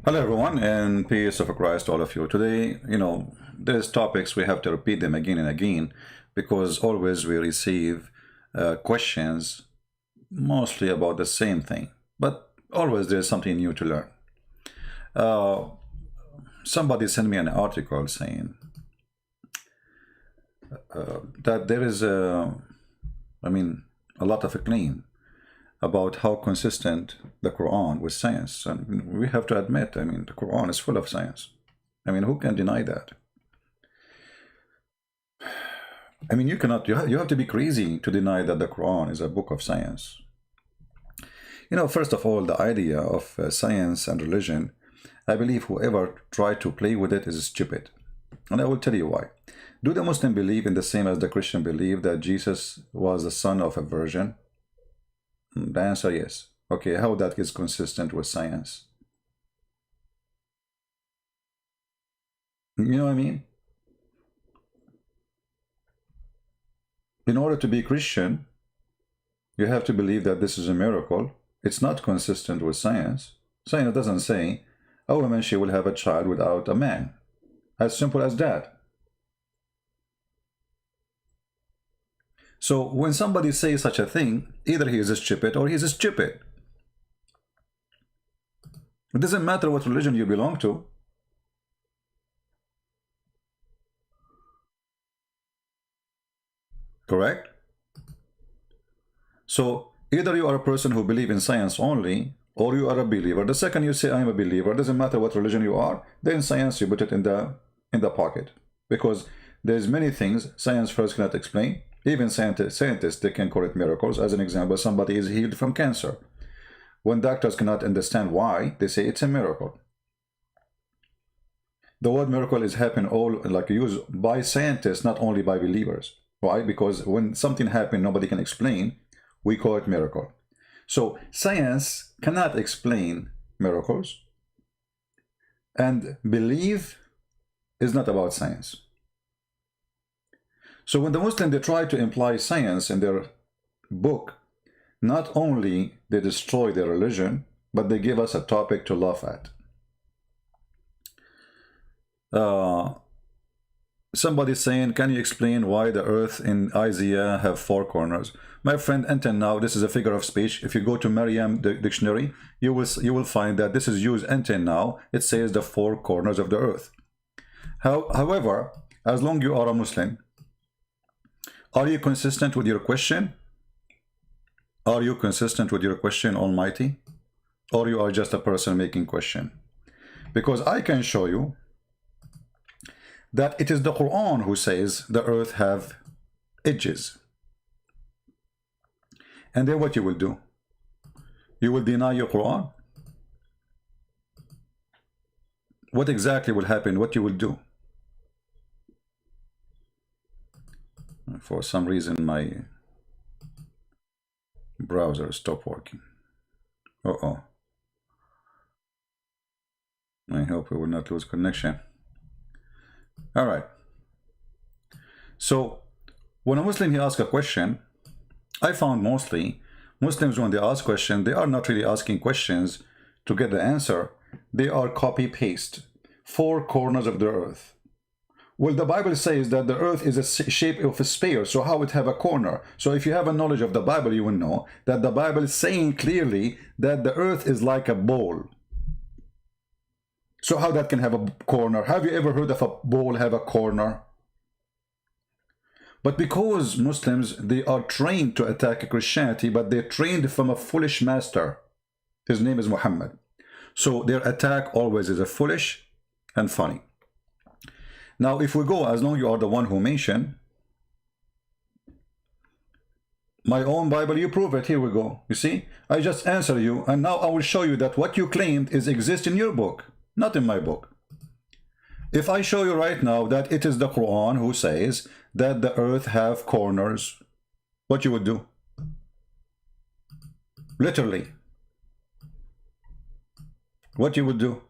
Hello, everyone, and peace of Christ to all of you. Today, there's topics we have to repeat them again and again because always we receive questions mostly about the same thing, but always there's something new to learn. Somebody sent me an article saying that there is a lot of acclaim about how consistent the Quran with science. And we have to admit, the Quran is full of science. Who can deny that? You have to be crazy to deny that the Quran is a book of science. First of all, the idea of science and religion, I believe whoever tried to play with it is stupid. And I will tell you why. Do the Muslim believe in the same as the Christian believe that Jesus was the son of a virgin? The answer yes. Okay, how that is consistent with science? You know what I mean? In order to be Christian, you have to believe that this is a miracle. It's not consistent with science. Science doesn't say a woman, she will have a child without a man. As simple as that. So when somebody says such a thing, either he is stupid or he is stupid. It doesn't matter what religion you belong to. Correct? So either you are a person who believes in science only, or you are a believer. The second you say I am a believer, doesn't matter what religion you are, then science you put it in the pocket. Because there's many things science first cannot explain. Even scientists, they can correct miracles. As an example, somebody is healed from cancer. When doctors cannot understand why, they say it's a miracle. The word miracle is used by scientists, not only by believers. Why? Because when something happens nobody can explain, we call it miracle. So science cannot explain miracles, and belief is not about science. So when the Muslims, they try to imply science in their book, not only they destroy their religion, but they give us a topic to laugh at. Somebody saying, can you explain why the earth in Isaiah have 4 corners? My friend, until now, this is a figure of speech. If you go to Merriam dictionary, you will find that this is used until now. It says the 4 corners of the earth. However, as long as you are a Muslim, are you consistent with your question? Are you consistent with your question, Almighty? Or you are just a person making question? Because I can show you that it is the Quran who says the earth have edges. And then what you will do? You will deny your Quran? What exactly will happen? What you will do? For some reason my browser stopped working. I hope we will not lose connection. All right. So when a Muslim he asks a question, I found mostly Muslims, when they ask questions, they are not really asking questions to get the answer. They are copy paste 4 corners of the earth. Well, the Bible says that the earth is a shape of a sphere, so how it have a corner? So if you have a knowledge of the Bible, you will know that the Bible is saying clearly that the earth is like a bowl. So how that can have a corner? Have you ever heard of a bowl have a corner? But because Muslims, they are trained to attack Christianity, but they're trained from a foolish master. His name is Mohammed. So their attack always is a foolish and funny. Now, if we go, as long as you are the one who mentioned, my own Bible, you prove it. Here we go. You see, I just answer you, and now I will show you that what you claimed is exist in your book, not in my book. If I show you right now that it is the Quran who says that the earth have corners, what you would do? Literally. What you would do?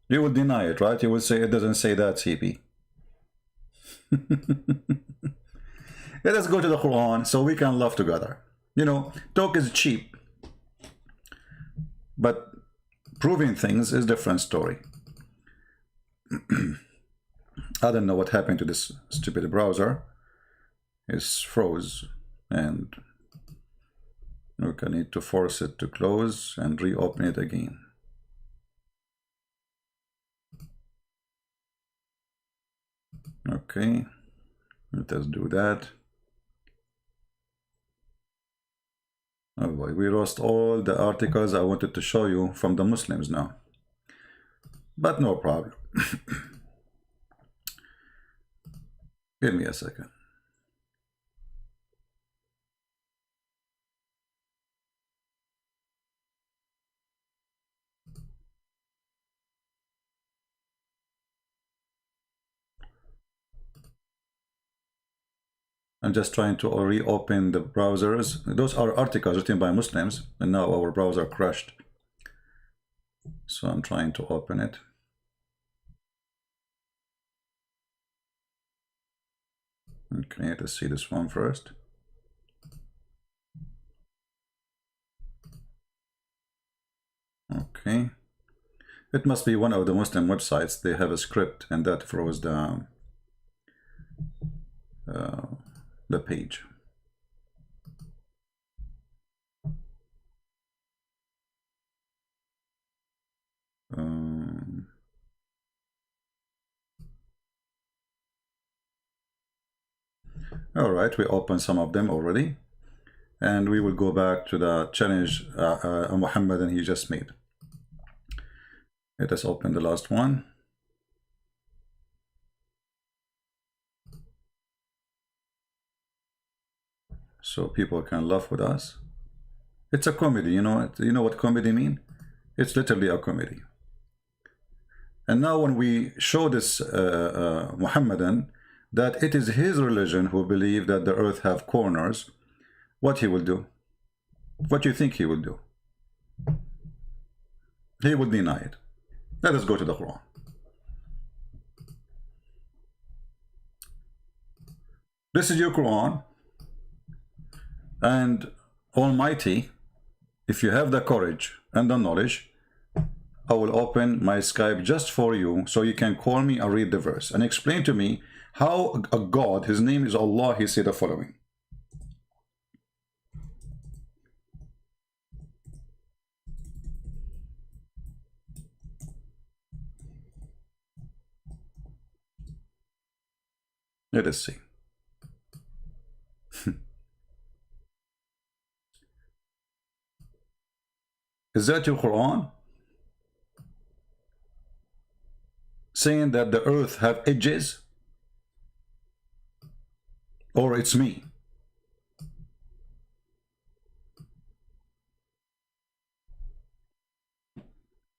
You will deny it, right? You will say it doesn't say that, CP. Let us go to the Quran so we can laugh together. Talk is cheap. But Proving things is a different story. I don't know what happened to this stupid browser. It's froze, and I need to force it to close and reopen it again. Okay, let us do that. Oh boy, we lost all the articles I wanted to show you from the Muslims now. But no problem. Give me a second. I'm just trying to reopen the browsers. Those are articles written by Muslims, and now our browser crashed. So I'm trying to open it. Okay, let's see this one first. Okay. It must be one of the Muslim websites. They have a script, and that froze the page. All right, we opened some of them already, and we will go back to the challenge Mohammed and he just made. Let us open the last one. So people can laugh with us. It's a comedy, you know. You know what comedy mean? It's literally a comedy. And now when we show this Muhammadan that it is his religion who believe that the earth have corners, what he will do? What do you think he will do? He will deny it. Let us go to the Quran. This is your Quran, and Almighty, if you have the courage and the knowledge, I will open my Skype just for you so you can call me and read the verse and explain to me how a God, his name is Allah, he said the following. Let us see. Is that your Quran? Saying that the earth have edges? Or it's me?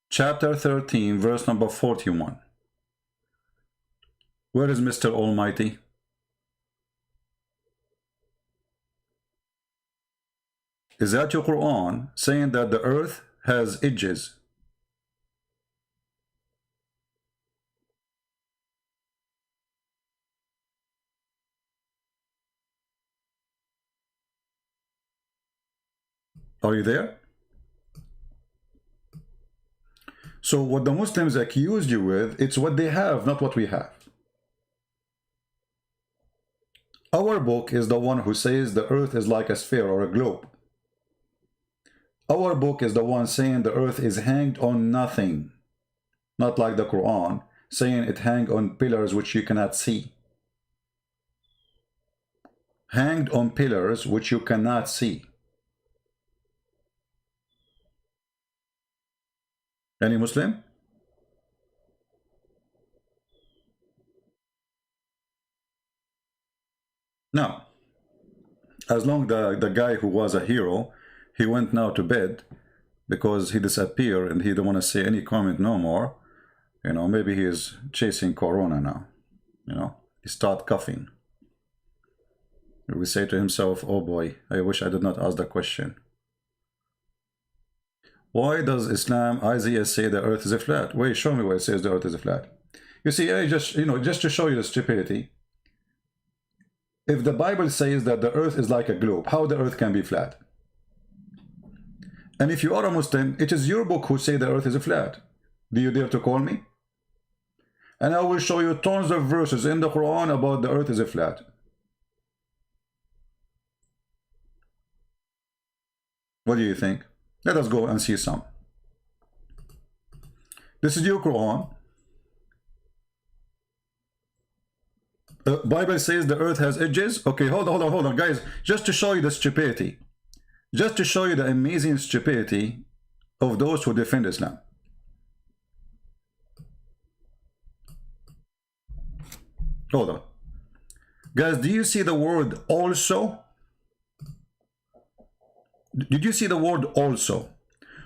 Chapter 13, verse number 41. Where is Mr. Almighty? Is that your Quran saying that the earth has edges? Are you there? So what the Muslims accused you with, it's what they have, not what we have. Our book is the one who says the earth is like a sphere or a globe. Our book is the one saying the earth is hanged on nothing. Not like the Quran, saying it hanged on pillars which you cannot see. Hanged on pillars which you cannot see. Any Muslim? No. As long as the guy who was a hero, he went now to bed because he disappeared and he don't want to say any comment no more. You know, maybe he is chasing Corona now. You know, he start coughing. He will say to himself, oh boy, I wish I did not ask the question. Why does Islam, Isaiah, say the earth is a flat? Wait, show me where it says the earth is a flat. You see, just to show you the stupidity. If the Bible says that the earth is like a globe, how the earth can be flat? And if you are a Muslim, it is your book who say the earth is flat. Do you dare to call me? And I will show you tons of verses in the Quran about the earth is flat. What do you think? Let us go and see some. This is your Quran. The Bible says the earth has edges. Okay, hold on, guys. Just to show you the stupidity. Just to show you the amazing stupidity of those who defend Islam. Hold on. Guys, do you see the word also? Did you see the word also?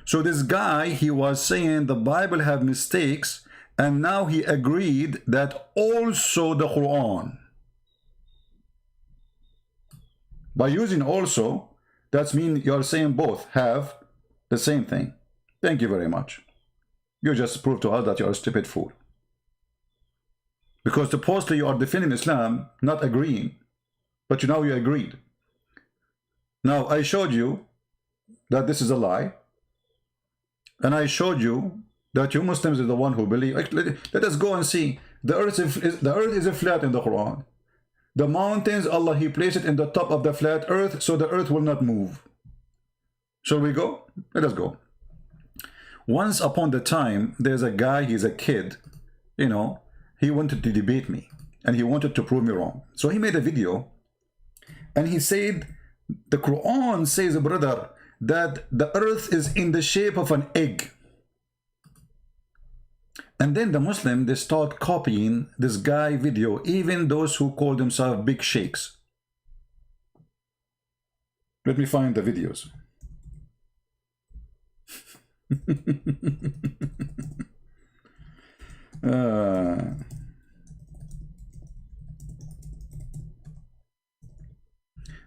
So this guy, he was saying the Bible have mistakes, and now he agreed that also the Quran. By using also, that means you're saying both have the same thing. Thank you very much. You just proved to us that you're a stupid fool. Because supposedly you are defending Islam, not agreeing. But now you agreed. Now I showed you that this is a lie. And I showed you that you Muslims are the one who believe. Let us go and see. The earth is flat in the Quran. The mountains, Allah, He placed it in the top of the flat earth, so the earth will not move. Shall we go? Let us go. Once upon the time, there's a guy, he's a kid, you know, he wanted to debate me, and he wanted to prove me wrong. So he made a video, and he said, the Quran says, brother, that the earth is in the shape of an egg. And then the Muslim, they start copying this guy video, even those who call themselves big sheikhs. Let me find the videos.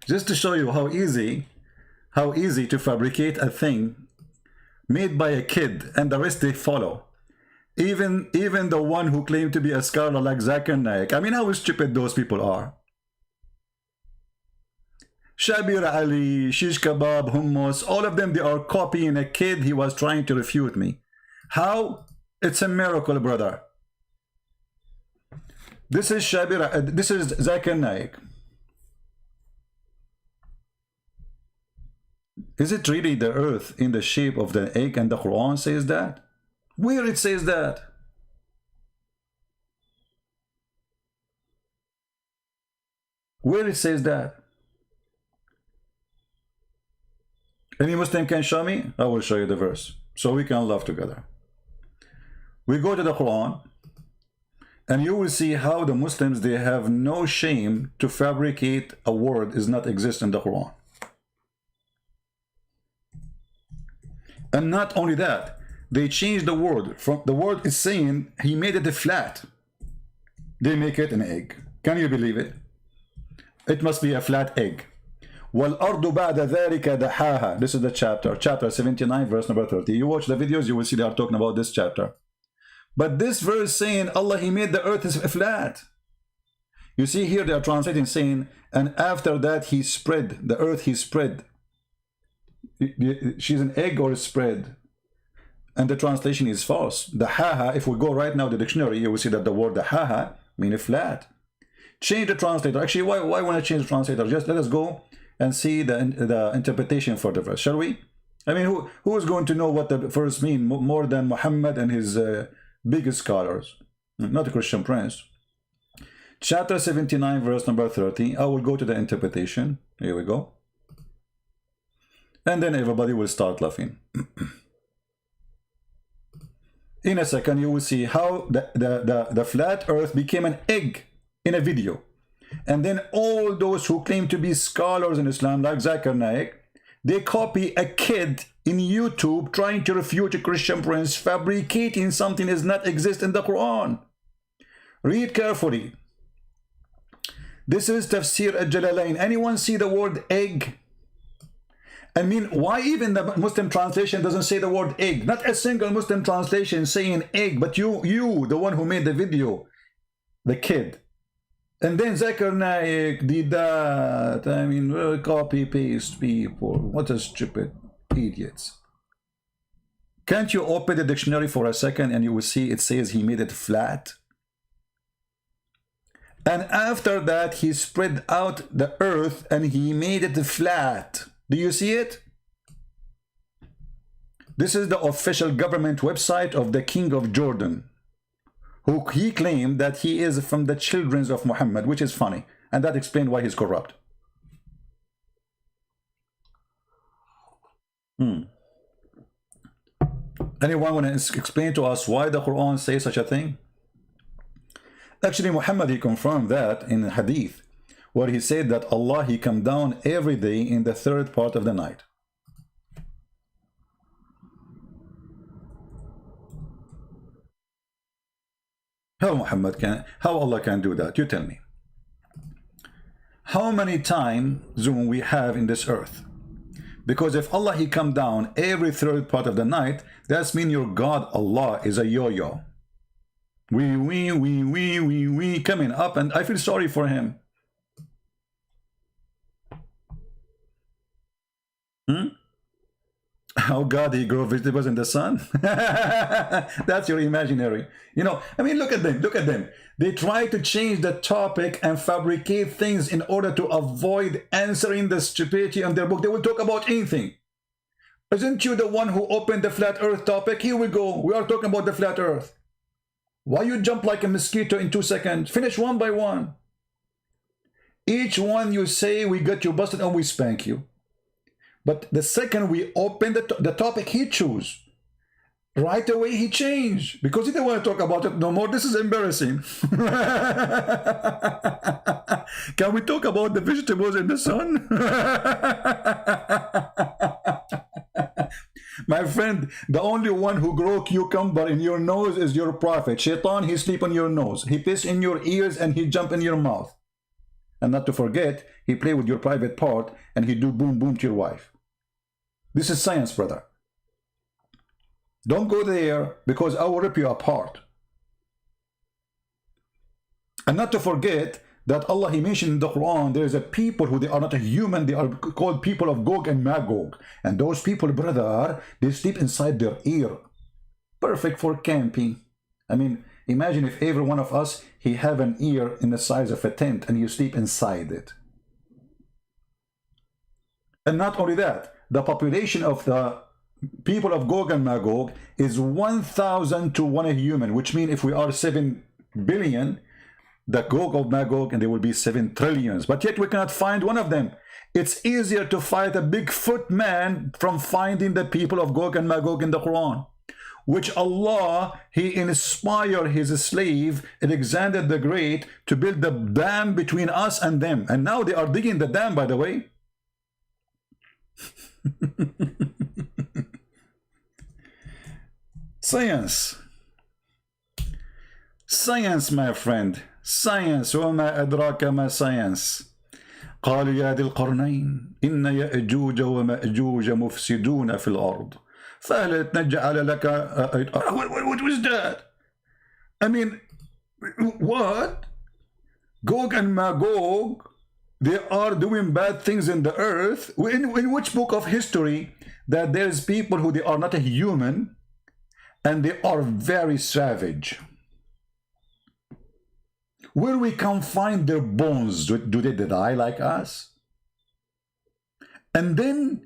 Just to show you how easy to fabricate a thing made by a kid, and the rest they follow. Even the one who claimed to be a scholar like Zakir Naik. I mean, how stupid those people are. Shabir Ali, Shish Kebab, Hummus, all of them, they are copying a kid. He was trying to refute me. How? It's a miracle, brother. This is Shabir, this is Zakir Naik. Is it really the earth in the shape of the egg, and the Quran says that? Where it says that? Where it says that? Any Muslim can show me? I will show you the verse, so we can love together. We go to the Quran, and you will see how the Muslims, they have no shame to fabricate a word does not exist in the Quran. And not only that, they changed the word. From the word is saying, he made it a flat. They make it an egg. Can you believe it? It must be a flat egg. وَالْأَرْضُ بَعْدَ ذَلِكَ دَحَاهَا. This is the chapter 79, verse number 30. You watch the videos, you will see they are talking about this chapter. But this verse saying, Allah, He made the earth flat. You see here they are translating saying, and after that He spread, the earth He spread. She's an egg or a spread. And the translation is false. The haha, if we go right now to the dictionary, you will see that the word the haha means flat. Change the translator. Actually, why want to change the translator? Just let us go and see the interpretation for the verse, shall we? I mean, who is going to know what the verse means more than Mohammed and his biggest scholars? Not a Christian prince. Chapter 79, verse number 30. I will go to the interpretation. Here we go. And then everybody will start laughing. In a second, you will see how the flat earth became an egg in a video. And then all those who claim to be scholars in Islam, like Zakir Naik, they copy a kid in YouTube trying to refute a Christian prince, fabricating something that does not exist in the Quran. Read carefully. This is Tafsir al-Jalalain. Anyone see the word egg? I mean, why even the Muslim translation doesn't say the word egg? Not a single Muslim translation saying egg, but you, the one who made the video, the kid. And then Zakir Naik did that. I mean, copy paste people. What a stupid idiots. Can't you open the dictionary for a second and you will see it says he made it flat? And after that, he spread out the earth and he made it flat. Do you see it? This is the official government website of the King of Jordan, who he claimed that he is from the children of Muhammad, which is funny. And that explains why he's corrupt. Anyone want to explain to us why the Quran says such a thing? Actually, Muhammad, he confirmed that in Hadith, where he said that Allah, he come down every day in the third part of the night. How Allah can do that? You tell me. How many time zone we have in this earth? Because if Allah, he come down every third part of the night, that's mean your God, Allah, is a yo-yo. We coming up, and I feel sorry for him. How God, he grow vegetables in the sun? That's your imaginary. You know, I mean, look at them, look at them. They try to change the topic and fabricate things in order to avoid answering the stupidity on their book. They will talk about anything. Isn't you the one who opened the flat earth topic? Here we go. We are talking about the flat earth. Why you jump like a mosquito in 2 seconds? Finish one by one. Each one you say, we got you busted and we spank you. But the second we open the topic he choose, right away he changed. Because he didn't want to talk about it no more. This is embarrassing. Can we talk about the vegetables in the sun? My friend, the only one who grow cucumber in your nose is your prophet. Shaitan, he sleep on your nose. He piss in your ears and he jump in your mouth. And not to forget, he play with your private part and he do boom boom to your wife. This is science, brother. Don't go there because I will rip you apart. And not to forget that Allah, he mentioned in the Quran, there is a people who they are not a human, they are called people of Gog and Magog. And those people, brother, they sleep inside their ear. Perfect for camping. I mean, imagine if every one of us, he have an ear in the size of a tent and you sleep inside it. And not only that, the population of the people of Gog and Magog is 1,000 to 1 human, which means if we are 7 billion, the Gog of Magog, and there will be 7 trillions. But yet we cannot find one of them. It's easier to fight a Bigfoot man from finding the people of Gog and Magog in the Quran, which Allah, he inspired his slave, Alexander the Great, to build the dam between us and them. And now they are digging the dam, by the way. Science. Science, my friend. Science. وما أدراك ما science. قالوا يا ذي القرنين إن يأجوج ومأجوج مفسدون في الأرض فهل نجعل لك what was that? I mean, what? Gog and Magog, they are doing bad things in the earth. In which book of history that there's people who they are not a human and they are very savage? Where we can find their bones? Do they die like us? And then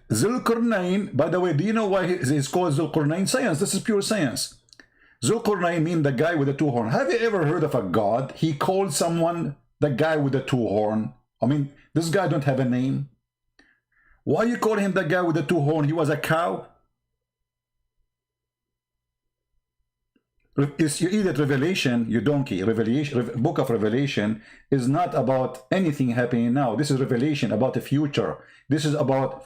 Zulqarnain, by the way, do you know why he's called Zulqarnain? Science, this is pure science. Zulqarnain means the guy with the 2 horns. Have you ever heard of a god? He called someone the guy with the 2 horns. I mean, this guy don't have a name. Why you call him the guy with the 2 horns? He was a cow? You eat at Revelation, you donkey. Book of Revelation is not about anything happening now. This is Revelation about the future. This is about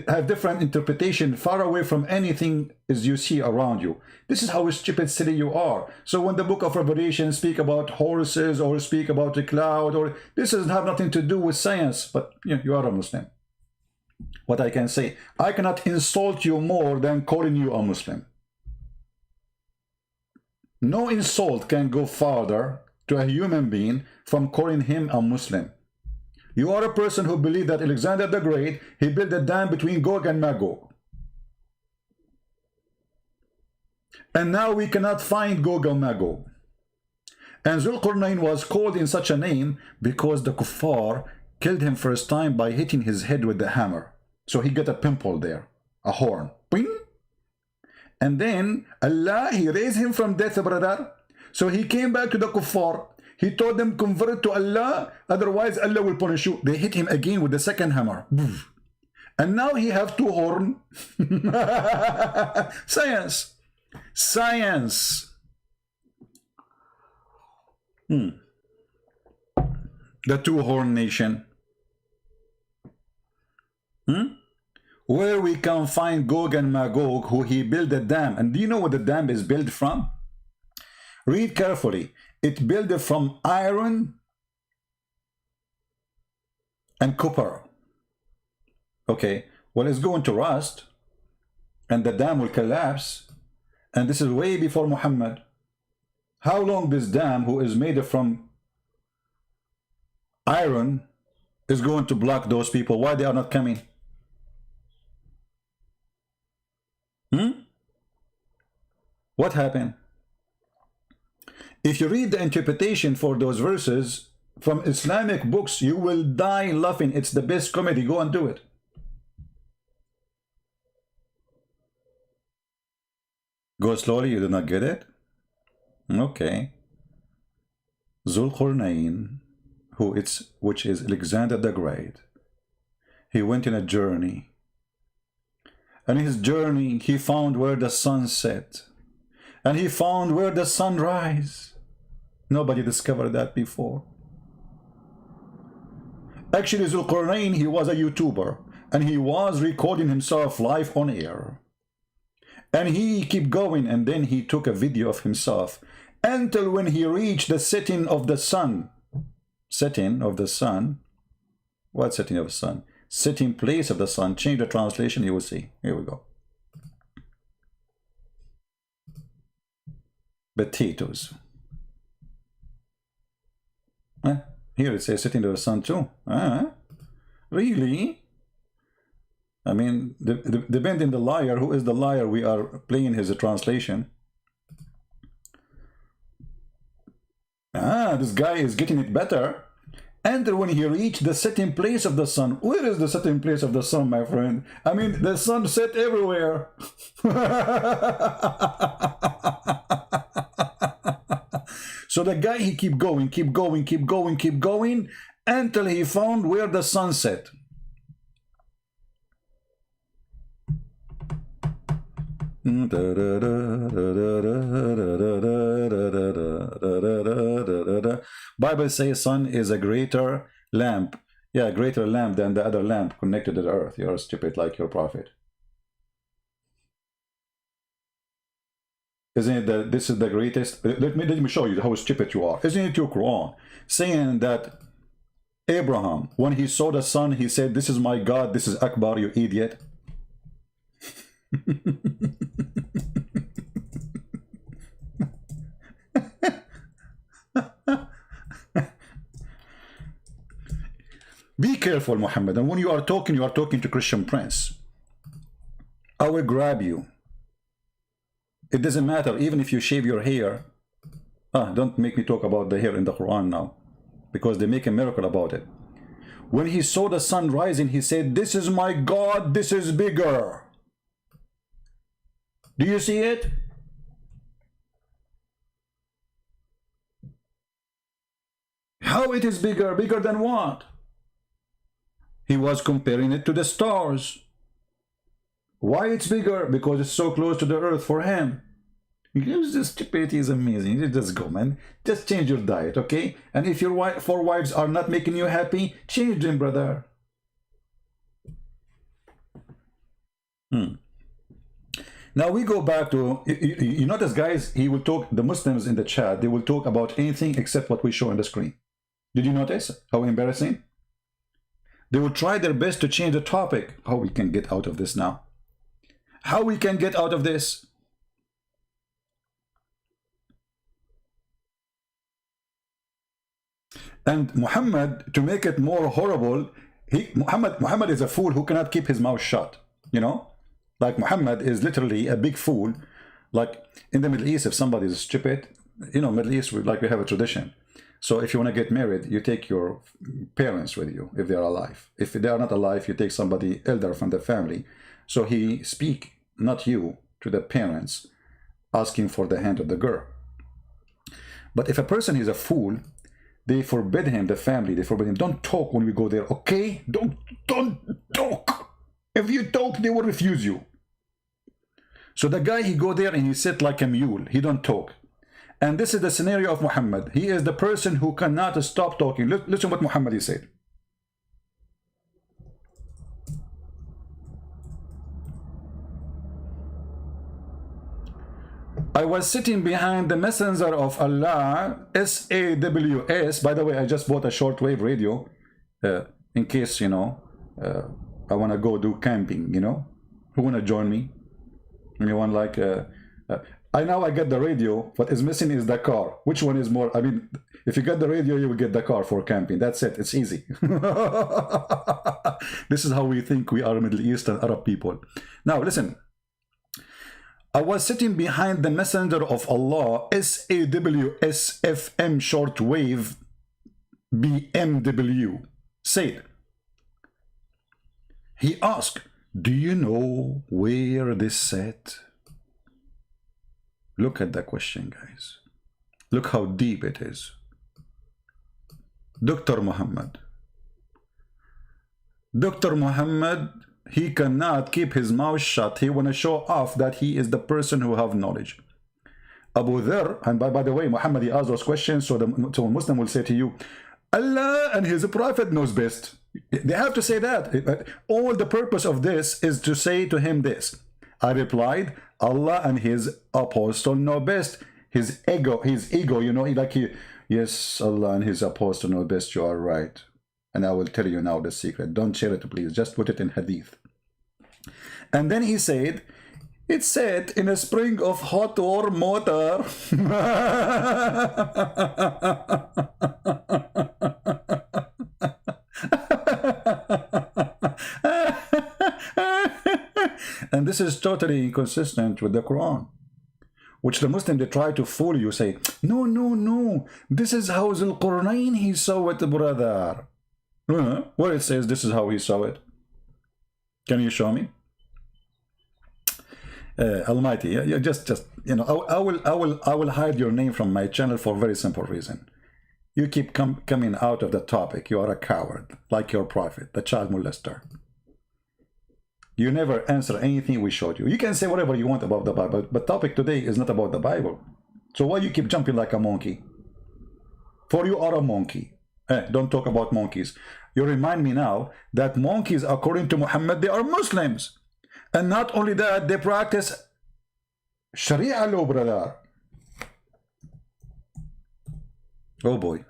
have different interpretation far away from anything as you see around you. This is how stupid silly you are. So when the book of Revelation speak about horses or speak about the cloud, or this doesn't have nothing to do with science, but you are a Muslim. What I can say, I cannot insult you more than calling you a Muslim. No insult can go farther to a human being from calling him a Muslim. You are a person who believes that Alexander the Great, he built a dam between Gog and Magog. And now we cannot find Gog and Magog. And Zulqarnain was called in such a name because the kuffar killed him first time by hitting his head with the hammer. So he got a pimple there, a horn. Bing! And then Allah, he raised him from death, brother. So he came back to the kuffar. He told them, convert to Allah, otherwise Allah will punish you. They hit him again with the second hammer. And now he have two horns. Science. Science. The two-horn nation. Where we can find Gog and Magog, who he built a dam. And do you know what the dam is built from? Read carefully. It built from iron and copper. Okay, well, it's going to rust and the dam will collapse. And this is way before Muhammad. How long this dam, who is made from iron, is going to block those people? Why they are not coming? What happened? If you read the interpretation for those verses from Islamic books, you will die laughing. It's the best comedy. Go and do it. Go slowly. You did not get it? Okay. Zulqarnain, which is Alexander the Great, he went in a journey. And in his journey, he found where the sun set. And he found where the sun rise. Nobody discovered that before. Actually, Zulqarnain, he was a YouTuber. And he was recording himself live on air. And he kept going, and then he took a video of himself. Until when he reached the setting of the sun. Setting of the sun. What setting of the sun? Setting place of the sun. Change the translation, you will see. Here we go. Potatoes. Here it says setting of the sun too. Really? I mean, depending the liar, who is the liar, we are playing his translation. This guy is getting it better. And when he reached the setting place of the sun, where is the setting place of the sun, my friend? I mean, the sun set everywhere. So the guy, he keep going until he found where the sun set. Bible says sun is a greater lamp. Yeah, greater lamp than the other lamp connected to the earth. You're stupid like your prophet. Isn't it that this is the greatest? Let me show you how stupid you are. Isn't it your Quran saying that Abraham, when he saw the sun, he said, this is my God, this is Akbar, you idiot? Be careful, Muhammad. And when you are talking to Christian Prince. I will grab you. It doesn't matter, even if you shave your hair. Don't make me talk about the hair in the Quran now, because they make a miracle about it. When he saw the sun rising, he said, this is my God, this is bigger. Do you see it? How it is bigger? Bigger than what? He was comparing it to the stars. Why it's bigger? Because it's so close to the earth for him. This stupidity is amazing. You just go, man. Just change your diet, okay? And if your four wives are not making you happy, change them, brother. Now we go back to, you notice, guys, he will talk, the Muslims in the chat, they will talk about anything except what we show on the screen. Did you notice how embarrassing? They will try their best to change the topic. How we can get out of this now? How we can get out of this? And Muhammad, to make it more horrible, Muhammad is a fool who cannot keep his mouth shut. You know, like Muhammad is literally a big fool, Like in the Middle East, if somebody is stupid, you know, Middle East, we have a tradition. So if you want to get married, you take your parents with you if they are alive. If they are not alive, you take somebody elder from the family. So he speak, not you, to the parents, asking for the hand of the girl. But if a person is a fool, they forbid him, the family, they forbid him, don't talk when we go there, okay? Don't talk. If you talk, they will refuse you. So the guy, he go there and he sit like a mule. He don't talk. And this is the scenario of Muhammad. He is the person who cannot stop talking. Listen what Muhammad said. I was sitting behind the messenger of Allah, SAWS. By the way, I just bought a shortwave radio in case, you know, I want to go do camping, you know. Who want to join me? Anyone like... I get the radio. What is missing is the car. Which one is more? I mean, if you get the radio, you will get the car for camping. That's it. It's easy. This is how we think we are Middle Eastern Arab people. Now, listen. I was sitting behind the messenger of Allah, SAWSFM shortwave BMW. Said, he asked, do you know where this sat? Look at the question, guys. Look how deep it is. Dr. Muhammad. Dr. Muhammad, he cannot keep his mouth shut. He want to show off that he is the person who have knowledge. Abu Dhar, and by the way, Muhammad, he asked those questions, so a Muslim will say to you, Allah and his prophet knows best. They have to say that. All the purpose of this is to say to him this. I replied, Allah and his apostle know best. His ego, you know, yes, Allah and his apostle know best, you are right. And I will tell you now the secret. Don't share it, please. Just put it in hadith. And then he said, it's set in a spring of hot warm water. And this is totally inconsistent with the Quran, which the Muslim, they try to fool you, say, no, this is how Zul Qurnayn he saw it, brother. Where it says this is how he saw it. Can you show me? Almighty, yeah, just you know, I will hide your name from my channel for a very simple reason. You keep coming out of the topic. You are a coward, like your prophet, the child molester. You never answer anything we showed you. You can say whatever you want about the Bible, but topic today is not about the Bible. So why you keep jumping like a monkey? For you are a monkey. Don't talk about monkeys. You remind me now that monkeys, according to Muhammad, they are Muslims. And not only that, they practice Sharia law, brother. Oh boy.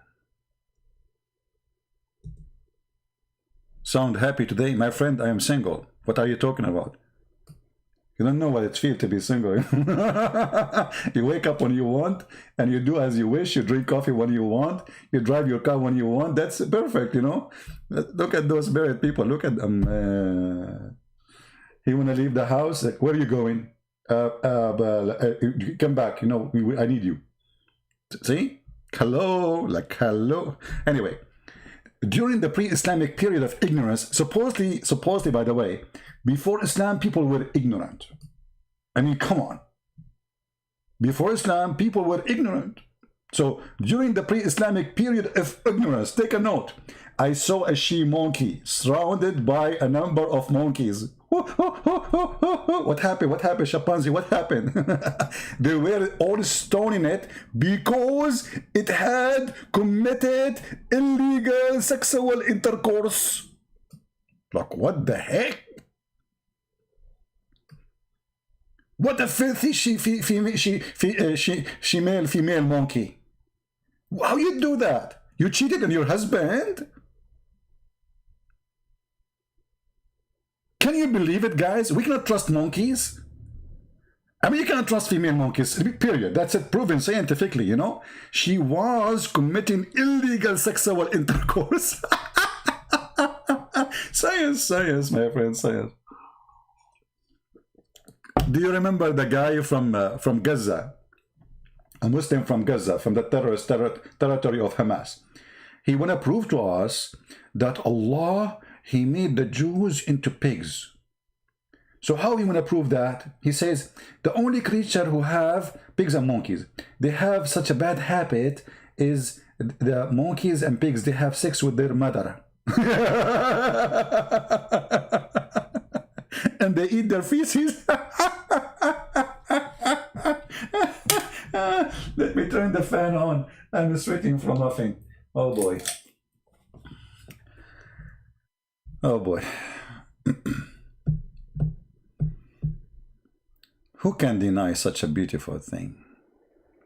Sound happy today? My friend, I am single. What are you talking about? You don't know what it feels to be single. You wake up when you want, and you do as you wish. You drink coffee when you want. You drive your car when you want. That's perfect, you know. Look at those married people. Look at them. He want to leave the house. Like, where are you going? Come back. You know, I need you. See? Hello, like hello. Anyway. During the pre-Islamic period of ignorance, supposedly, by the way, before Islam, people were ignorant. I mean, come on. Before Islam, people were ignorant. So during the pre-Islamic period of ignorance, take a note. I saw a she-monkey surrounded by a number of monkeys. What happened? What happened, Chimpanzee? What happened? They were all stoning it because it had committed illegal sexual intercourse. Like, what the heck? What a filthy female monkey. How you do that? You cheated on your husband? Can you believe it, guys? We cannot trust monkeys. I mean, you cannot trust female monkeys, period. That's it, proven scientifically, you know? She was committing illegal sexual intercourse. Science, my friend, science. Do you remember the guy from Gaza, a Muslim from Gaza, from the terrorist territory of Hamas? He want to prove to us that Allah, he made the Jews into pigs. So how he want to prove that? He says the only creature who have, pigs and monkeys, they have such a bad habit is the monkeys and pigs, they have sex with their mother. And they eat their feces. Let me turn the fan on. I'm sweating from laughing. Oh boy. Oh boy. Who can deny such a beautiful thing?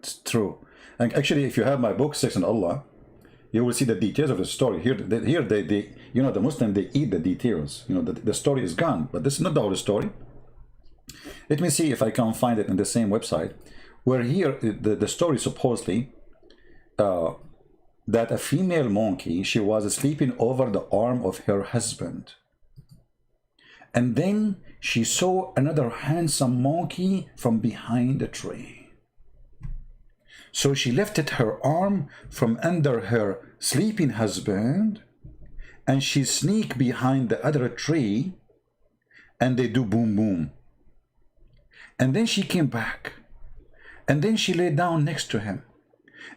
It's true. And actually, if you have my book, Sex and Allah, you will see the details of the story. Here they you know, the Muslim, they eat the details. You know, the story is gone, but this is not the whole story. Let me see if I can find it in the same website, where here the story supposedly that a female monkey, she was sleeping over the arm of her husband. And then she saw another handsome monkey from behind a tree. So she lifted her arm from under her sleeping husband, and she sneaked behind the other tree, and they do boom boom. And then she came back, and then she lay down next to him,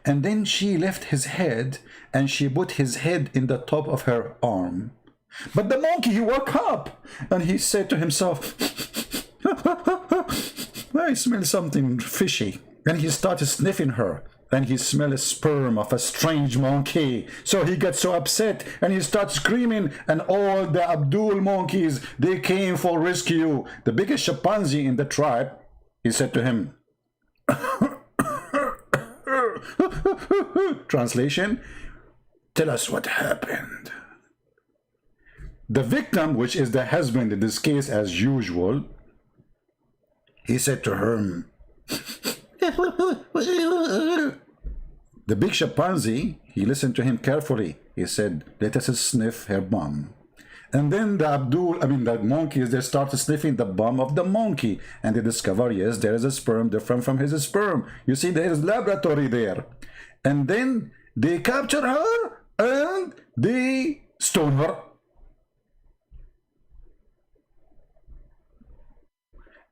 and then she left his head, and she put his head in the top of her arm. But the monkey, he woke up, and he said to himself, I smell something fishy. And he started sniffing her, and he smelled a sperm of a strange monkey. So he got so upset, and he started screaming, and all the Abdul monkeys, they came for rescue. The biggest chimpanzee in the tribe, he said to him, translation, tell us what happened. The victim, which is the husband in this case as usual, he said to her, the big chimpanzee, he listened to him carefully. He said, let us sniff her bum. And then the monkeys, they started sniffing the bum of the monkey. And they discover, yes, there is a sperm different from his sperm. You see, there is laboratory there. And then they capture her and they stone her.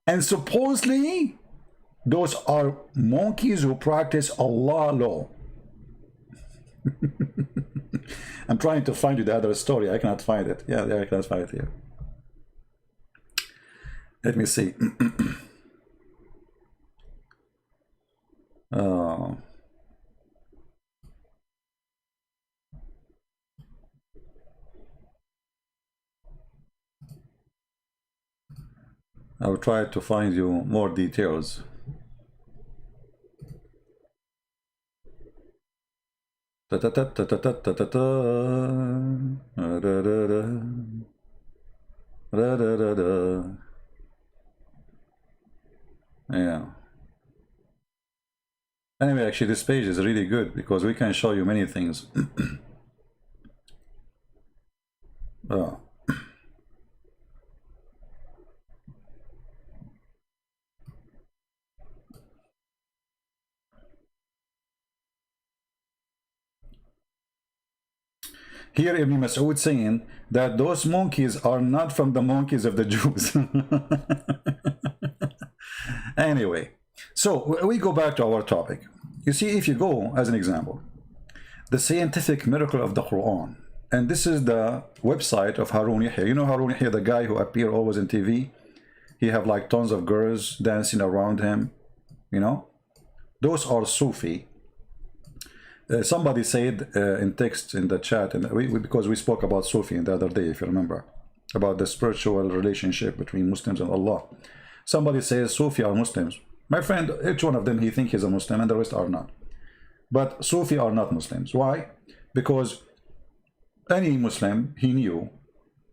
And supposedly, those are monkeys who practice Allah law. I'm trying to find you the other story. I cannot find it. Yeah, I cannot find it here. Let me see. I will try to find you more details. Yeah. Anyway, actually this page is really good because we can show you many things. Oh. Here Ibn Mas'ud saying that those monkeys are not from the monkeys of the Jews. Anyway, so we go back to our topic. You see, if you go, as an example, the scientific miracle of the Quran, and this is the website of Harun Yahya. You know Harun Yahya, the guy who appear always in TV? He have like tons of girls dancing around him, you know? Those are Sufi. Somebody said in text in the chat, and because we spoke about Sufi the other day, if you remember, about the spiritual relationship between Muslims and Allah. Somebody says Sufi are Muslims. My friend, each one of them, he thinks he's a Muslim and the rest are not. But Sufi are not Muslims. Why? Because any Muslim, he knew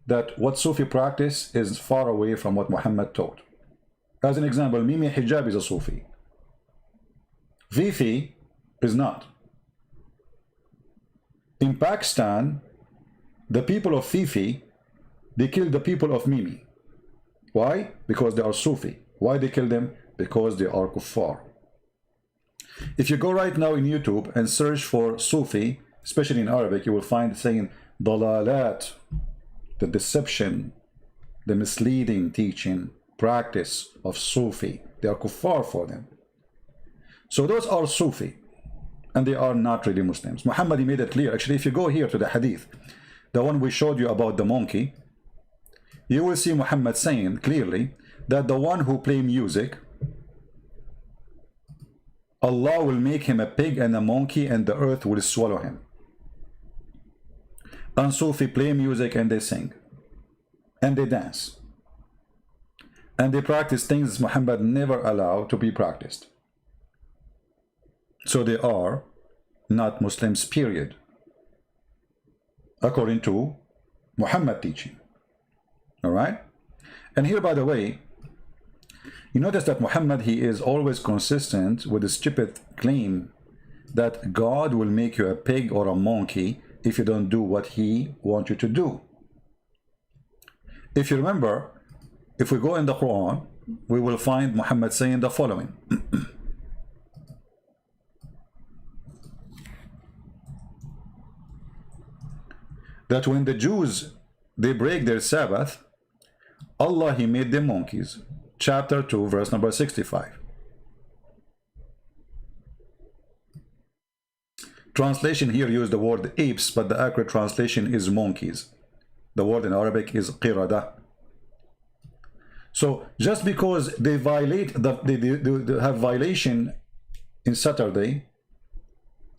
that what Sufi practice is far away from what Muhammad taught. As an example, Mimi Hijab is a Sufi. Fifi is not. In Pakistan, the people of Fifi, they killed the people of Mimi. Why? Because they are Sufi. Why they kill them? Because they are kuffar. If you go right now in YouTube and search for Sufi, especially in Arabic, you will find saying dalalat, the deception, the misleading teaching, practice of Sufi. They are kuffar for them. So those are Sufi, and they are not really Muslims. Muhammad, he made it clear. Actually, if you go here to the hadith, the one we showed you about the monkey, you will see Muhammad saying clearly that the one who play music, Allah will make him a pig and a monkey, and the earth will swallow him. And Sufi play music and they sing, and they dance, and they practice things Muhammad never allowed to be practiced. So they are not Muslims, period, according to Muhammad teaching. All right? And here, by the way, you notice that Muhammad, he is always consistent with the stupid claim that God will make you a pig or a monkey if you don't do what he wants you to do. If you remember, if we go in the Quran, we will find Muhammad saying the following. That when the Jews, they break their Sabbath, Allah, he made them monkeys. Chapter 2, verse number 65. Translation here used the word apes, but the accurate translation is monkeys. The word in Arabic is qirada. So just because they violate, they have violation in Saturday,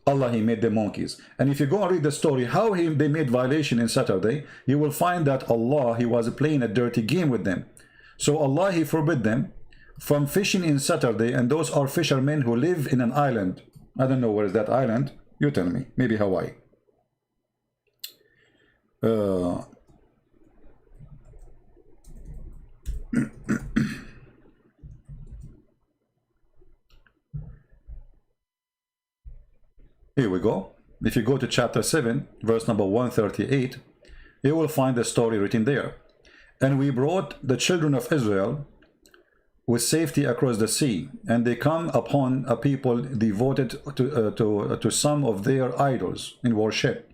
Allah, he made them monkeys. And if you go and read the story, how they made violation in Saturday, you will find that Allah, he was playing a dirty game with them. So Allah, he forbid them from fishing in Saturday, and those are fishermen who live in an island. I don't know where is that island. You tell me. Maybe Hawaii. Here we go. If you go to chapter 7, verse number 138, you will find the story written there. And we brought the children of Israel with safety across the sea, and they come upon a people devoted to some of their idols in worship.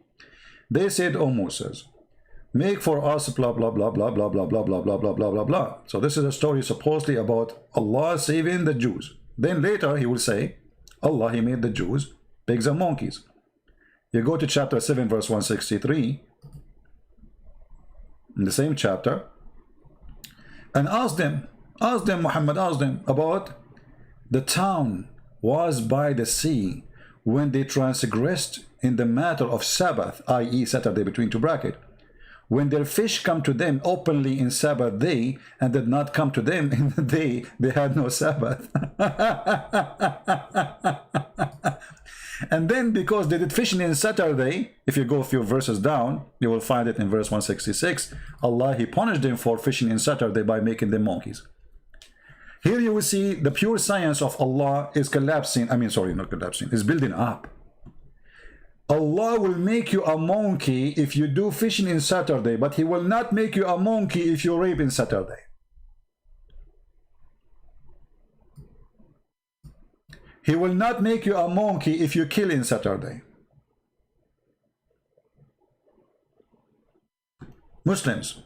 They said, O Moses, make for us blah blah blah blah blah blah blah blah blah blah blah blah blah. So this is a story supposedly about Allah saving the Jews. Then later he will say, Allah, he made the Jews pigs and monkeys. You go to chapter 7, verse 163, in the same chapter, and ask them, Muhammad, ask them about the town was by the sea when they transgressed in the matter of Sabbath, i.e. Saturday between two brackets, when their fish come to them openly in Sabbath day and did not come to them in the day they had no Sabbath. And then because they did fishing in Saturday, if you go a few verses down, you will find it in verse 166, Allah, he punished them for fishing in Saturday by making them monkeys. Here you will see the pure science of Allah is collapsing. I mean, sorry, not collapsing, is building up. Allah will make you a monkey if you do fishing in Saturday, but he will not make you a monkey if you rape in Saturday. He will not make you a monkey if you kill in Saturday. Muslims,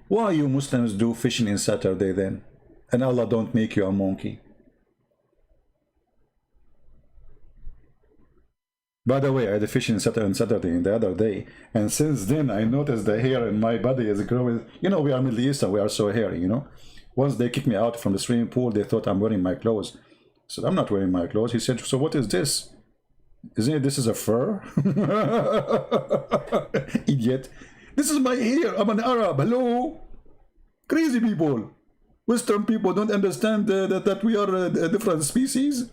why you Muslims do fishing in Saturday then, and Allah don't make you a monkey? By the way, I had a fishing on Saturday the other day, and since then I noticed the hair in my body is growing. You know, we are Middle Eastern, we are so hairy, you know. Once they kicked me out from the swimming pool, they thought I'm wearing my clothes. I said, I'm not wearing my clothes. He said, so what is this? Isn't it, this is a fur? Idiot. This is my hair. I'm an Arab. Hello? Crazy people. Western people don't understand that we are a different species.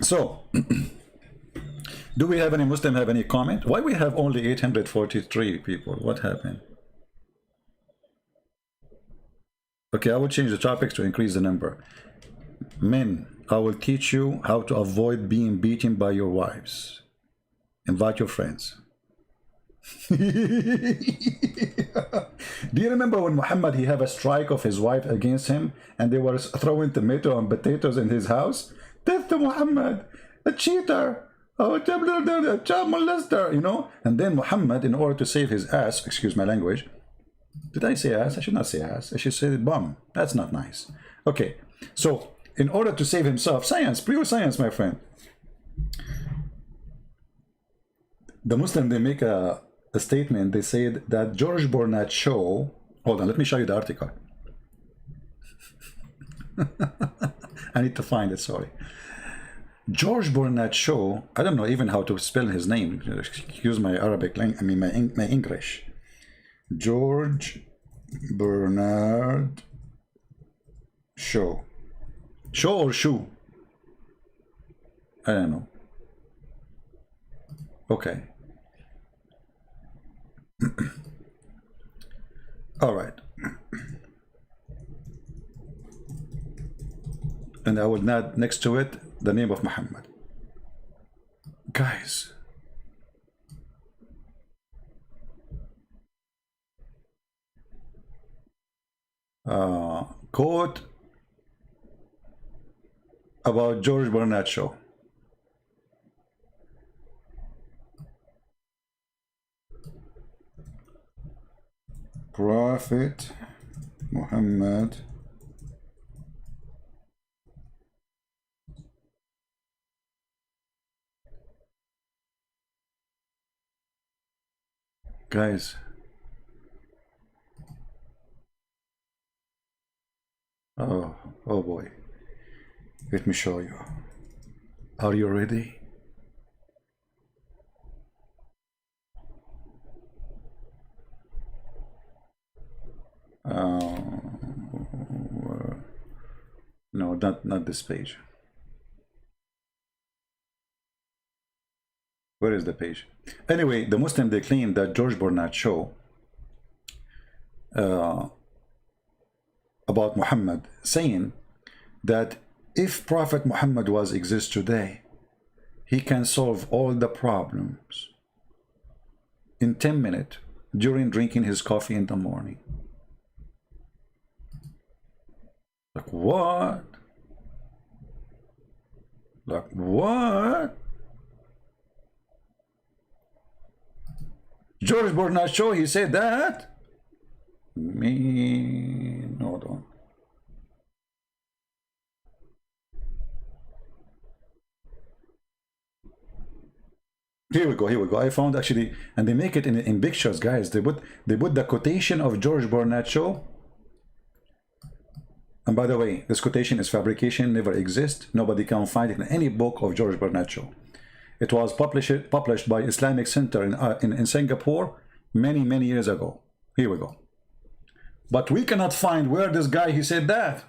So, do we have any Muslim have any comment? Why we have only 843 people? What happened? Okay, I will change the topics to increase the number. Men, I will teach you how to avoid being beaten by your wives. Invite your friends. Do you remember when Muhammad, he have a strike of his wife against him, and they were throwing tomato and potatoes in his house? Death to Muhammad, a cheater, oh, a child molester, you know? And then Muhammad, in order to save his ass, excuse my language, did I say ass? I should not say ass. I should say bum. That's not nice. Okay, so in order to save himself, science, pure science, my friend. The Muslim, they make a statement. They said that George Bernard Shaw, hold on, let me show you the article. I need to find it, sorry. George Bernard Shaw, I don't know even how to spell his name. Excuse my Arabic, I mean my English. George Bernard Shaw. Shaw or shoe? I don't know. Okay. All right. And I will add next to it the name of Muhammad. Guys, quote about George Bernard Shaw. Prophet Muhammad guys, oh boy, let me show you. Are you ready? No, not this page. Where is the page? Anyway, the Muslim, they claim that George Bernard Shaw about Muhammad, saying that if Prophet Muhammad was exist today, he can solve all the problems in 10 minutes during drinking his coffee in the morning. Like what? Like what? George Bernard Shaw, he said that? Hold on. Here we go. I found actually, and they make it in pictures, guys. They put the quotation of George Bernard Shaw. And by the way, this quotation is fabrication, never exists. Nobody can find it in any book of George Bernard Shaw. It was published by Islamic Center in Singapore many years ago. Here we go. But we cannot find where this guy, he said that.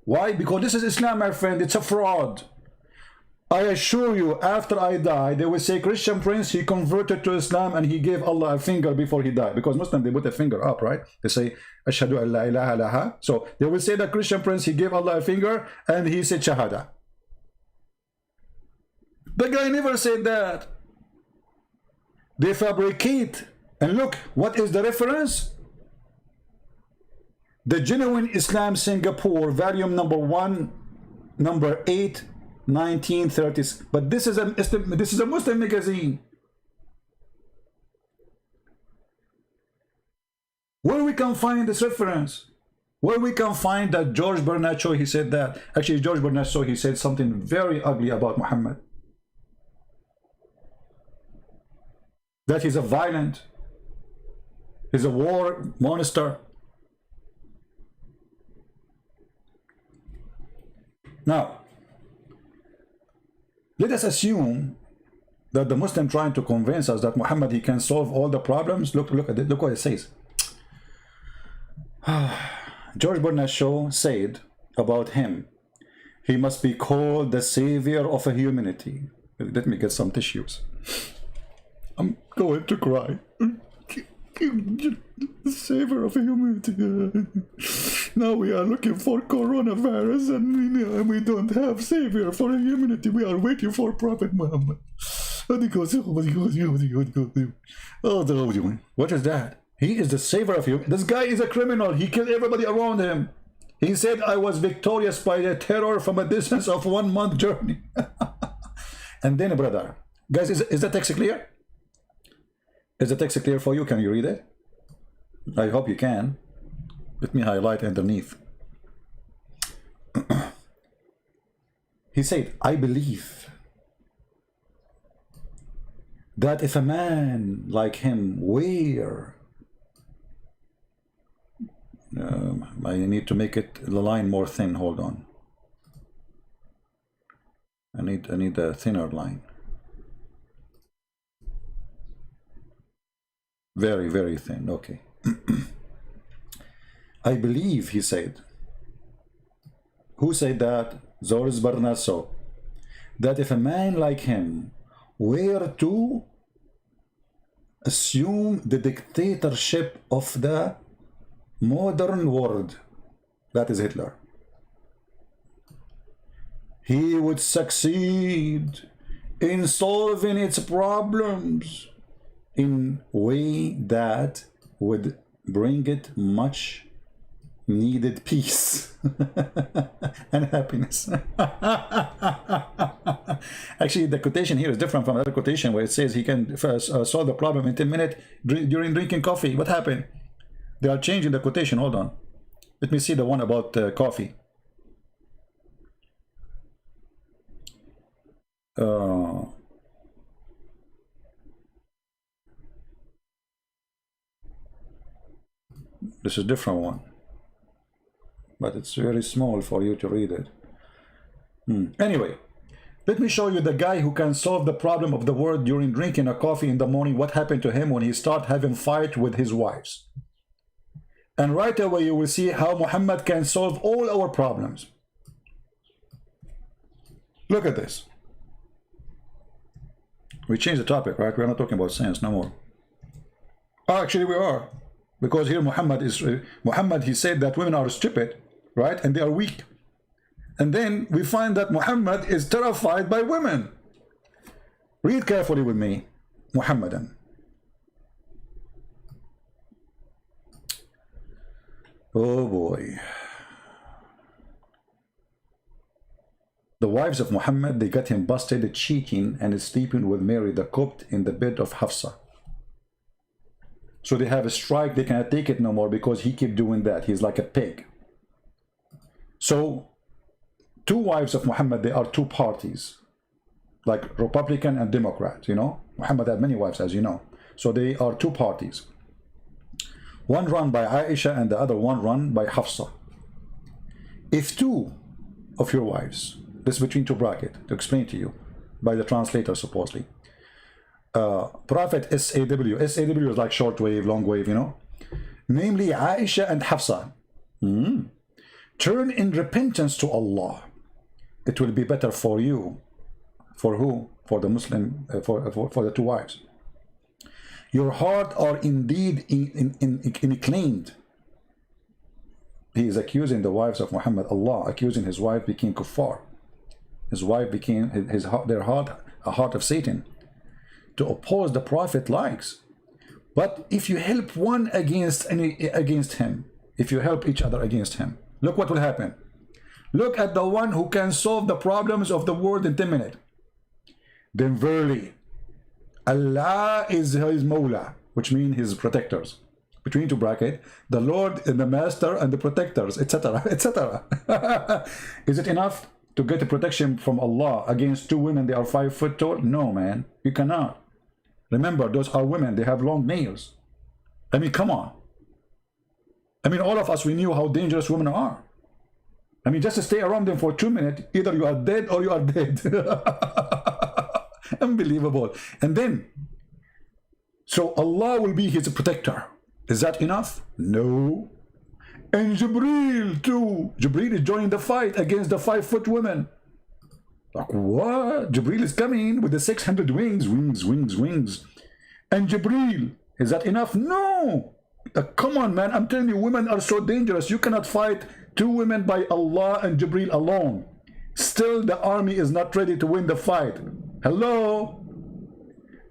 Why? Because this is Islam, my friend. It's a fraud. I assure you, after I die, they will say Christian prince, he converted to Islam and he gave Allah a finger before he died. Because Muslim, they put a finger up, right? They say, Ashhadu an la ilaha illallah. So they will say that Christian prince, he gave Allah a finger and he said Shahada. The guy never said that. They fabricate. And look, what is the reference? The Genuine Islam Singapore, volume number 1, number 8, 1930s. But this is a Muslim magazine. Where we can find this reference? Where we can find that George Bernard Shaw, he said that. Actually, George Bernard Shaw, he said something very ugly about Muhammad. That he's a violent, he's a war monster. Now, let us assume that the Muslim trying to convince us that Muhammad, he can solve all the problems. Look at it. Look what it says. George Bernard Shaw said about him, he must be called the savior of humanity. Let me get some tissues. I'm going to cry. The savior of humanity. Now we are looking for coronavirus and we don't have savior for humanity. We are waiting for Prophet Muhammad. What is that? He is the savior of you. This guy is a criminal. He killed everybody around him. He said, I was victorious by the terror from a distance of 1 month journey. And then, brother, guys, is the text clear? Is the text clear for you? Can you read it? I hope you can. Let me highlight underneath. He said, I believe that if a man like him were, I need to make it the line more thin. Hold on. I need a thinner line. Very, very thin. Okay. I believe, he said. Who said that? Zoris Barnaso. That if a man like him were to assume the dictatorship of the modern world, that is Hitler, he would succeed in solving its problems in a way that would bring it much needed peace and happiness. Actually, the quotation here is different from the other quotation where it says he can solve the problem in 10 minutes during drinking coffee. What happened? They are changing the quotation. Hold on. Let me see the one about coffee. This is a different one, but it's very small for you to read it. Anyway, let me show you the guy who can solve the problem of the world during drinking a coffee in the morning. What happened to him when he started having fight with his wives. And right away you will see how Muhammad can solve all our problems. Look at this. We changed the topic, right? We're not talking about science no more. Oh, actually we are. Because here Muhammad, he said that women are stupid, right? And they are weak. And then we find that Muhammad is terrified by women. Read carefully with me, Muhammadan. Oh boy. The wives of Muhammad, they got him busted cheating and sleeping with Mary the Copt in the bed of Hafsa. So they have a strike, they cannot take it no more because he keep doing that. He's like a pig. So two wives of Muhammad, they are two parties, like Republican and Democrat, you know. Muhammad had many wives, as you know. So they are two parties. One run by Aisha and the other one run by Hafsa. If two of your wives, this is between two brackets, to explain to you, by the translator supposedly, Prophet SAW is like short wave, long wave, you know, namely Aisha and Hafsa, turn in repentance to Allah, it will be better for you. For who? For the Muslim, for the two wives. Your heart are indeed inclined. He is accusing the wives of Muhammad. Allah accusing his wife became kuffar. His wife became their heart a heart of Satan. To oppose the Prophet likes. But if you help one against him, if you help each other against him, look what will happen. Look at the one who can solve the problems of the world in 10 minutes. Then verily, Allah is his Mawla, which means his protectors. Between two brackets, the Lord and the Master and the protectors, etc., etc. Is it enough to get a protection from Allah against two women? They are 5 foot tall? No, man, you cannot. Remember, those are women. They have long nails. I mean, come on. I mean, all of us, we knew how dangerous women are. I mean, just to stay around them for 2 minutes, either you are dead or you are dead. Unbelievable. And then, so Allah will be his protector. Is that enough? No. And Jibreel too. Jibreel is joining the fight against the 5 foot women. Like what? Jibreel is coming with the 600 wings. And Jibreel, is that enough? No. Come on, man. I'm telling you, women are so dangerous. You cannot fight 2 women by Allah and Jibreel alone. Still, the army is not ready to win the fight. Hello?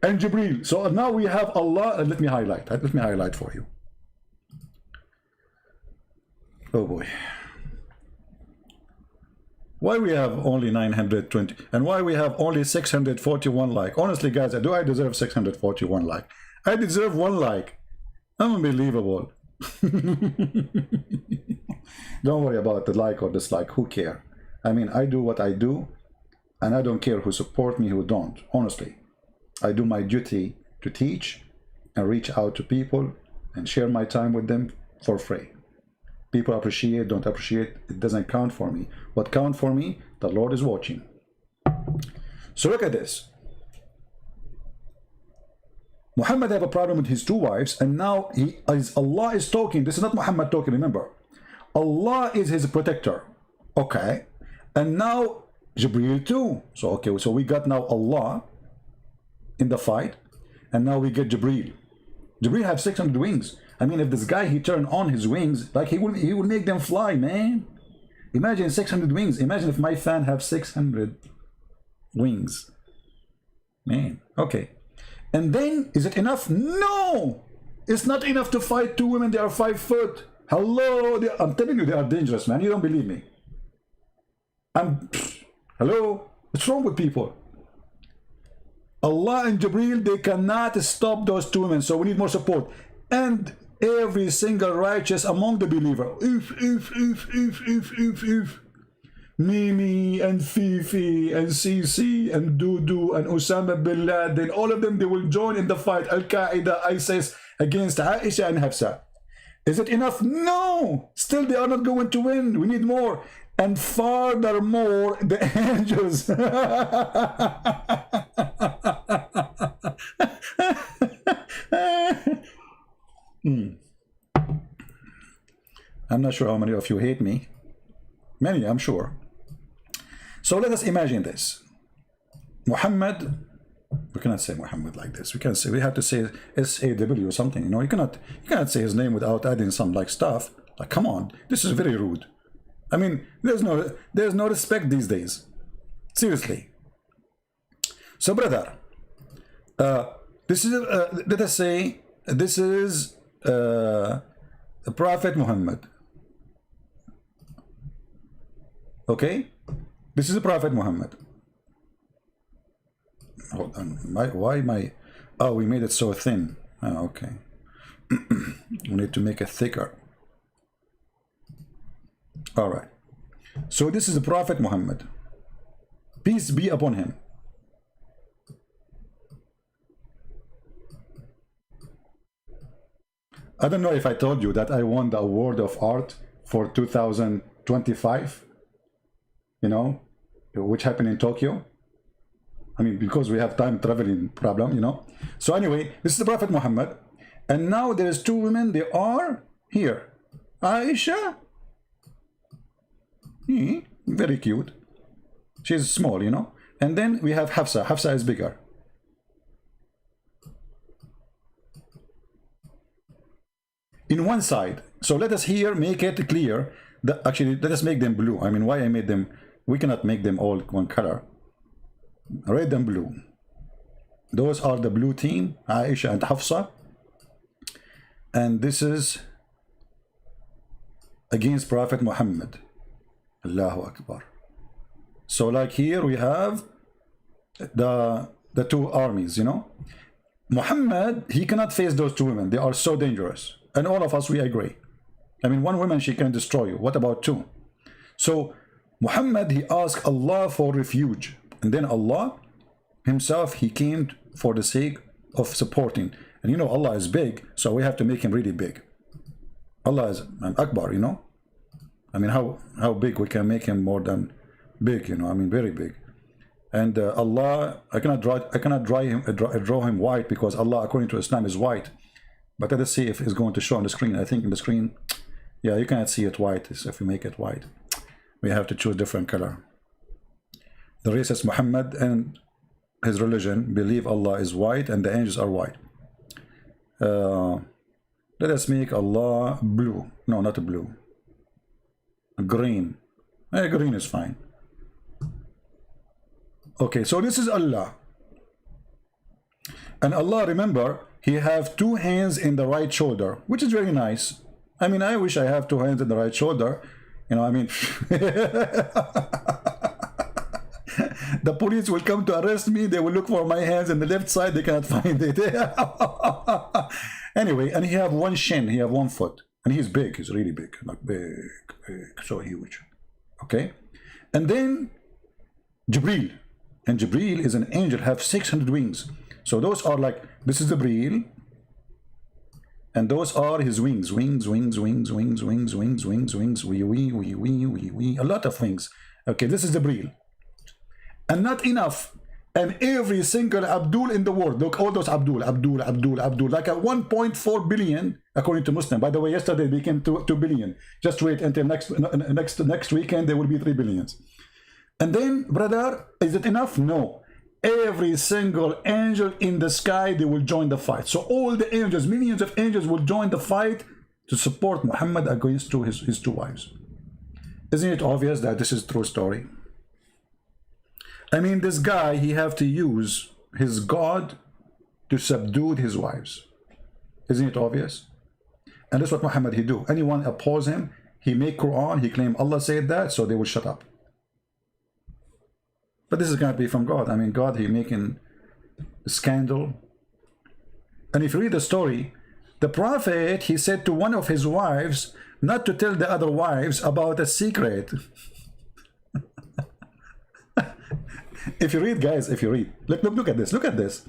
and Jibril. So now we have Allah, and let me highlight for you. Oh boy. Why we have only 920 and why we have only 641 like? Honestly, guys, do I deserve 641 like? I deserve 1 like. Unbelievable. Don't worry about the like or dislike. Who care? I mean, I do what I do, and I don't care who support me, who don't. Honestly, I do my duty to teach and reach out to people and share my time with them for free. People appreciate, don't appreciate, it doesn't count for me. What counts for me, the Lord is watching. So look at this. Muhammad have a problem with his 2 wives, and now Allah is talking. This is not Muhammad talking, remember. Allah is his protector. Okay. And now Jibreel too. So okay, so we got now Allah in the fight, and now we get Jibreel. Jibreel have 600 wings. I mean, if this guy, he turn on his wings, like he will make them fly, man. Imagine 600 wings. Imagine if my fan have 600 wings. Man, okay. And then, is it enough? No! It's not enough to fight 2 women. They are 5 foot. Hello? I'm telling you, they are dangerous, man. You don't believe me. Hello? What's wrong with people? Allah and Jibreel, they cannot stop those 2 women. So we need more support. And every single righteous among the believer. If. Mimi and Fifi and Sisi and Dudu and Osama bin Laden, all of them, they will join in the fight. Al-Qaeda, ISIS against Aisha and Hafsa. Is it enough? No! Still, they are not going to win. We need more. And furthermore, the angels. I'm not sure how many of you hate me. Many, I'm sure. So let us imagine this. Muhammad, we cannot say Muhammad like this. We have to say SAW or something. You know, you cannot say his name without adding some like stuff. Like, come on, this is very rude. I mean, there's no respect these days. Seriously. So, brother, this is let us say this is the Prophet Muhammad. Okay, this is the Prophet Muhammad. Hold on, why my? Oh, we made it so thin. Oh, okay. We need to make it thicker. All right. So this is the Prophet Muhammad. Peace be upon him. I don't know if I told you that I won the award of art for 2025. You know, which happened in Tokyo. I mean, because we have time traveling problem, you know. So anyway, this is the Prophet Muhammad. And now there's 2 women. They are here. Aisha. Very cute. She's small, you know. And then we have Hafsa. Hafsa is bigger. In one side. So let us here make it clear that actually let us make them blue. I mean, why I made them, we cannot make them all one color. Red and blue. Those are the blue team, Aisha and Hafsa. And this is against Prophet Muhammad. Allahu Akbar. So like here we have the 2 armies, you know. Muhammad, he cannot face those 2 women. They are so dangerous. And all of us, we agree. I mean, 1 woman, she can destroy you. What about 2? So Muhammad, he asked Allah for refuge. And then Allah himself, he came for the sake of supporting. And you know, Allah is big, so we have to make him really big. Allah is an Akbar, you know. I mean, how big we can make him more than big, you know. I mean, very big. And Allah, I cannot draw him white, because Allah, according to Islam, is white. But let us see if it's going to show on the screen. I think in the screen, yeah, you cannot see it white. If we make it white, we have to choose different color. The racist Muhammad and his religion believe Allah is white and the angels are white. Let us make Allah blue. No, not blue. Green. Green is fine. Okay, so this is Allah. And Allah, remember, he have two hands in the right shoulder, which is very nice. I mean, I wish I have two hands in the right shoulder. You know, I mean, the police will come to arrest me. They will look for my hands in the left side. They cannot find it. Anyway, and he have one shin. He have one foot. And he's big. He's really big. Like big, so huge. Okay? And then Jibreel. And Jibreel is an angel, have 600 wings. So those are like, this is Jibreel. And those are his wings. Wings, wings, wings, wings, wings, wings, wings, wings. Wee. A lot of wings. Okay, this is Jibreel. And not enough. And every single Abdul in the world, look, all those Abdul, like a 1.4 billion, according to Muslim. By the way, yesterday they became 2 billion. Just wait until next weekend, there will be 3 billions. And then, brother, is it enough? No. Every single angel in the sky, they will join the fight. So all the angels, millions of angels will join the fight to support Muhammad against his two wives. Isn't it obvious that this is a true story? I mean, this guy, he have to use his God to subdue his wives. Isn't it obvious? And that's what Muhammad he do. Anyone oppose him, he make Quran, he claim Allah said that, so they will shut up. But this is going to be from God. I mean, God, he making a scandal. And if you read the story, the prophet, he said to one of his wives not to tell the other wives about a secret. If you read, guys, if you read, look at this, look at this.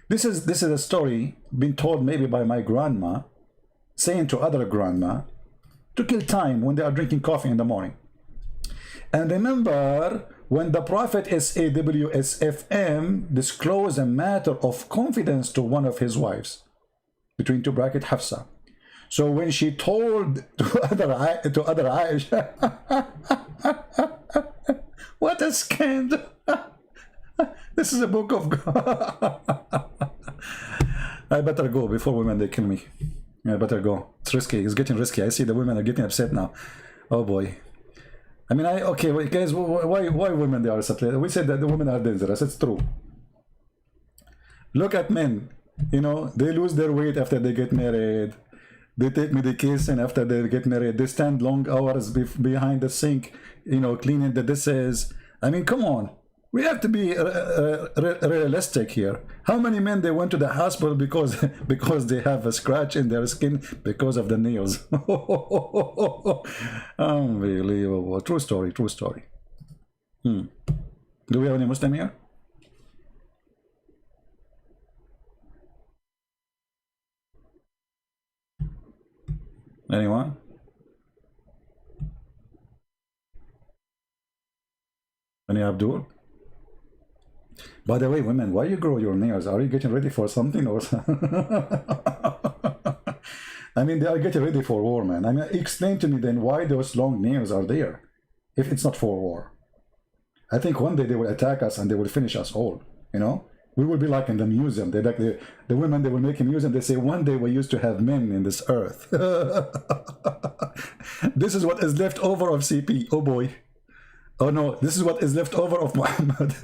This is a story being told maybe by my grandma, saying to other grandma to kill time when they are drinking coffee in the morning. And remember, when the Prophet SAWSFM disclosed a matter of confidence to one of his wives, between two bracket Hafsa. So when she told to other Aisha, what a scandal! This is a book of God. I better go before women they kill me. I better go. It's risky. It's getting risky. I see the women are getting upset now. Oh boy. I mean, okay, wait, guys, why women they are upset? We said that the women are dangerous. It's true. Look at men. You know, they lose their weight after they get married. They take medication after they get married. They stand long hours behind the sink, you know, cleaning the dishes. I mean, come on. We have to be realistic here. How many men they went to the hospital because they have a scratch in their skin because of the nails? Unbelievable. True story, true story. Do we have any Muslim here? Anyone? Any Abdul? By the way, women, why you grow your nails? Are you getting ready for something or I mean, they are getting ready for war, man. I mean, explain to me then why those long nails are there if it's not for war. I think one day they will attack us and they will finish us all, you know? We will be like in the museum. They like the women, they will make a museum. They say, one day we used to have men in this earth. This is what is left over of CP. Oh boy. Oh no, this is what is left over of Muhammad.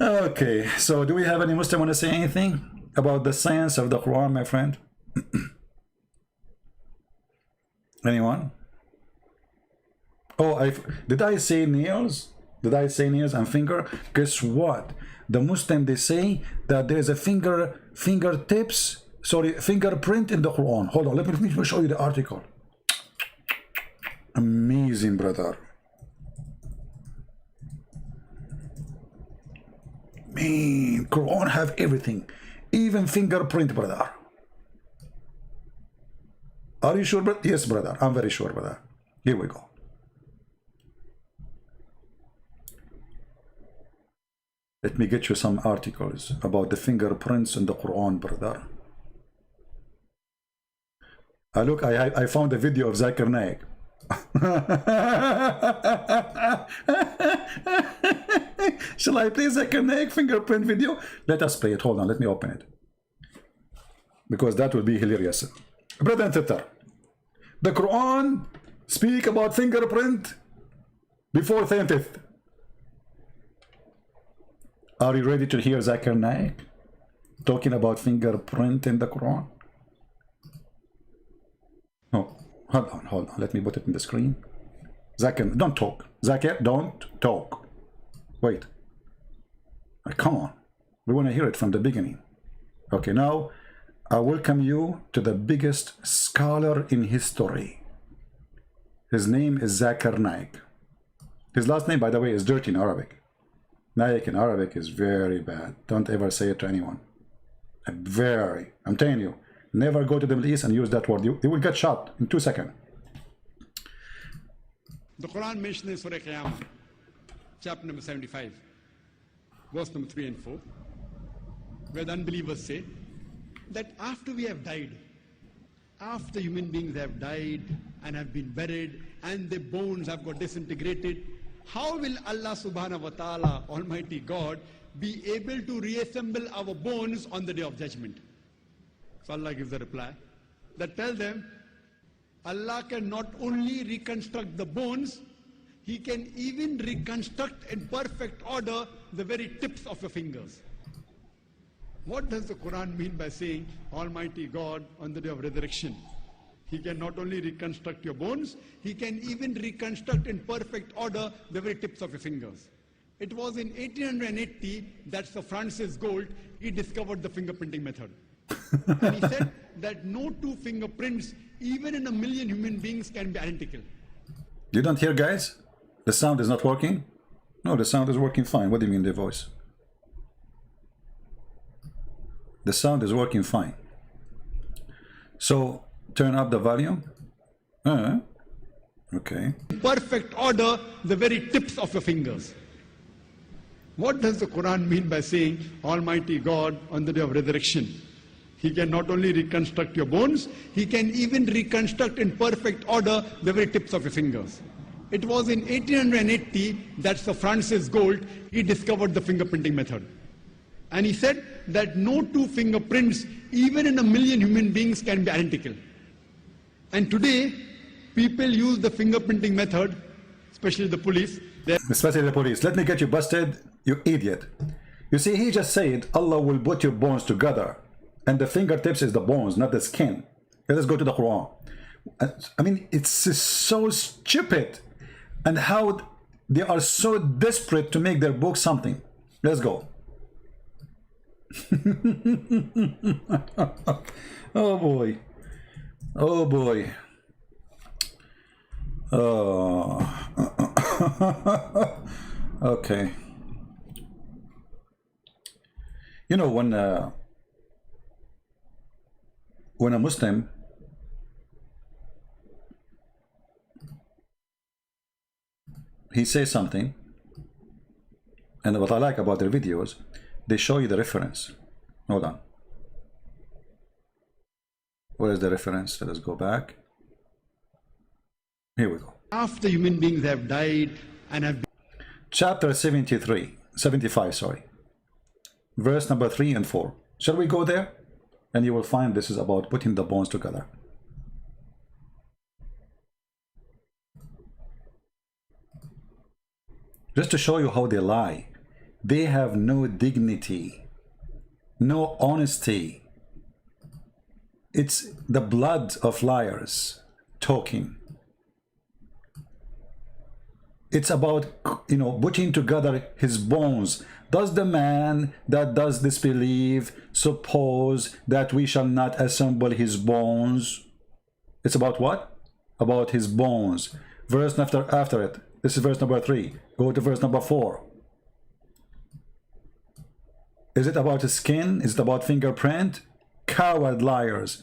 Okay, so do we have any Muslim want to say anything about the science of the Quran, my friend? Anyone? Oh, did I say nails? Did I say nails and finger? Guess what? The Muslim, they say that there is a fingerprint in the Quran. Hold on, let me show you the article. Amazing, brother. Man, Quran have everything, even fingerprint, brother. Are you sure, brother? Yes, brother. I'm very sure, brother. Here we go. Let me get you some articles about the fingerprints in the Quran, brother. Look, I found a video of Zakir Naik. Shall I play Zakir Naik fingerprint video? Let us play it. Hold on, let me open it, because that will be hilarious. Brother and sister, the Quran speak about fingerprint before 10th. Are you ready to hear Zakir Naik talking about fingerprint in the Quran? Oh, hold on. Let me put it in the screen. Zakir, don't talk. Zakir, don't talk. Wait. Come on. We want to hear it from the beginning. Okay, now I welcome you to the biggest scholar in history. His name is Zakir Naik. His last name, by the way, is dirty in Arabic. Naik in Arabic is very bad. Don't ever say it to anyone. I'm telling you, never go to the Middle East and use that word. You will get shot in 2 seconds. The Quran mentions in Surah Qiyamah, chapter number 75, verse number 3 and 4, where the unbelievers say that after we have died, after human beings have died and have been buried and their bones have got disintegrated, how will Allah subhanahu wa ta'ala, Almighty God, be able to reassemble our bones on the day of judgment? So Allah gives a reply that tell them, Allah can not only reconstruct the bones, He can even reconstruct in perfect order the very tips of your fingers. What does the Quran mean by saying Almighty God on the day of resurrection? He can not only reconstruct your bones, He can even reconstruct in perfect order the very tips of your fingers. It was in 1880 that Sir Francis Gould, he discovered the fingerprinting method. And he said that no two fingerprints, even in a million human beings, can be identical. You don't hear, guys? The sound is not working? No, the sound is working fine. What do you mean the voice? The sound is working fine. So, turn up the volume. Okay. Perfect order, the very tips of your fingers. What does the Quran mean by saying Almighty God on the day of resurrection? He can not only reconstruct your bones, He can even reconstruct in perfect order the very tips of your fingers. It was in 1880 that Sir Francis Gould, he discovered the fingerprinting method. And he said that no two fingerprints, even in a million human beings, can be identical. And today, people use the fingerprinting method, especially the police. Especially the police. Let me get you busted, you idiot. You see, he just said Allah will put your bones together. And the fingertips is the bones, not the skin. Let us go to the Quran. I mean, it's so stupid. And how they are so desperate to make their book something. Let's go. Oh boy. Oh boy. Oh. Okay. You know, when a Muslim he says something, and what I like about their videos, they show you the reference. Hold on. Where is the reference? Let us go back. Here we go. After human beings have died and have been... Chapter 75, sorry. Verse number 3 and 4. Shall we go there? And you will find this is about putting the bones together. Just to show you how they lie. They have no dignity, no honesty. It's the blood of liars talking. It's about, you know, putting together his bones. Does the man that does disbelieve suppose that we shall not assemble his bones? It's about what? About his bones. Verse after it. This is verse number 3. Go to verse number 4. Is it about his skin? Is it about fingerprint? Coward liars.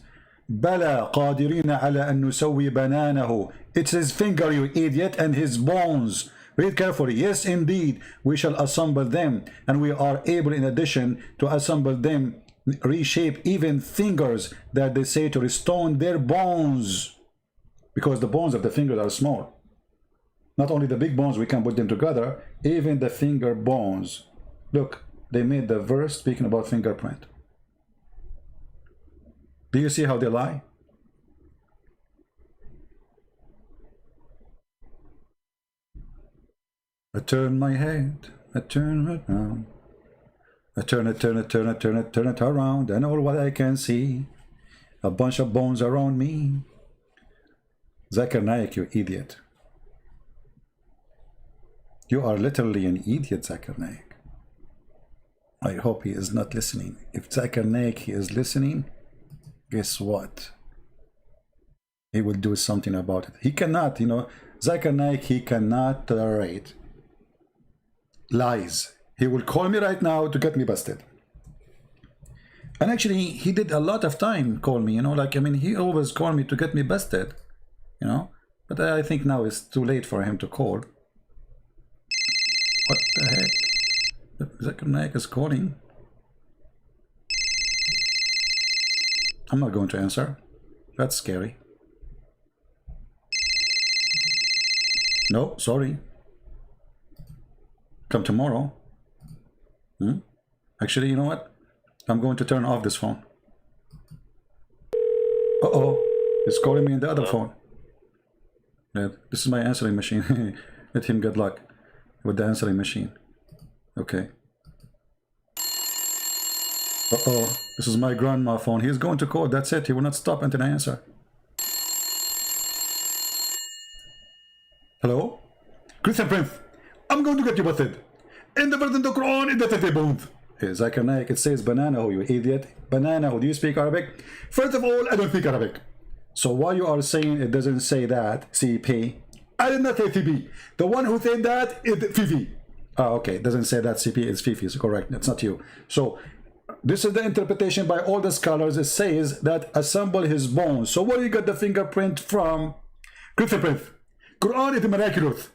Bala qadirina ala an nusawi bananahu. It's his finger, you idiot, and his bones. Read carefully. Yes, indeed, we shall assemble them, and we are able, in addition, to assemble them, reshape even fingers that they say to restore their bones, because the bones of the fingers are small. Not only the big bones, we can put them together, even the finger bones. Look, they made the verse speaking about fingerprint. Do you see how they lie? I turn my head, I turn it round. I turn it, turn it, turn it, turn it, turn it around, and all what I can see, a bunch of bones around me. Zakir Naik, you idiot. You are literally an idiot, Zakir Naik. I hope he is not listening. If Zakir Naik he is listening, guess what? He will do something about it. He cannot, you know, Zakir Naik, he cannot tolerate lies. He will call me right now to get me busted. And actually, he did a lot of time call me, you know, like, I mean, he always called me to get me busted, you know. But I think now it's too late for him to call. What the heck? Zakir Naik is calling. I'm not going to answer. That's scary. No, sorry. Come tomorrow. Actually, you know what? I'm going to turn off this phone. Uh-oh. He's calling me in the other phone. Yeah, this is my answering machine. Let him get luck with the answering machine. Okay. Uh-oh. This is my grandma phone. He's going to call. That's it. He will not stop until I answer. Hello? Christian Prince, I'm going to get you busted. In the verse in the Quran, in the 30 bones. Zakir Naik, it says banana, you idiot. Banana, do you speak Arabic? First of all, I don't speak Arabic. So why you are saying it doesn't say that, CP? I did not say CP. The one who said that is Fifi. Okay, it doesn't say that CP, it's Fifi, it's correct, it's not you. So, this is the interpretation by all the scholars. It says that assemble his bones. So where you got the fingerprint from? Christian Prince, Quran is miraculous.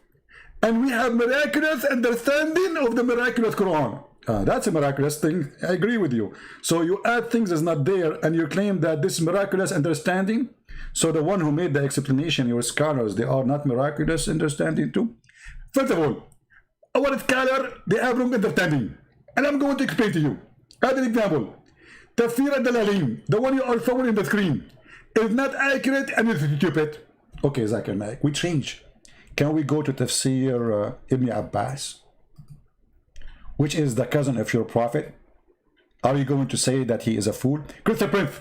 And we have miraculous understanding of the miraculous Quran. That's a miraculous thing. I agree with you. So you add things that's not there and you claim that this miraculous understanding. So the one who made the explanation, your scholars, they are not miraculous understanding too. First of all, our scholar, they have wrong understanding. And I'm going to explain to you. As an example, Tafsir al-Dalalim, the one you are showing in the screen, is not accurate and it's stupid. Okay, Zakir Naik, we change. Can we go to Tafsir Ibn Abbas, which is the cousin of your prophet? Are you going to say that he is a fool? Christian Prince,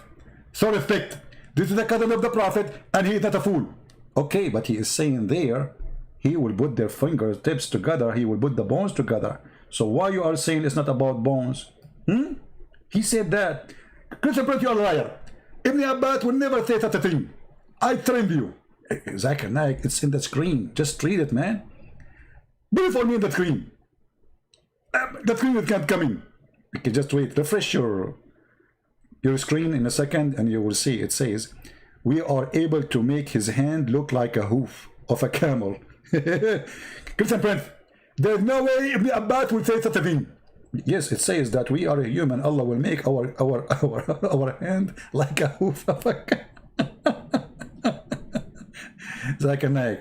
so respect. This is the cousin of the prophet and he is not a fool. Okay, but he is saying there, he will put their fingertips together, he will put the bones together. So why you are saying it's not about bones? He said that. Christian Prince, you are a liar. Ibn Abbas will never say such a thing. I trained you. Zakir Naik, it's in the screen. Just read it, man. Do it for me in the screen. The screen is not coming. Okay, just wait. Refresh your screen in a second and you will see. It says, we are able to make his hand look like a hoof of a camel. Christian Prince, there's no way Ibn Abbas will say such a thing. Yes, it says that we are a human. Allah will make our hand like a hoof of a camel. Zakir Naik,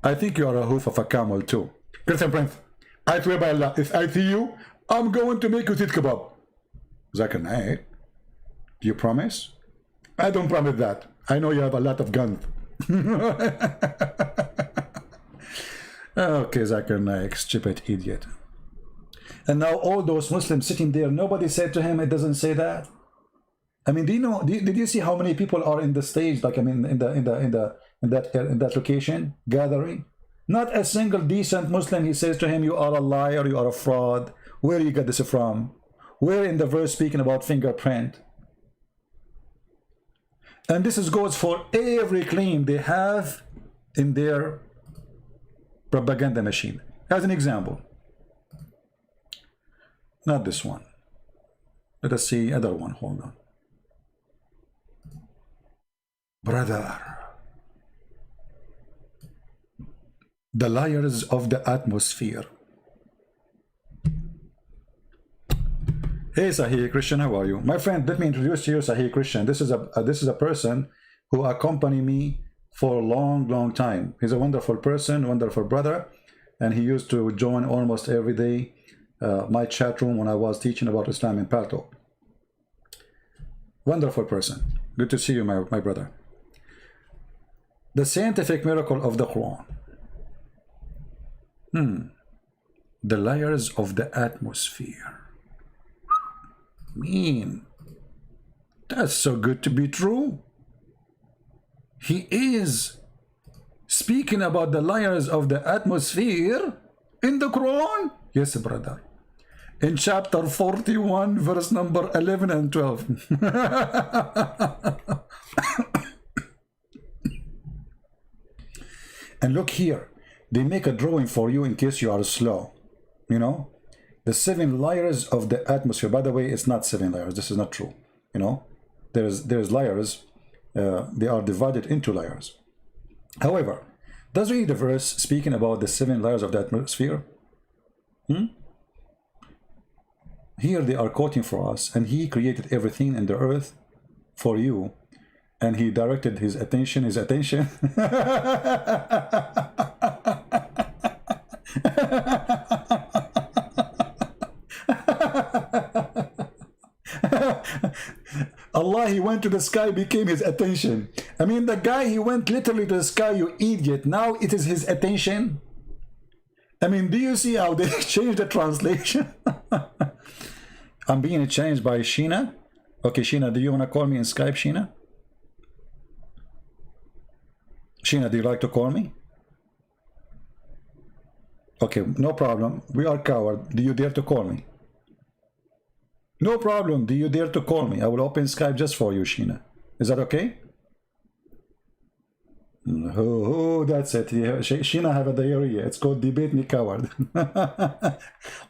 I think you are a hoof of a camel too. Christian Prince, I swear by Allah, if I see you, I'm going to make you sit kebab. Zakir Naik, do you promise? I don't promise that. I know you have a lot of guns. Okay, Zakir Naik, stupid idiot. And now all those Muslims sitting there, nobody said to him, it doesn't say that. I mean, do you know? Did you see how many people are in the stage? Like, I mean, in that location gathering? Not a single decent Muslim. He says to him, "You are a liar. You are a fraud. Where you get this from? Where in the verse speaking about fingerprint?" And this goes for every claim they have in their propaganda machine. As an example, not this one. Let us see other one. Hold on. Brother, the liars of the atmosphere. Hey Sahih Christian, how are you? My friend, let me introduce to you Sahih Christian. This is a person who accompanied me for a long time. He's a wonderful person, wonderful brother, and he used to join almost every day my chat room when I was teaching about Islam in Palto. Wonderful person. Good to see you, my brother. The scientific miracle of the Quran. The layers of the atmosphere. mean, that's so good to be true. He is speaking about the layers of the atmosphere in the Quran. Yes, brother. In chapter 41, verse number 11 and 12. And look here. They make a drawing for you in case you are slow. You know? The 7 layers of the atmosphere. By the way, it's not 7 layers. This is not true. You know? There's layers. They are divided into layers. However, does read the verse speaking about the 7 layers of the atmosphere? Here they are quoting for us, and he created everything in the earth for you, and he directed his attention. Allah, he went to the sky, became his attention. I mean, the guy, he went literally to the sky, you idiot. Now it is his attention. I mean, do you see how they changed the translation? I'm being changed by Sheena. Okay, Sheena, do you want to call me in Skype, Sheena? Sheena, do you like to call me? Okay, no problem. We are coward. Do you dare to call me? No problem. Do you dare to call me? I will open Skype just for you, Sheena. Is that okay? Oh, that's it. Sheena have a diarrhea. It's called debate me coward.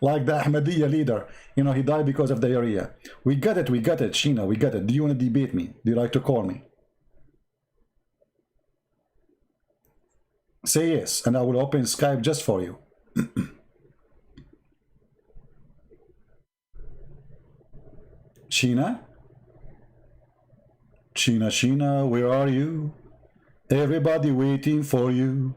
Like the Ahmadiyya leader. You know, he died because of diarrhea. We got it, Sheena, we got it. Do you want to debate me? Do you like to call me? Say yes, and I will open Skype just for you. Sheena? Sheena, where are you? Everybody waiting for you.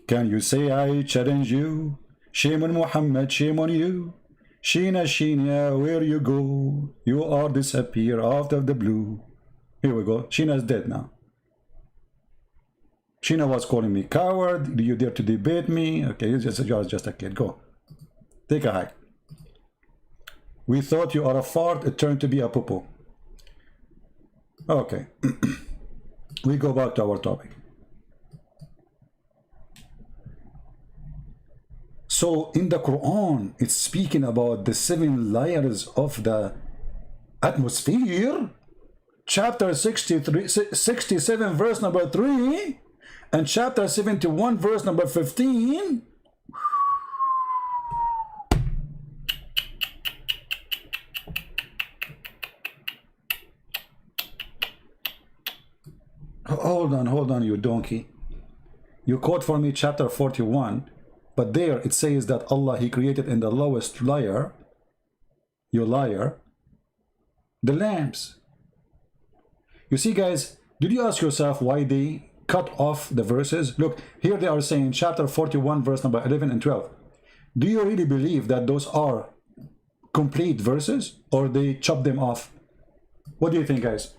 Can you say I challenge you? Shame on Mohammed, shame on you. Sheena, where you go? You are disappear out of the blue. Here we go. Sheena's dead now. Sheena was calling me coward. Do you dare to debate me? Okay, you're just a kid. Go. Take a hike. We thought you are a fart. It turned to be a poo-poo. Okay. We go back to our topic. So in the Quran, it's speaking about the 7 layers of the atmosphere. Chapter 67, verse number 3, and chapter 71, verse number 15. Hold on, you donkey. You quote for me chapter 41, but there it says that Allah, he created in the lowest layer, you liar, the lamps. You see, guys, did you ask yourself why they cut off the verses? Look, here they are saying chapter 41, verse number 11 and 12. Do you really believe that those are complete verses, or they chop them off? What do you think, guys?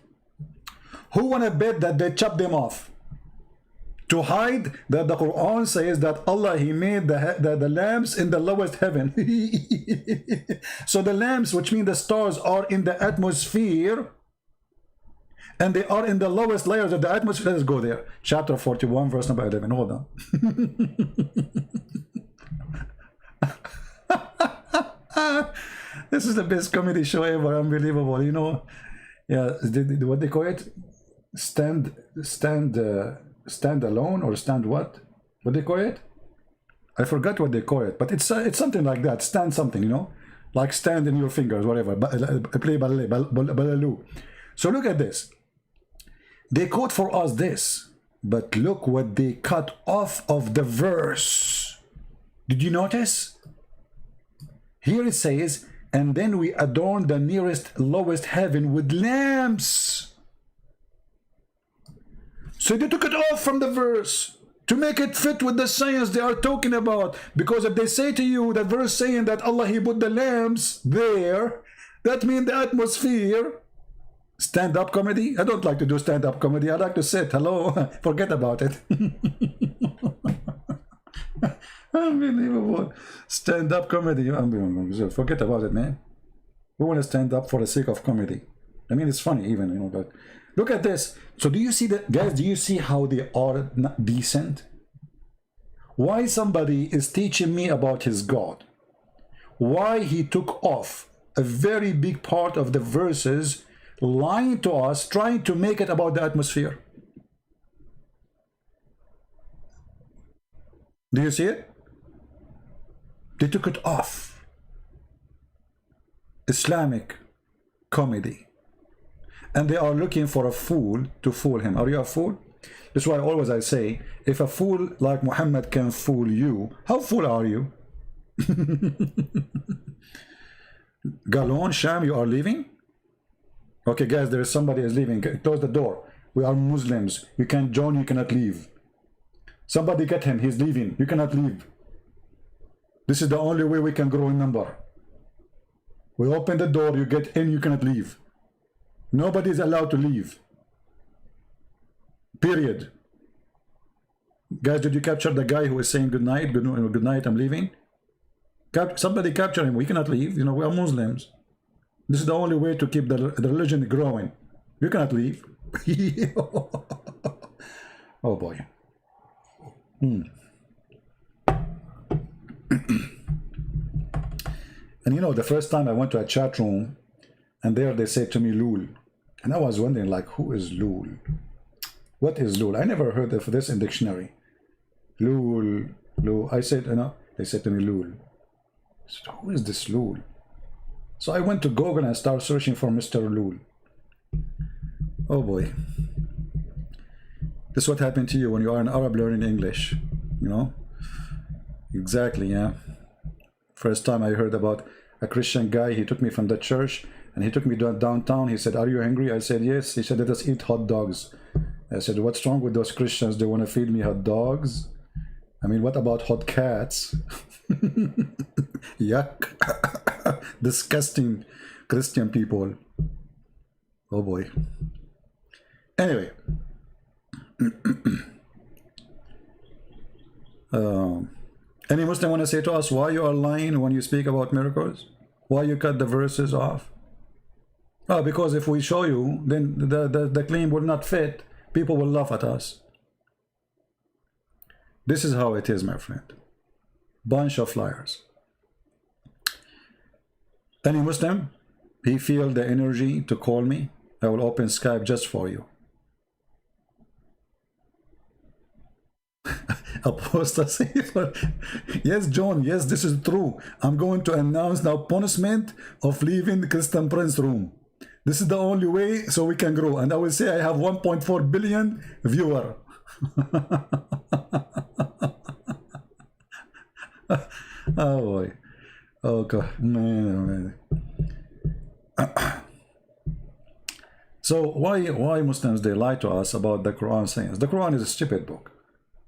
Who want to bet that they chop them off to hide that the Quran says that Allah, he made the lamps in the lowest heaven? So the lamps, which mean the stars, are in the atmosphere, and they are in the lowest layers of the atmosphere. Let's go there. Chapter 41, verse number 11. Hold on. This is the best comedy show ever. Unbelievable. You know, yeah, what they call it? Stand alone, or stand what? What they call it? I forgot what they call it, but it's something like that. Stand something, you know, like stand in your fingers, whatever. Play balaloo. So look at this. They quote for us this, but look what they cut off of the verse. Did you notice? Here it says, and then we adorn the nearest lowest heaven with lamps. So they took it off from the verse to make it fit with the science they are talking about. Because if they say to you that verse saying that Allah, he put the lamps there, that means the atmosphere. Stand-up comedy? I don't like to do stand-up comedy. I like to sit. Hello. Forget about it. Unbelievable. Stand-up comedy. Forget about it, man. We want to stand up for the sake of comedy. I mean, it's funny even, you know, but look at this. So do you see that, guys? Do you see how they are not decent? Why somebody is teaching me about his God? Why he took off a very big part of the verses, lying to us, trying to make it about the atmosphere? Do you see it? They took it off. Islamic comedy. And they are looking for a fool to fool him. Are you a fool? That's why always I say, if a fool like Muhammad can fool you, how fool are you? Galon, Sham, you are leaving? Okay, guys, there is somebody is leaving. Close the door. We are Muslims. You can't join, you cannot leave. Somebody get him, he's leaving. You cannot leave. This is the only way we can grow in number. We open the door, you get in, you cannot leave. Nobody is allowed to leave. Period. Guys, did you capture the guy who is saying good night, good night, I'm leaving? Somebody capture him. We cannot leave. You know, we are Muslims. This is the only way to keep the religion growing. You cannot leave. Oh boy. And you know, the first time I went to a chat room, and there they said to me, Lul. And I was wondering, like, who is Lul? What is Lul? I never heard of this in dictionary. Lul, Lul. I said, you know, they said to me, Lul. I said, who is this Lul? So I went to Google and started searching for Mr. Lul. Oh boy. This is what happened to you when you are an Arab learning English, you know? Exactly, yeah. First time I heard about a Christian guy, he took me from the church and he took me downtown. He said, are you hungry? I said, yes. He said, let us eat hot dogs. I said, what's wrong with those Christians? They want to feed me hot dogs? I mean, what about hot cats? Yuck. Disgusting Christian people. Oh boy. Anyway. Any Muslim want to say to us why you are lying when you speak about miracles? Why you cut the verses off? Oh, because if we show you, then the claim will not fit. People will laugh at us. This is how it is, my friend. Bunch of liars. Any Muslim, he feel the energy to call me. I will open Skype just for you. Apostasy. Yes, John, yes, this is true. I'm going to announce now punishment of leaving the Christian Prince room. This is the only way so we can grow. And I will say I have 1.4 billion viewer. Oh boy. Oh God. Man, man. So why Muslims, they lie to us about the Quran sayings? The Quran is a stupid book.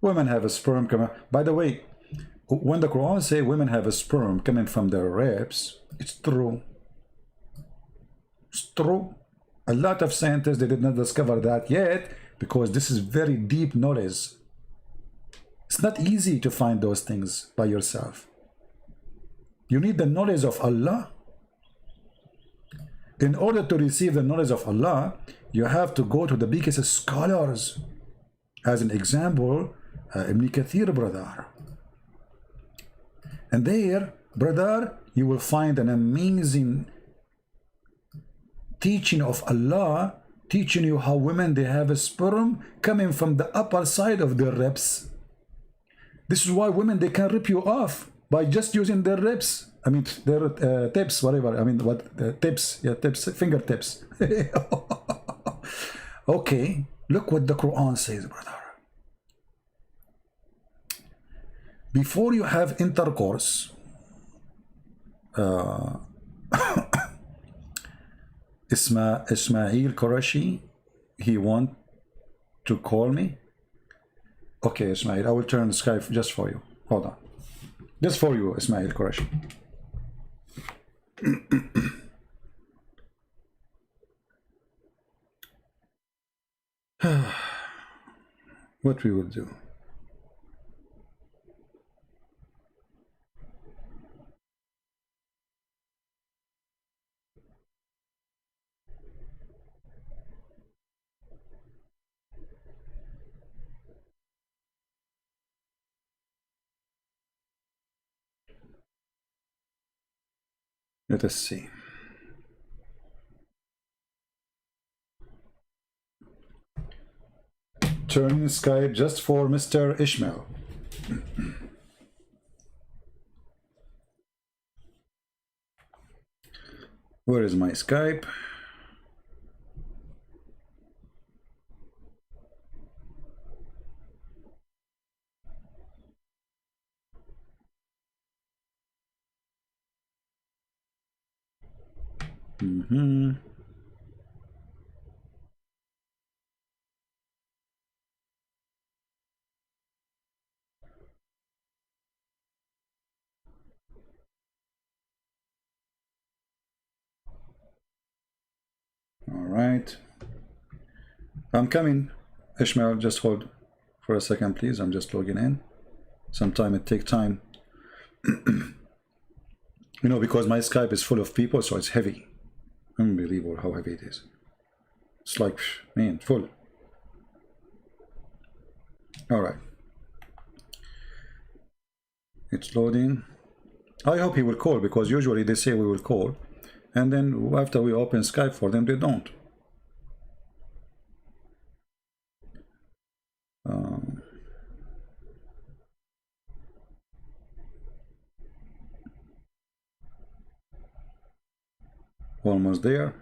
Women have a sperm coming. By the way, when the Quran say women have a sperm coming from their ribs, it's true. It's true. A lot of scientists, they did not discover that yet because this is very deep knowledge. It's not easy to find those things by yourself. You need the knowledge of Allah. In order to receive the knowledge of Allah, you have to go to the biggest scholars. As an example, Ibn Kathir, brother. And there, brother, you will find an amazing teaching of Allah, teaching you how women, they have a sperm coming from the upper side of their ribs. This is why women, they can rip you off by just using their ribs. I mean, their tips, whatever. I mean, what tips? Yeah, tips, fingertips. Okay, look what the Quran says, brother. Before you have intercourse, Ismail Qurashi, he want to call me. Okay, Ismail, I will turn the Skype just for you. Hold on. Just for you, Ismail Qurashi. What we will do. Let us see. Turn Skype just for Mr. Ishmael. Where is my Skype? All right. I'm coming. Ishmael, just hold for a second, please. I'm just logging in. Sometime it takes time. You know, because my Skype is full of people, so it's heavy. Unbelievable how heavy it is. It's like, man, full. All right. It's loading. I hope he will call, because usually they say we will call, and then after we open Skype for them, they don't. Almost there.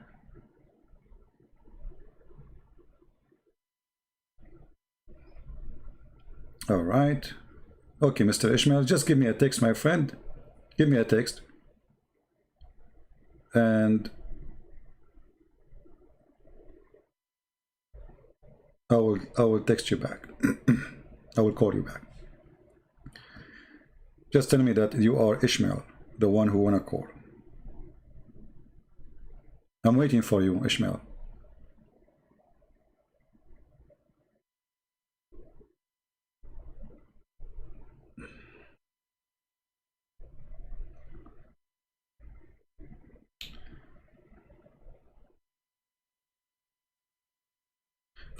All right. Okay, Mr. Ishmael, just give me a text, my friend. Give me a text. And I will text you back. I will call you back. Just tell me that you are Ishmael, the one who wanna call. I'm waiting for you, Ishmael.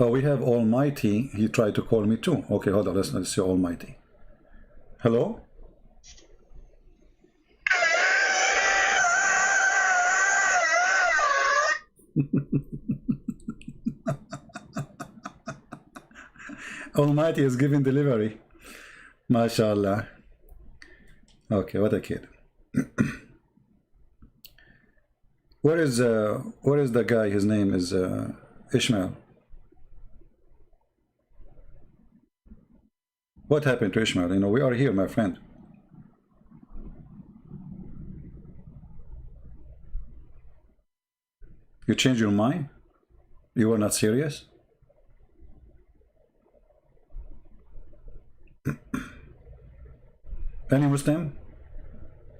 Oh, we have Almighty. He tried to call me too. Okay, hold on. Let's see Almighty. Hello? Almighty is giving delivery. MashaAllah. Okay, what a kid. Where is the guy? His name is Ishmael. What happened to Ishmael? You know, we are here, my friend. You changed your mind? You are not serious? Any Muslim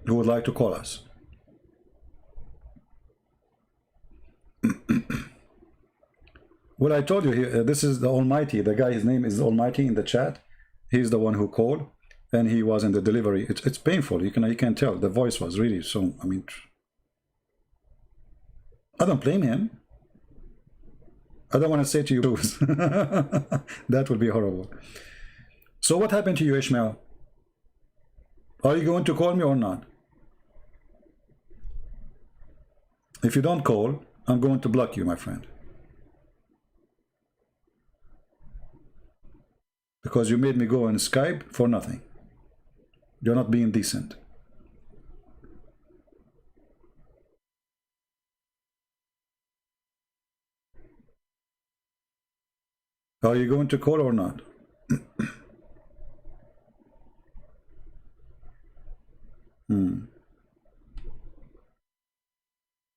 who would like to call us? Well, I told you here, this is the Almighty. The guy, his name is Almighty in the chat. He's the one who called, and he was in the delivery. It's painful. You can tell the voice was really so. I mean, I don't blame him. I don't want to say to you, that would be horrible. So what happened to you, Ishmael? Are you going to call me or not? If you don't call, I'm going to block you, my friend. Because you made me go on Skype for nothing. You're not being decent. Are you going to call or not?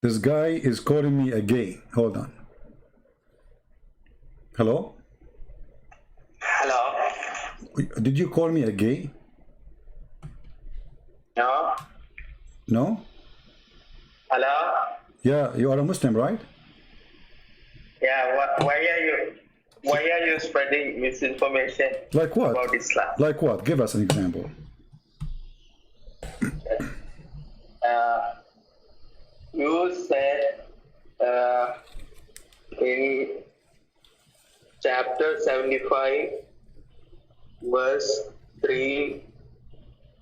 This guy is calling me a gay. Hold on. Hello? Hello? Did you call me a gay? No? No? Hello? Yeah, you are a Muslim, right? Yeah, why are you spreading misinformation Like what? about Islam? Like what? Give us an example. You said in chapter 75, verse 3,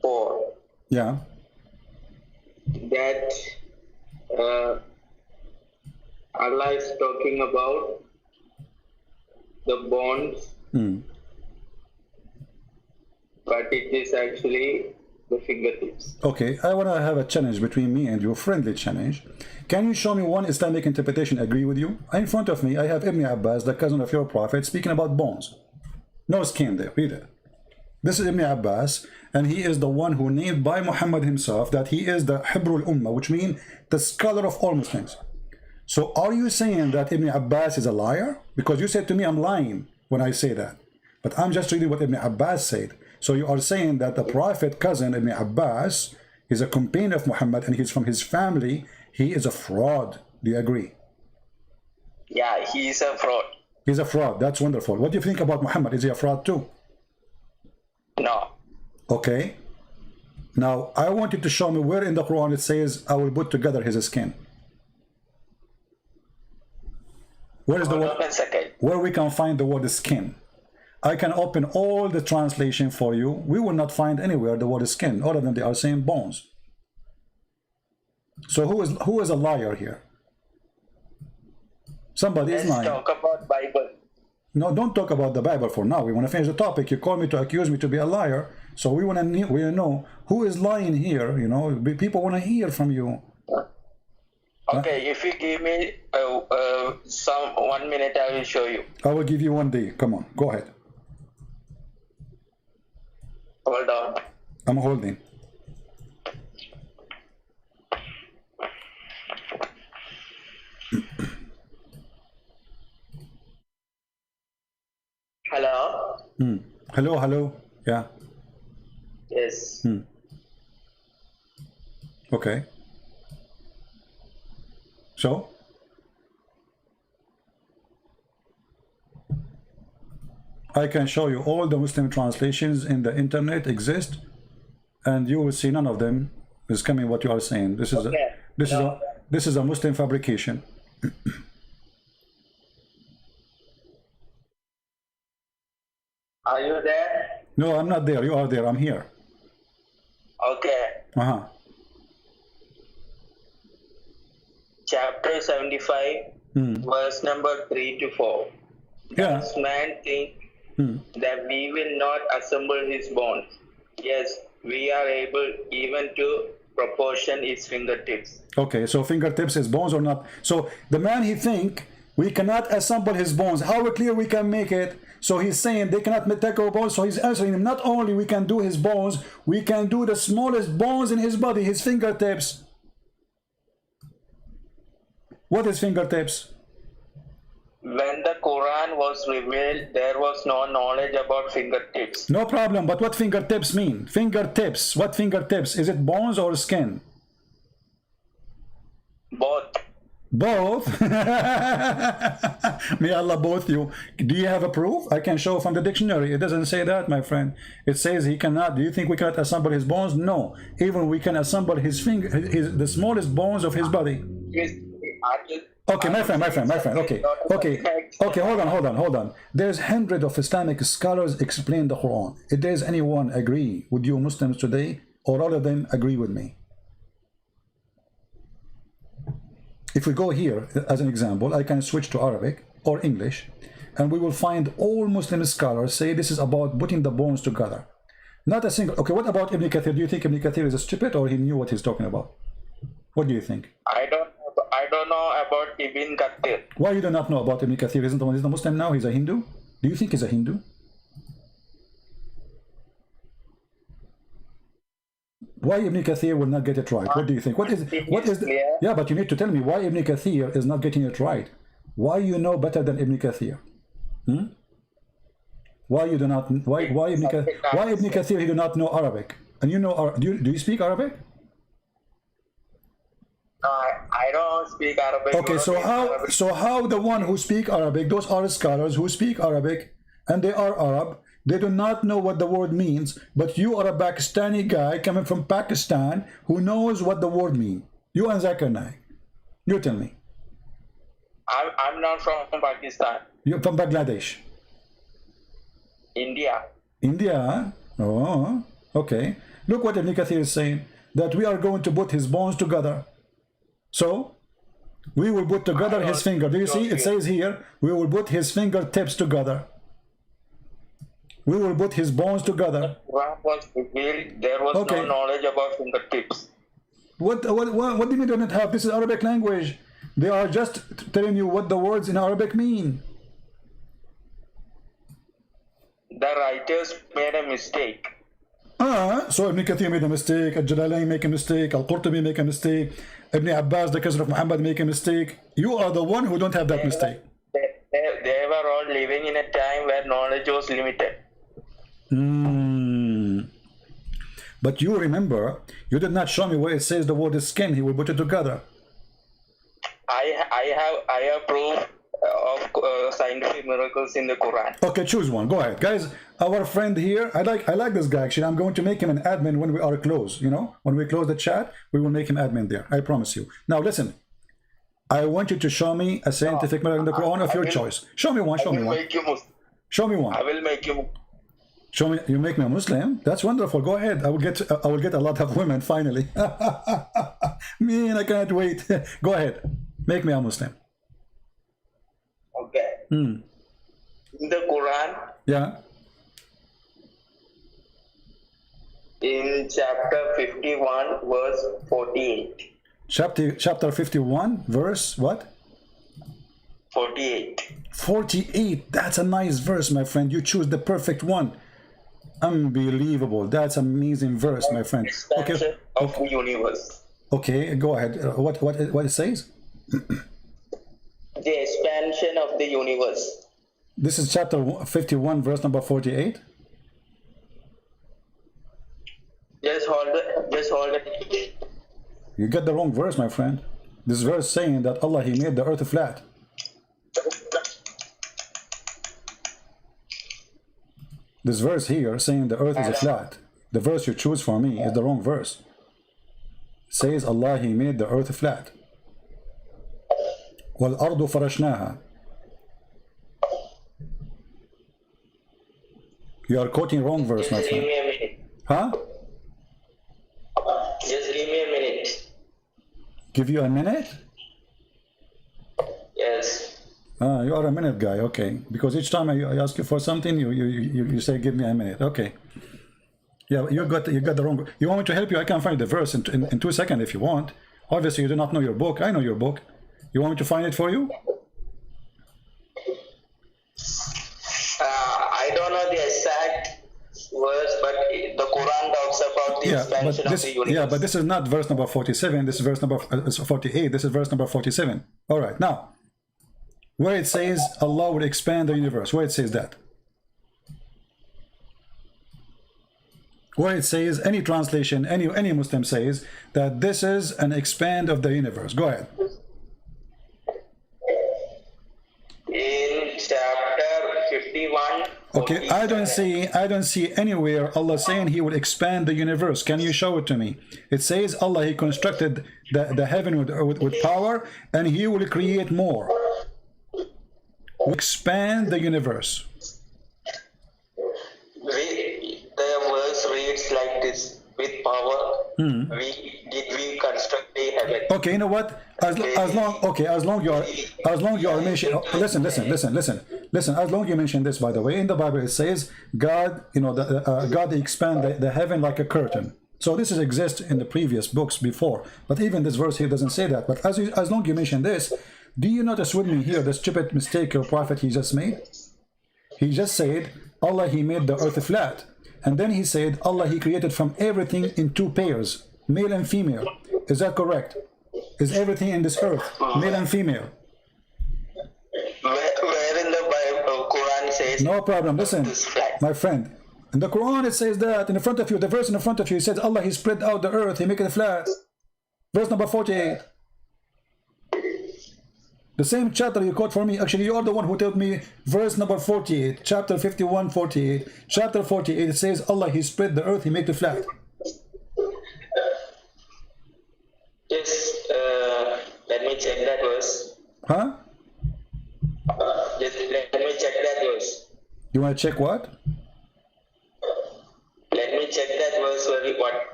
4, Yeah. that Allah is talking about the bonds, but it is actually the fingertips. Okay, I want to have a challenge between me and you, friendly challenge. Can you show me one Islamic interpretation agree with you? In front of me, I have Ibn Abbas, the cousin of your prophet, speaking about bones. No skin there, read it. This is Ibn Abbas, and he is the one who named by Muhammad himself that he is the Hibrul Ummah, which means the scholar of all Muslims. So are you saying that Ibn Abbas is a liar? Because you said to me I'm lying when I say that. But I'm just reading what Ibn Abbas said. So you are saying that the prophet cousin Ibn Abbas is a companion of Muhammad and he's from his family. He is a fraud. Do you agree? Yeah, he is a fraud. He's a fraud. That's wonderful. What do you think about Muhammad? Is he a fraud too? No. Okay. Now, I want you to show me where in the Quran it says, I will put together his skin. Where is the word? Where we can find the word skin? I can open all the translation for you. We will not find anywhere the word skin. All of them, they are saying bones. So who is a liar here? Somebody is lying. Let's talk about Bible. No, don't talk about the Bible for now. We want to finish the topic. You call me to accuse me to be a liar. So we want to know who is lying here. You know, people want to hear from you. Okay, if you give me 1 minute, I will show you. I will give you 1 day. Come on, go ahead. Hold on. I'm holding. Hello? Hello, hello. Yeah. Yes. Okay. So? I can show you all the Muslim translations in the internet exist, and you will see none of them is coming what you are saying. This is this is a Muslim fabrication. Are you there? No, I'm not there. You are there. I'm here. Okay. Chapter 75, verse number 3 to 4. Yeah. This man think that we will not assemble his bones. Yes, we are able even to proportion his fingertips. Okay, so fingertips is bones or not? So the man, he think we cannot assemble his bones. How clear we can make it? So he's saying they cannot take our bones. So he's answering him, not only we can do his bones, we can do the smallest bones in his body, his fingertips. What is fingertips? When the Quran was revealed, there was no knowledge about fingertips. No problem, but what fingertips mean? Fingertips, what fingertips? Is it bones or skin? Both. Both? May Allah both you. Do you have a proof? I can show from the dictionary. It doesn't say that, my friend. It says he cannot. Do you think we cannot assemble his bones? No. Even we can assemble his finger, the smallest bones of his body. Yes. Okay, my friend. Okay, hold on. There's hundreds of Islamic scholars explain the Quran. If there's anyone agree with you Muslims today, or all of them agree with me? If we go here, as an example, I can switch to Arabic or English, and we will find all Muslim scholars say this is about putting the bones together. Not a single. Okay, what about Ibn Kathir? Do you think Ibn Kathir is stupid, or he knew what he's talking about? What do you think? I don't know about Ibn Kathir. Why you do not know about Ibn Kathir? Isn't he's a Muslim now? He's a Hindu? Do you think he's a Hindu? Why Ibn Kathir will not get it right? What do you think? What is yeah, but you need to tell me why Ibn Kathir is not getting it right. Why you know better than Ibn Kathir? Why you do not? Why Ibn Kathir he do not know Arabic? And you know, do you speak Arabic? No, I don't speak Arabic. Okay, so how the one who speak Arabic, those are scholars who speak Arabic, and they are Arab. They do not know what the word means, but you are a Pakistani guy coming from Pakistan who knows what the word means. You and Zakir Naik. You tell me. I'm not from Pakistan. You're from Bangladesh. India. India? Oh, okay. Look what Ibn Kathir is saying, that we are going to put his bones together. So we will put together his finger. Do you see? It says here, we will put his fingertips together. We will put his bones together. Was revealed, there was no knowledge about fingertips. What do you mean they don't have? This is Arabic language. They are just telling you what the words in Arabic mean. The writers made a mistake. So Ibn Kathir made a mistake, Al-Jalalain make a mistake, Al-Qurtubi make a mistake, Ibn Abbas, the cousin of Muhammad, make a mistake. You are the one who don't have that mistake. They were all living in a time where knowledge was limited. But you remember, you did not show me where it says the word is skin. He will put it together. I have proof of scientific miracles in the Quran. Okay, choose one. Go ahead, guys. Our friend here, I like this guy. Actually, I'm going to make him an admin when we are close. You know, when we close the chat, we will make him admin there. I promise you. Now listen. I want you to show me a scientific miracle in the Quran of your choice. Show me one. Show me one. Show me one. I will make you. Show me. You make me a Muslim. That's wonderful. Go ahead. I will get a lot of women finally. Man, I can't wait. Go ahead. Make me a Muslim. Okay. In the Quran. Yeah. In chapter 51, verse 48. Chapter 51, verse what? 48. 48. That's a nice verse, my friend. You choose the perfect one. Unbelievable. That's amazing verse, my friend. Expansion of the universe. Okay, go ahead. What it says? The expansion of the universe. This is chapter 51, verse number 48. Just hold it. You get the wrong verse, my friend. This verse saying that Allah, He made the earth flat. This verse here saying the earth is flat. The verse you choose for me is the wrong verse. It says Allah, He made the earth flat. وَالْأَرْضُ فَرَشْنَاهَا. You are quoting wrong verse, my friend. Give me a minute. Huh? Just give me a minute. Give you a minute? Yes. You are a minute guy, okay. Because each time I ask you for something, you say give me a minute, okay. Yeah, you got the wrong. You want me to help you? I can find the verse in 2 seconds if you want. Obviously, you do not know your book. I know your book. You want me to find it for you? I don't know the exact verse, but the Quran talks about the expansion of the universe. Yeah, but this is not verse number 47. This is verse number 48. This is verse number 47. All right, now, where it says Allah will expand the universe, where it says that? Where it says, any translation, any Muslim says that this is an expand of the universe. Go ahead. In chapter 51. Okay, I don't see anywhere Allah saying He will expand the universe. Can you show it to me? It says Allah, He constructed the heaven with power, and He will create more. Expand the universe. The verse reads like this: with power, we construct the heaven. Okay, you know what? As long you are mentioning. Listen. As long you mention this, by the way, in the Bible it says God, God expand the heaven like a curtain. So this exists in the previous books before, but even this verse here doesn't say that. But as long you mention this, do you notice with me here the stupid mistake your prophet he just made? He just said Allah, He made the earth flat, and then he said Allah, He created from everything in two pairs, male and female. Is that correct? Is everything in this earth male and female? Where in the Bible, Quran says? No problem. Listen, my friend. In the Quran it says that in front of you, the verse in front of you, it says Allah, He spread out the earth, He make it flat. Verse number 48. The same chapter you quote for me. Actually, you are the one who told me verse number 48, chapter 51, 48. Chapter 48, it says Allah, He spread the earth, He make it flat. Yes, let me check that verse. Huh? Just let me check that verse. You want to check what? Let me check that verse,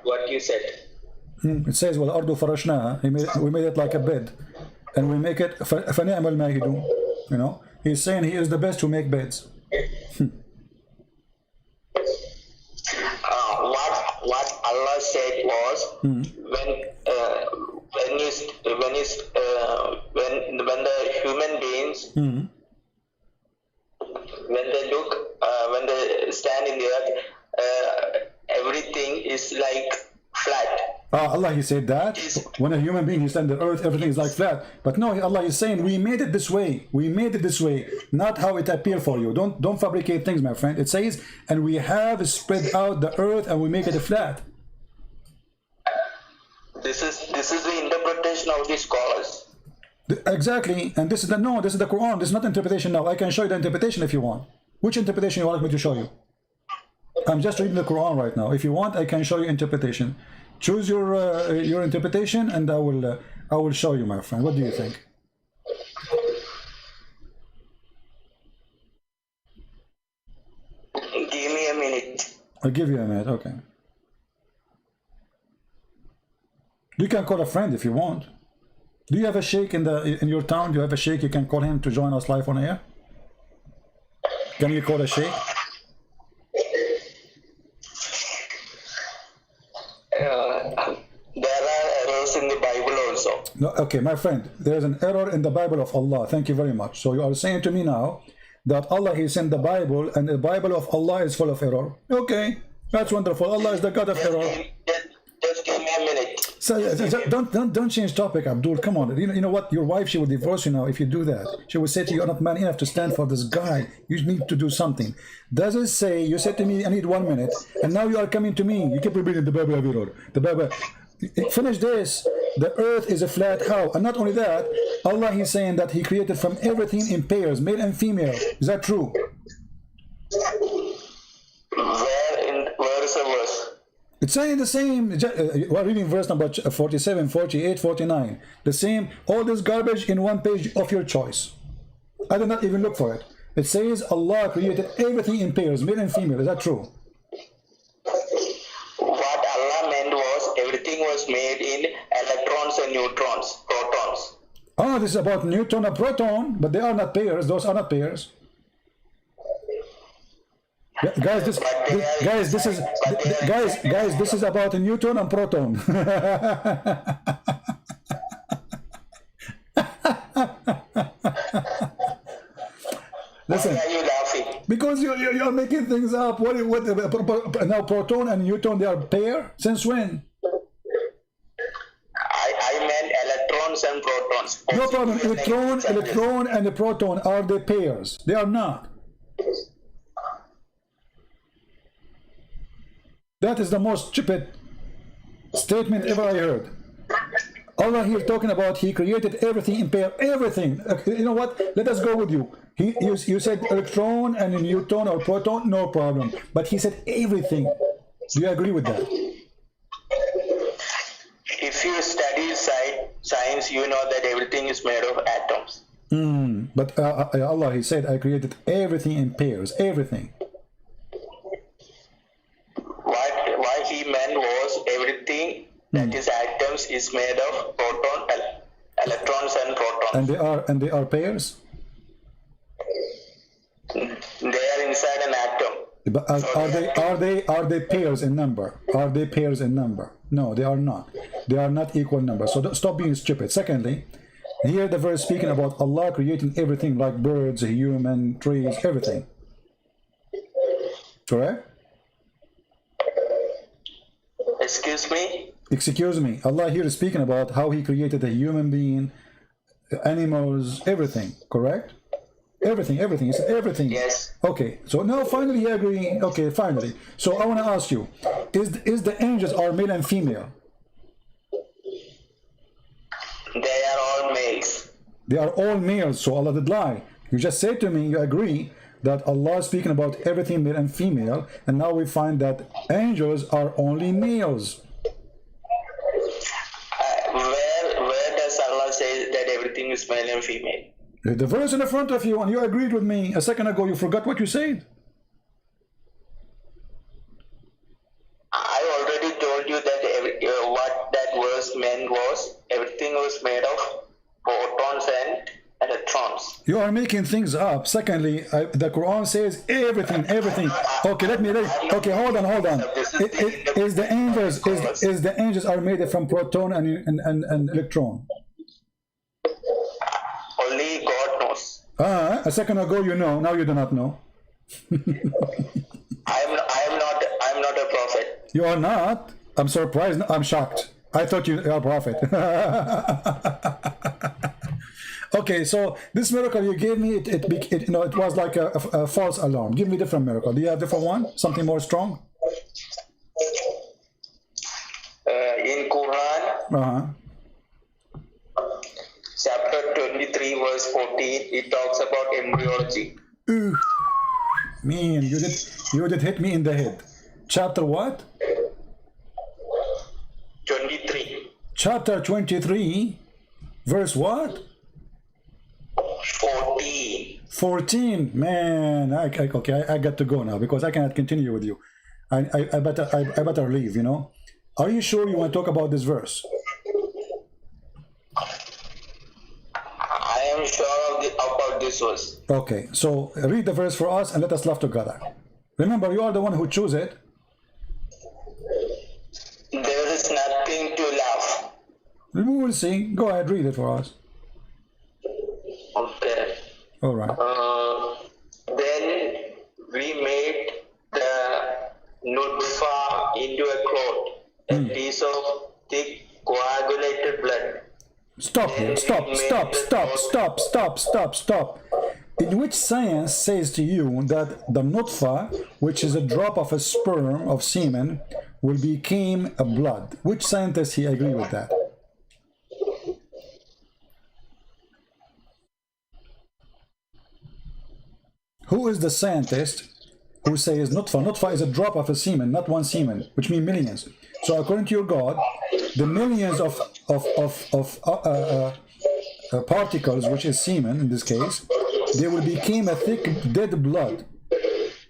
what you said. It says, well, ardu farashnaha. We made it like a bed, and we make it فَنِعْمَ الْمَاهِدُونَ. You know, he's saying he is the best to make beds. What Allah said was when the human beings when they stand in the earth, everything is like flat. Allah, he said that when a human being is on the earth, everything is like flat. But no, Allah is saying we made it this way. We made it this way, not how it appeared for you. Don't fabricate things, my friend. It says, and we have spread out the earth and we make it flat. This is the interpretation of the scholars. Exactly, and this is the Quran. This is not interpretation now. I can show you the interpretation if you want. Which interpretation you want me to show you? I'm just reading the Quran right now. If you want, I can show you interpretation. Choose your interpretation, and I will show you, my friend. What do you think? Give me a minute. I'll give you a minute. Okay. You can call a friend if you want. Do you have a sheikh in your town? Do you have a sheikh? You can call him to join us live on air. Can you call a sheikh? There are errors in the Bible also. No, okay, my friend, there is an error in the Bible of Allah. Thank you very much. So you are saying to me now that Allah is in the Bible and the Bible of Allah is full of error. Okay, that's wonderful. Allah is the God of error. Just give me a minute. So don't change topic, Abdul. Come on. You know what? Your wife, she will divorce you now if you do that. She will say to you, "You're not man enough to stand for this guy. You need to do something." Does it say you said to me, "I need 1 minute," and now you are coming to me? You keep repeating the Bible of error. The Bible. Finish this. The earth is a flat. How? And not only that, Allah is saying that He created from everything in pairs, male and female. Is that true? Where is the verse? It's saying the same. We're reading verse number 47, 48, 49. The same, all this garbage in one page of your choice. I did not even look for it. It says Allah created everything in pairs, male and female. Is that true? What Allah meant was everything was made in electrons and neutrons, protons. Oh, this is about neutron and proton, but they are not pairs. Those are not pairs. Guys, this is about a neutron and proton. Listen, why are you laughing? because you're making things up. What now? Proton and neutron, they are pair. Since when? I meant electrons and protons. No problem. Electron and the proton, are they pairs? They are not. That is the most stupid statement ever I heard. Allah here talking about He created everything in pair, everything. You know what? Let us go with you. You said electron and a neutron or proton, no problem. But He said everything. Do you agree with that? If you study science, you know that everything is made of atoms. But Allah, He said, I created everything in pairs, everything. What He meant was everything that is atoms is made of electrons and protons. And they are pairs? They are inside an atom. But are they pairs in number? Are they pairs in number? No, they are not. They are not equal numbers. So stop being stupid. Secondly, here the verse speaking about Allah creating everything like birds, human, trees, everything. Correct? Excuse me? Excuse me. Allah here is speaking about how He created a human being, animals, everything. Correct? Everything. He said everything. Yes. Okay. So now finally he agreed. Okay, finally. So I want to ask you, is the angels are male and female? They are all males. They are all males. So Allah did lie. You just said to me, you agree that Allah is speaking about everything male and female, and now we find that angels are only males. Where does Allah say that everything is male and female? The verse in the front of you, and you agreed with me a second ago. You forgot what you said. I already told you that what that meant was everything was made of protons and electrons. You are making things up. Secondly, the Quran says everything. Okay, okay, hold on. Is the angels are made from proton and electron? Only God knows. A second ago you know, now you do not know. I'm not a prophet. You are not? I'm surprised. I'm shocked. I thought you are a prophet. Okay, so this miracle you gave me, it was like a false alarm. Give me a different miracle. Do you have a different one? Something more strong? In Quran, chapter 23, verse 14, it talks about embryology. Ooh, man, you did hit me in the head. Chapter what? 23. Chapter 23, verse what? 14. 14. Man, okay, I got to go now because I cannot continue with you. I better leave, you know. Are you sure you want to talk about this verse? I am sure about this verse. Okay, so read the verse for us and let us laugh together. Remember, you are the one who chose it. There is nothing to laugh. We will see. Go ahead, read it for us. Okay. All right. Then we made the nutfa into a cloth, a piece of thick coagulated blood. Stop here. Stop. In which science says to you that the nutfa, which is a drop of a sperm of semen, will become a blood? Which scientist he agree with that? Who is the scientist who says nutfa? Nutfa is a drop of a semen, not one semen, which means millions. So according to your God, the millions of particles, which is semen in this case, they will become a thick dead blood.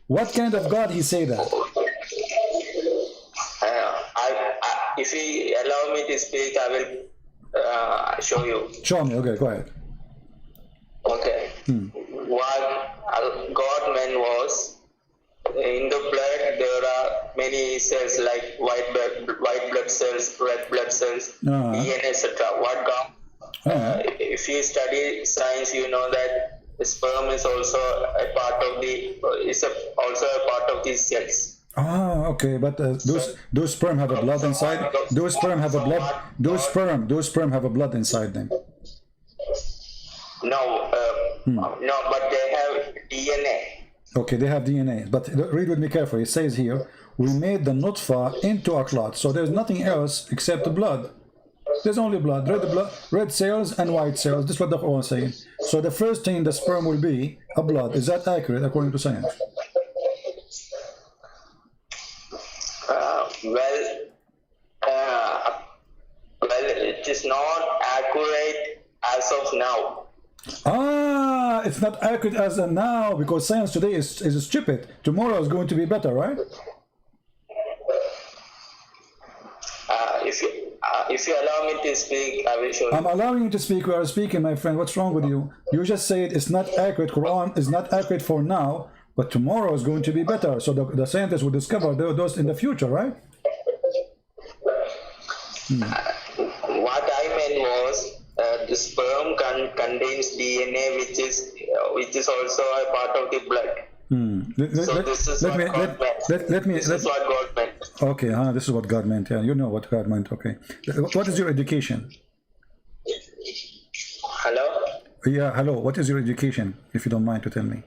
What kind of God he say that? If you allow me to speak, I will show you. Show me. Okay, go ahead. Okay. What God meant was, in the blood there are many cells like white blood cells, red blood cells, DNA, etc. What God? If you study science, you know that the sperm is also a part of these cells. Okay, but those sperm have a blood inside. Those sperm have a blood. Those sperm have a blood inside them. No, but they have DNA. Okay, they have DNA. But read with me carefully. It says here, we made the nutfa into a clot. So there's nothing else except the blood. There's only blood, red cells and white cells. This is what the Quran is saying. So the first thing, the sperm will be a blood. Is that accurate according to science? Well, it is not accurate as of now. It's not accurate as of now because science today is stupid. Tomorrow is going to be better, right? If you allow me to speak, I will show you. I'm allowing you to speak. We are speaking, my friend. What's wrong with you? You just said it's not accurate. Quran is not accurate for now, but tomorrow is going to be better. So the scientists will discover those in the future, right? What I meant was the sperm contains DNA, which is also a part of the blood. This is what God meant. Okay, this is what God meant. Yeah, you know what God meant. Okay, what is your education? Hello. Yeah, hello. What is your education, if you don't mind to tell me?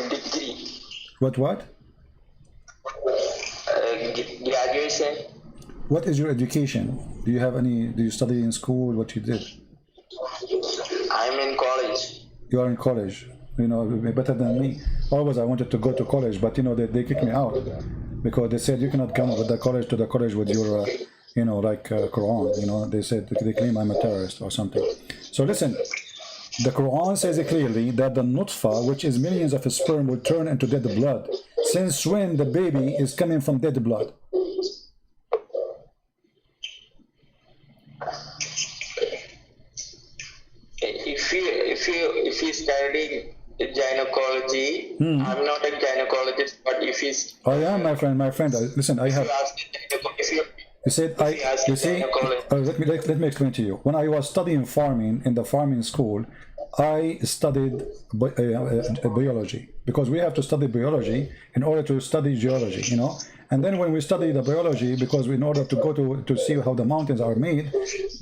Degree. What? Graduation. What is your education? Do you have any? Do you study in school? What you did? I'm in college. You are in college. You know, better than me. Always I wanted to go to college, but you know they kicked me out because they said you cannot come with the college with your Quran. You know, they said they claim I'm a terrorist or something. So listen, the Quran says it clearly that the nutfa, which is millions of sperm, will turn into dead blood. Since when the baby is coming from dead blood? If you study gynecology, I'm not a gynecologist, but if he's I am, my friend. Listen, I have. You said I. You see, let me explain to you. When I was studying farming in the farming school, I studied biology, because we have to study biology in order to study geology, you know. And then when we study the biology, because in order to go to see how the mountains are made,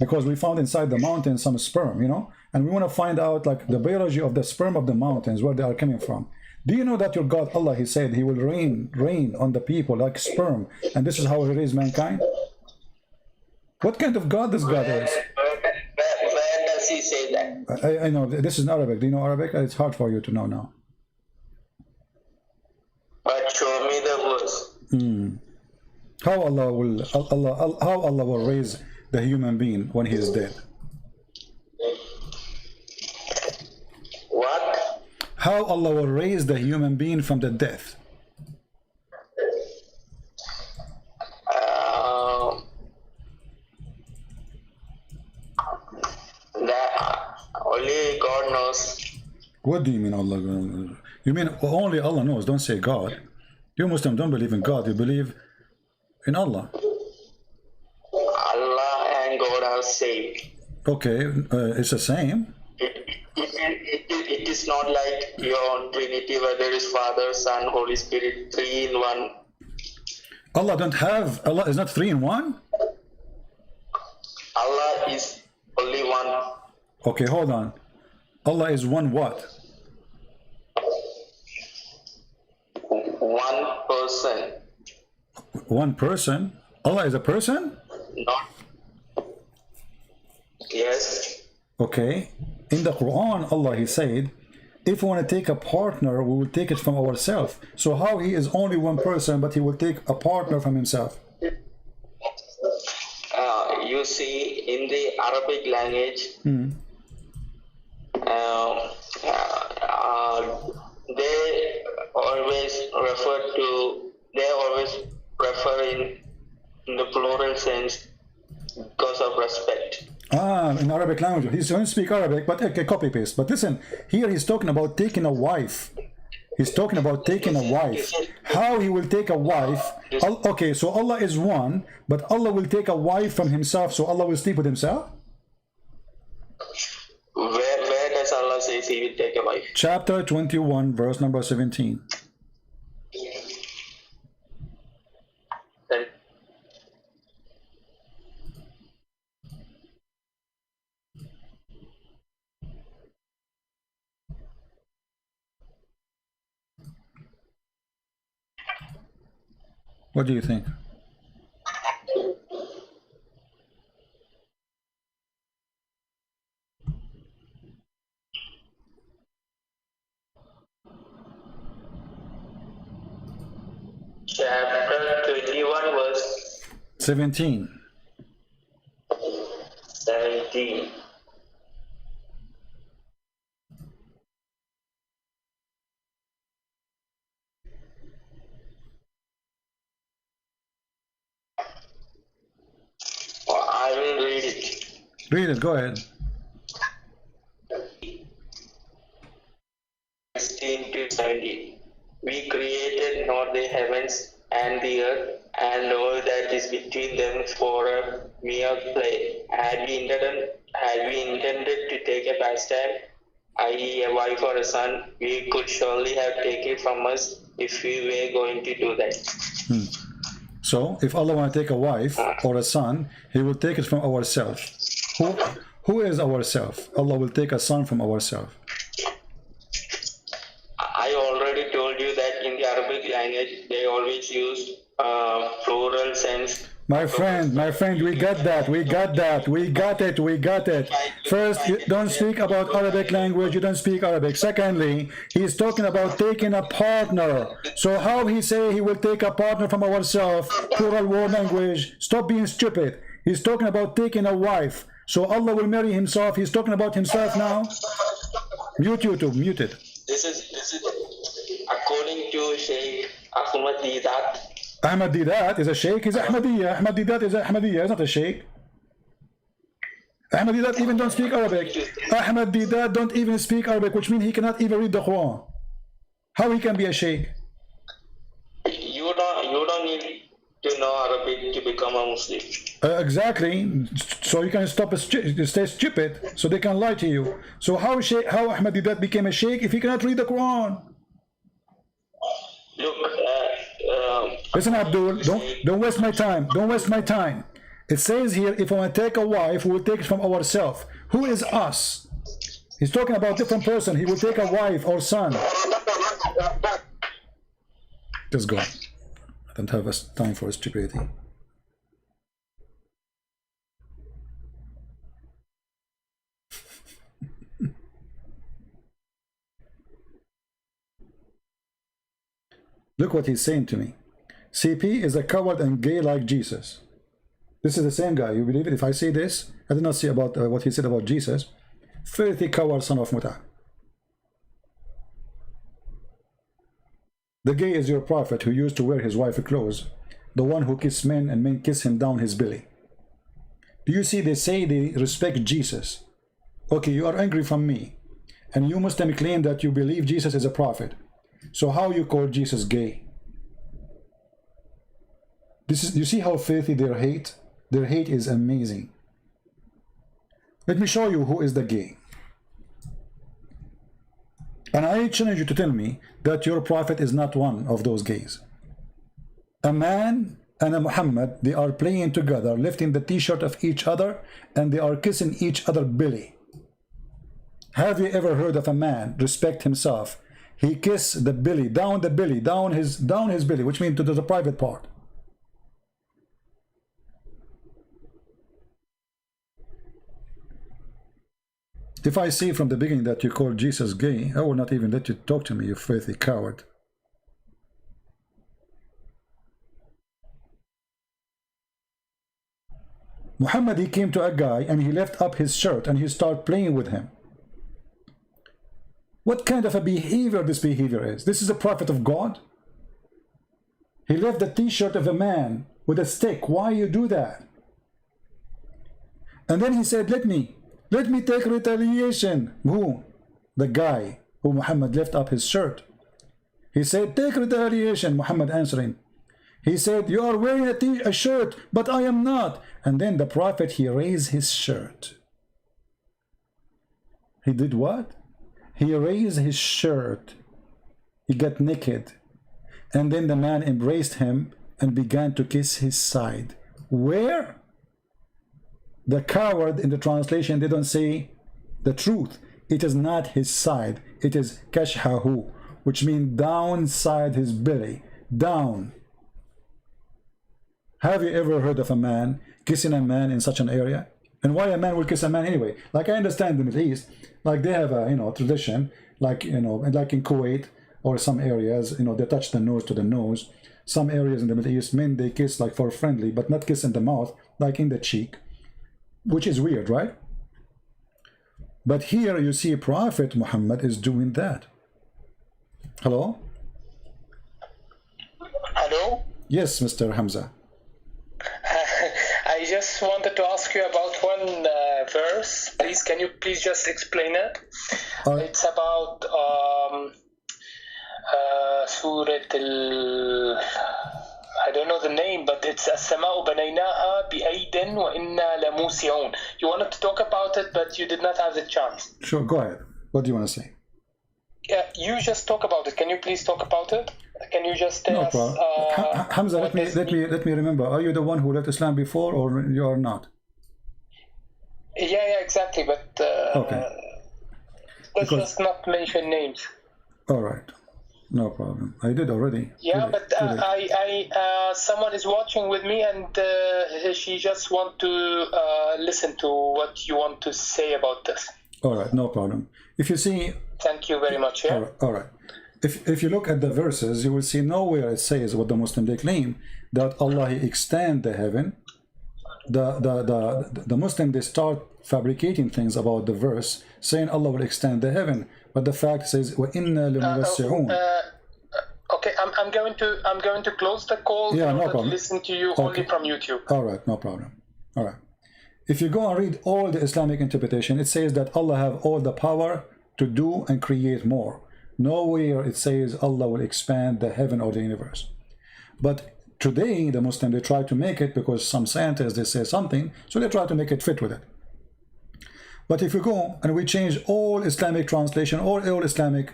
because we found inside the mountains some sperm, you know, and we want to find out like the biology of the sperm of the mountains, where they are coming from. Do you know that your God Allah, He said He will rain on the people like sperm, and this is how He raised mankind? What kind of God this God is? Where does He say that? I know this is in Arabic. Do you know Arabic? It's hard for you to know now. But show me the verse. How Allah will raise the human being when he is dead? What? How Allah will raise the human being from the death? That only God knows. What do you mean Allah? You mean only Allah knows? Don't say God. You Muslim don't believe in God. You believe in Allah. Allah and God are same. Okay, it's the same. It is not like your own Trinity, where there is Father, Son, Holy Spirit, 3 in 1. Allah is not 3 in 1? Allah is only one. Okay, hold on. Allah is one what? One person. One person? Allah is a person? Not. Yes. Okay. In the Quran, Allah, He said, if we want to take a partner, we will take it from ourselves. So how He is only one person, but He will take a partner from Himself? You see, in the Arabic language, they always refer in the plural sense because of respect. In Arabic language. He doesn't speak Arabic, but okay, copy paste. But listen, here he's talking about taking a wife. He's talking about taking a wife. How he will take a wife? Okay, so Allah is one, but Allah will take a wife from Himself, so Allah will sleep with Himself? Where does Allah say He will take a wife? Chapter 21, verse number 17. What do you think? Chapter 21, verse 17. 17. I will read it. Read it, go ahead. 16 to 17. We created not the heavens and the earth and all that is between them for a mere play. Had we intended to take a pastime, i.e. a wife or a son, we could surely have taken it from us if we were going to do that. So, if Allah want to take a wife or a son, He will take it from ourselves. Who is ourself? Allah will take a son from ourselves. I already told you that in the Arabic language, they always use plural sense. My friend, we got it. First, you don't speak about Arabic language, you don't speak Arabic. Secondly, he's talking about taking a partner. So how he say he will take a partner from ourselves? Plural word language. Stop being stupid. He's talking about taking a wife. So Allah will marry Himself. He's talking about Himself now. Mute YouTube, mute it. This is according to Sheikh Ahmad Didat. Ahmad Didat is a sheikh. He's Ahmadiyya. Ahmad Didat is Ahmadiyya. He's not a sheikh. Ahmed Didat even don't speak Arabic. Ahmed Didat don't even speak Arabic, which means he cannot even read the Quran. How he can be a sheikh? You don't need to know Arabic to become a Muslim. Exactly. So you can stay stupid, so they can lie to you. So how Ahmed Didat became a sheikh if he cannot read the Quran? Look, Listen, Abdul, don't waste my time. Don't waste my time. It says here, if I want to take a wife, we will take it from ourselves. Who is us? He's talking about a different person. He will take a wife or son. Just go. I don't have time for stupidity. Look what he's saying to me. CP is a coward and gay like Jesus. This is the same guy. You believe it? If I say this, I did not say about what he said about Jesus. Filthy coward, son of Muta. The gay is your prophet who used to wear his wife's clothes, the one who kissed men and men kiss him down his belly. Do you see? They say they respect Jesus. Okay, you are angry from me, and you Muslim claim that you believe Jesus is a prophet. So how you call Jesus gay? You see how filthy their hate? Their hate is amazing. Let me show you who is the gay. And I challenge you to tell me that your prophet is not one of those gays. A man and a Muhammad, they are playing together, lifting the t-shirt of each other, and they are kissing each other belly. Have you ever heard of a man respect himself? He kiss the belly, down his belly, which means to the private part. If I see from the beginning that you call Jesus gay, I will not even let you talk to me, you filthy coward. Muhammad, he came to a guy and he left up his shirt and he started playing with him. What kind of a behavior this behavior is? This is a prophet of God? He left the t-shirt of a man with a stick. Why you do that? And then he said, let me take retaliation. Who? The guy who Muhammad left up his shirt. He said, take retaliation. Muhammad answering. He said, you are wearing a shirt, but I am not. And then the prophet, he raised his shirt. He did what? He raised his shirt. He got naked. And then the man embraced him and began to kiss his side. Where? The coward in the translation, they don't say the truth. It is not his side. It is kashhahu, which means downside his belly. Down. Have you ever heard of a man kissing a man in such an area? And why a man will kiss a man anyway? Like I understand the Middle East, like they have a tradition, like like in Kuwait or some areas, they touch the nose to the nose. Some areas in the Middle East, men they kiss like for friendly, but not kiss in the mouth, like in the cheek, which is weird, right? But here you see Prophet Muhammad is doing that. Hello? Hello? Yes, Mr. Hamza. I just wanted to ask you about one verse. Please, can you please just explain it? It's about Surah Al... I don't know the name, but it's السماء بنيناها بأيد وإنا لموسعون. You wanted to talk about it, but you did not have the chance. Sure, go ahead. What do you want to say? Yeah, you just talk about it. Can you please talk about it? Can you just tell us? No problem. Hamza, let me remember. Are you the one who left Islam before, or you are not? Yeah, exactly. But okay. Let's just not mention names. All right. No problem. I did already. Yeah, but someone is watching with me, and she just want to listen to what you want to say about this. All right, no problem. If you see. Thank you very much. Yeah. All right. If you look at the verses, you will see nowhere it says what the Muslim they claim that Allah extend the heaven. The Muslim they start fabricating things about the verse, saying Allah will extend the heaven, but the fact says وَإِنَّا لَمُوَسِّعُونَ. Okay, I'm going to close the call. Yeah, no problem. Listen to you only from YouTube. All right, no problem. All right. If you go and read all the Islamic interpretation, it says that Allah have all the power to do and create more. Nowhere it says Allah will expand the heaven or the universe. But today, the Muslims, they try to make it, because some scientists, they say something, so they try to make it fit with it. But if you go and we change all Islamic translation or all Islamic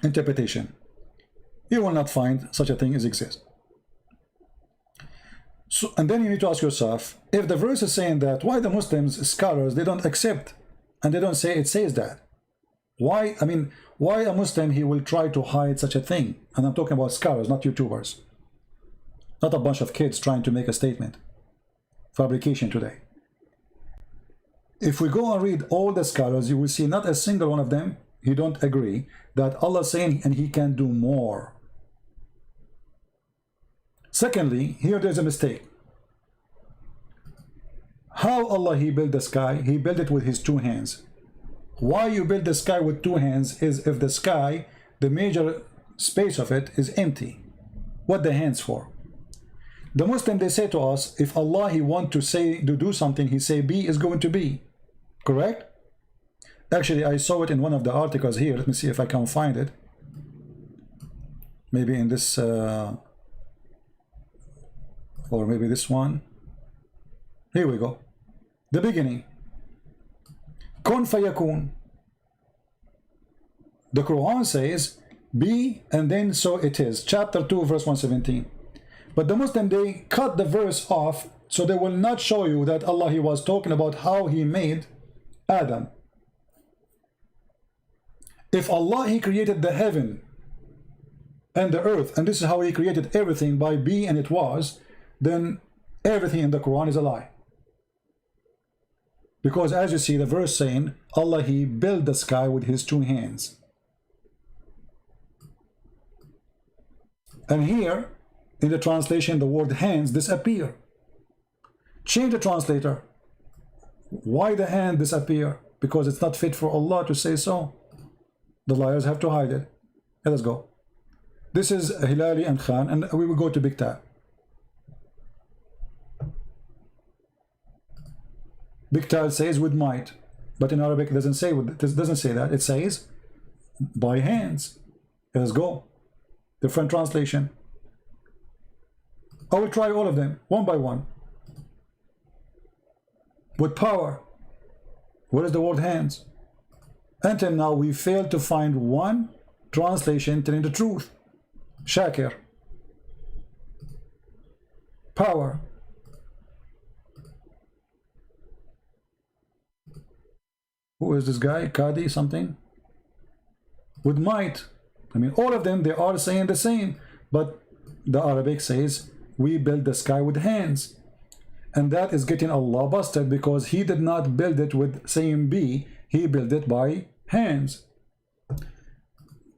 interpretation, you will not find such a thing as exists. So, and then you need to ask yourself, if the verse is saying that, why the Muslims, scholars, they don't accept and they don't say it says that? Why, I mean, why a Muslim, he will try to hide such a thing? And I'm talking about scholars, not YouTubers. Not a bunch of kids trying to make a statement. Fabrication today. If we go and read all the scholars, you will see not a single one of them, he don't agree that Allah is saying and he can do more. Secondly, here there's a mistake. How Allah he built the sky? He built it with his two hands. Why you build the sky with two hands is if the sky, the major space of it is empty. What the hands for? The Muslim, they say to us, if Allah he want to do something, he say be is going to be. Correct? Actually, I saw it in one of the articles here. Let me see if I can find it. Maybe in this, or maybe this one. Here we go. The beginning. Kun fayakun. The Quran says, be and then so it is. Chapter 2, verse 117. But the Muslim, they cut the verse off, so they will not show you that Allah he was talking about how he made Adam. If Allah he created the heaven and the earth, and this is how he created everything by be and it was, then everything in the Quran is a lie. Because as you see the verse saying, Allah he built the sky with his two hands. And here in the translation the word hands disappear. Change the translator. Why the hand disappear? Because it's not fit for Allah to say so. The liars have to hide it. Let us go. This is Hilali and Khan, and we will go to Big Tab. Big Tab says with might, but in Arabic it doesn't say that. It says by hands. Let us go. Different translation. I will try all of them one by one. With power. Where is the word hands? Until now we failed to find one translation telling the truth. Shakir. Power. Who is this guy? Qadhi something? With might. I mean, all of them, they are saying the same. But the Arabic says, we build the sky with hands. And that is getting Allah busted because he did not build it with saying be. He built it by hands.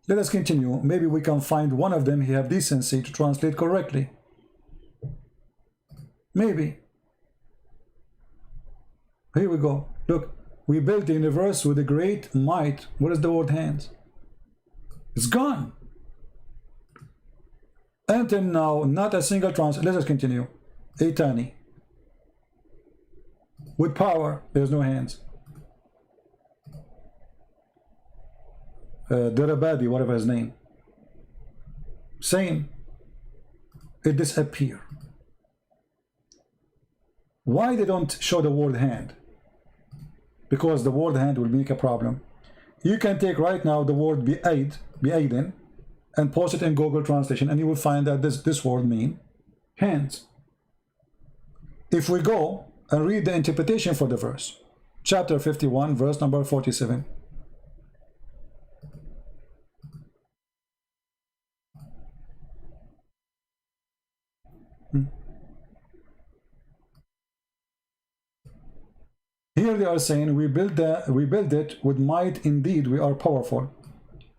Let us continue. Maybe we can find one of them he have decency to translate correctly. Maybe. Here we go. Look. We built the universe with a great might. What is the word hands? It's gone. Until now, not a single translation. Let us continue. Eitani. With power, there's no hands. Darabadi, whatever his name. Same. It disappear. Why they don't show the word hand? Because the word hand will make a problem. You can take right now the word bi'aiden, and post it in Google Translation, and you will find that this word mean hands. If we go and read the interpretation for the verse, chapter 51, verse number 47. Here they are saying, we build it with might, indeed we are powerful.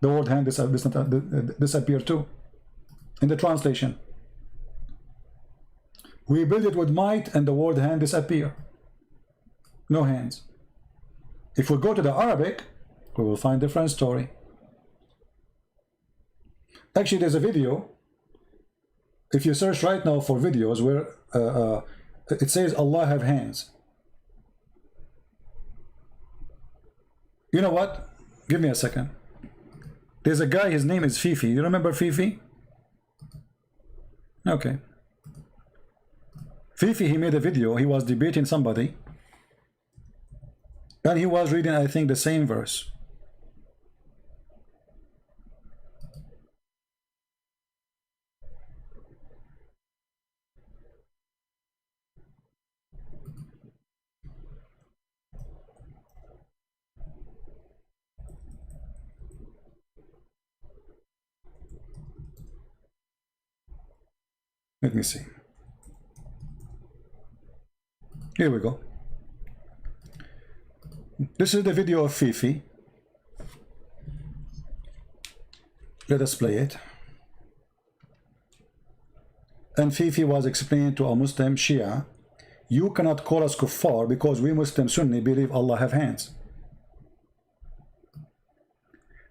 The word hand disappear too in the translation. We build it with might and the word hand disappear. No hands. If we go to the Arabic, we will find a different story. Actually, there's a video. If you search right now for videos where it says Allah have hands. You know what? Give me a second. There's a guy, his name is Fifi. You remember Fifi? Okay. Fifi, he made a video. He was debating somebody. And he was reading, I think, the same verse. Let me see. Here we go. This is the video of Fifi. Let us play it. And Fifi was explaining to a Muslim Shia, you cannot call us kuffar because we Muslim Sunni believe Allah have hands.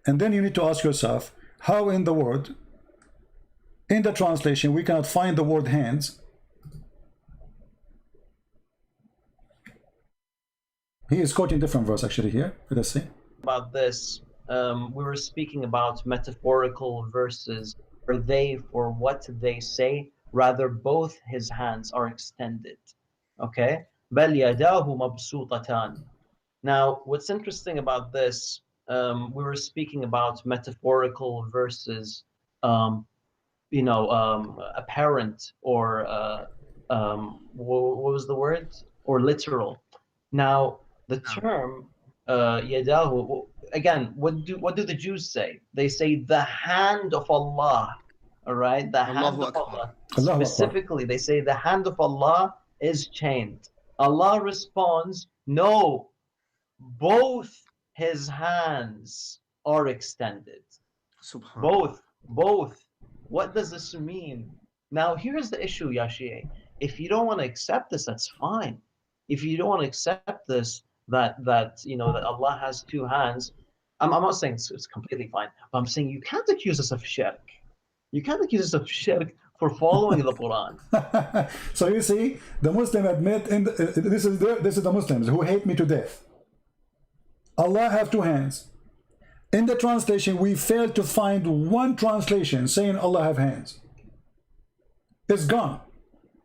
And then you need to ask yourself, how in the word, in the translation, we cannot find the word hands. He is quoting different verse actually here. Let us see. About this, we were speaking about metaphorical verses. Are they for what they say? Rather, both his hands are extended. Okay? بَلْ يَدَاهُ مَبْسُوطَتَانِ. Now, what's interesting about this, we were speaking about metaphorical verses, apparent or what was the word? Or literal. Now, the term yadahu, again, what do the Jews say? They say the hand of Allah. All right, the hand of Allah. Specifically, they say the hand of Allah is chained. Allah responds, no, both his hands are extended. Both. What does this mean? Now, here's the issue, Yashir. If you don't want to accept this, that's fine. If you don't want to accept this, that Allah has two hands, I'm not saying it's completely fine, but I'm saying you can't accuse us of shirk. You can't accuse us of shirk for following the Quran. So you see, the Muslim admit, this is the Muslims who hate me to death. Allah have two hands. In the translation, we failed to find one translation saying Allah have hands. It's gone.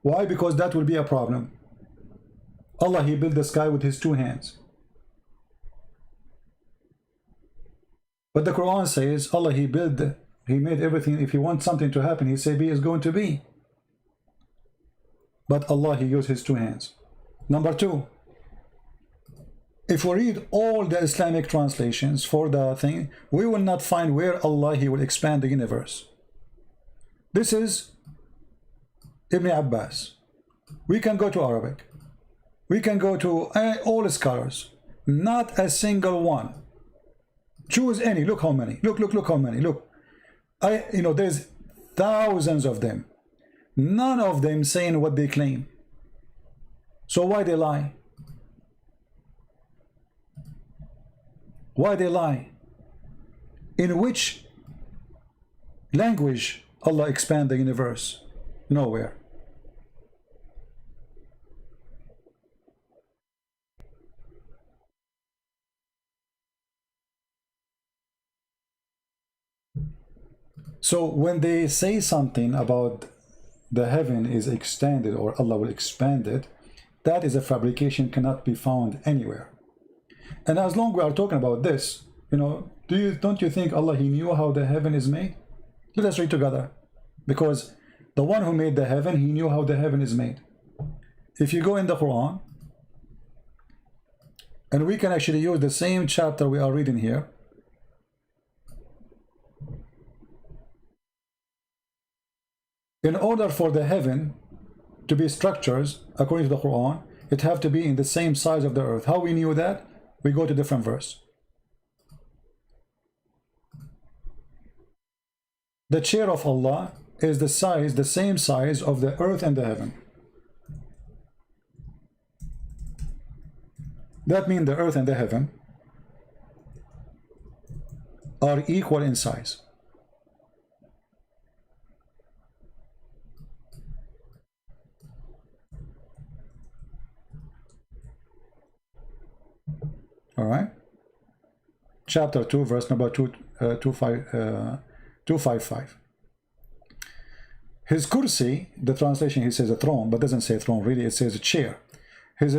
Why? Because that will be a problem. Allah, he built the sky with his two hands. But the Quran says, Allah, he made everything. If he wants something to happen, he say be is going to be. But Allah, he used his two hands. Number two, if we read all the Islamic translations for the thing, we will not find where Allah, he will expand the universe. This is Ibn Abbas. We can go to Arabic. We can go to all scholars. Not a single one. Choose any. Look how many. Look how many. Look. There's thousands of them. None of them saying what they claim. So why they lie? Why they lie? In which language Allah expand the universe? Nowhere. So when they say something about the heaven is extended or Allah will expand it, that is a fabrication, cannot be found anywhere. And as long as we are talking about this, don't you think Allah, he knew how the heaven is made? Let us read together. Because the one who made the heaven, he knew how the heaven is made. If you go in the Quran, and we can actually use the same chapter we are reading here. In order for the heaven to be structures, according to the Quran, it have to be in the same size of the earth. How we knew that? We go to different verse. The chair of Allah is the same size of the earth and the heaven. That means the earth and the heaven are equal in size. All right. chapter 2, verse number 255. His kursi, the translation, he says a throne, but doesn't say throne really, it says a chair. His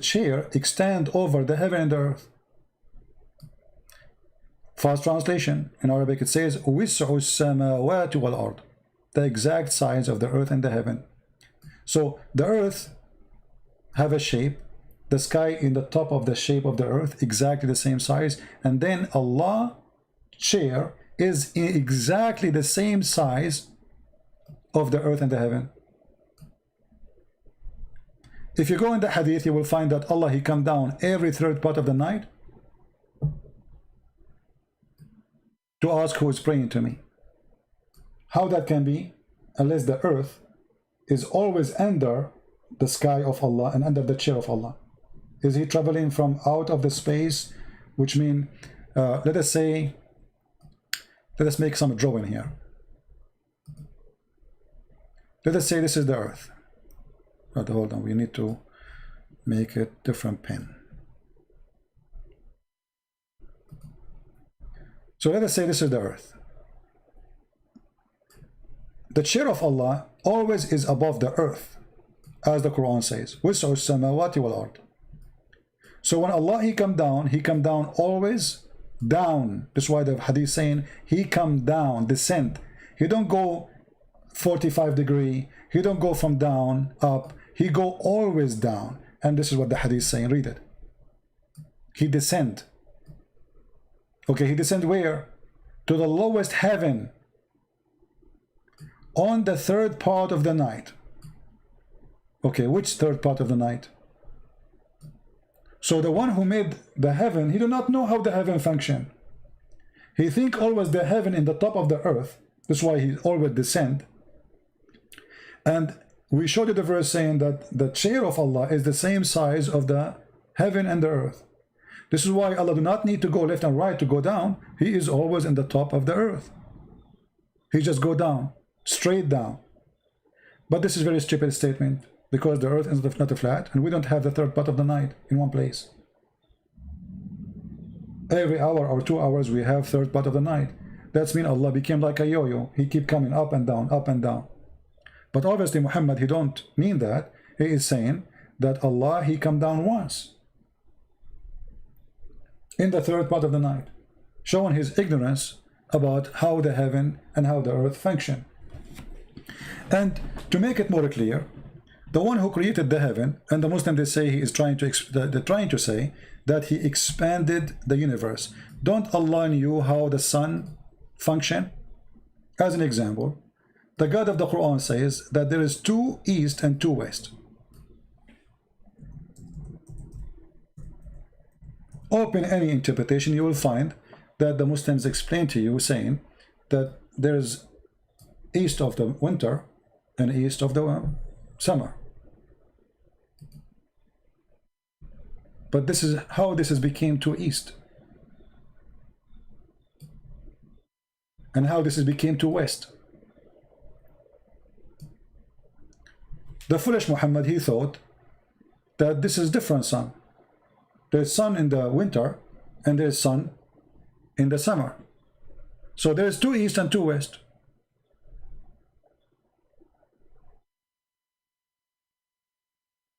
chair extend over the heaven and the earth. Fast translation, in Arabic it says وِسْعُ السَّمَاوَاتِ وَالْأَرْضِ, the exact size of the earth and the heaven. So the earth have a shape, the sky in the top of the shape of the earth, exactly the same size, and then Allah chair is exactly the same size of the earth and the heaven. If you go in the hadith, you will find that Allah, he come down every third part of the night to ask who is praying to me. How that can be, unless the earth is always under the sky of Allah and under the chair of Allah. Is he traveling from out of the space, which mean, let us say, let us make some drawing here. Let us say this is the earth. But hold on, we need to make a different pen. So let us say this is the earth. The chair of Allah always is above the earth, as the Quran says, وَسْعُ السَّمَاوَاتِ وَالْأَرْضِ. So when Allah, he come down always down. That's why the hadith saying, he come down, descend. He don't go 45 degree, he don't go from down up, he go always down. And this is what the hadith saying, read it. He descend. Okay, he descend where? To the lowest heaven on the third part of the night. Okay, which third part of the night? So the one who made the heaven, he do not know how the heaven function. He think always the heaven in the top of the earth. That's why he always descend. And we showed you the verse saying that the chair of Allah is the same size of the heaven and the earth. This is why Allah do not need to go left and right to go down. He is always in the top of the earth. He just go down, straight down. But this is a very stupid statement, because the earth is not flat, and we don't have the third part of the night in one place. Every hour or 2 hours we have third part of the night. That's mean Allah became like a yo-yo. He keep coming up and down, up and down. But obviously Muhammad, he don't mean that. He is saying that Allah, he come down once in the third part of the night, showing his ignorance about how the heaven and how the earth function. And to make it more clear, the one who created the heaven, and the Muslim, they say he is trying to say that he expanded the universe. Don't Allah knew how the sun function? As an example, the God of the Quran says that there is 2 east and 2 west. Open any interpretation, you will find that the Muslims explain to you saying that there is east of the winter and east of the summer. But this is how this has became 2 east, and how this has became 2 west. The foolish Muhammad, he thought that this is different sun. There's sun in the winter and there's sun in the summer. So there's 2 east and 2 west.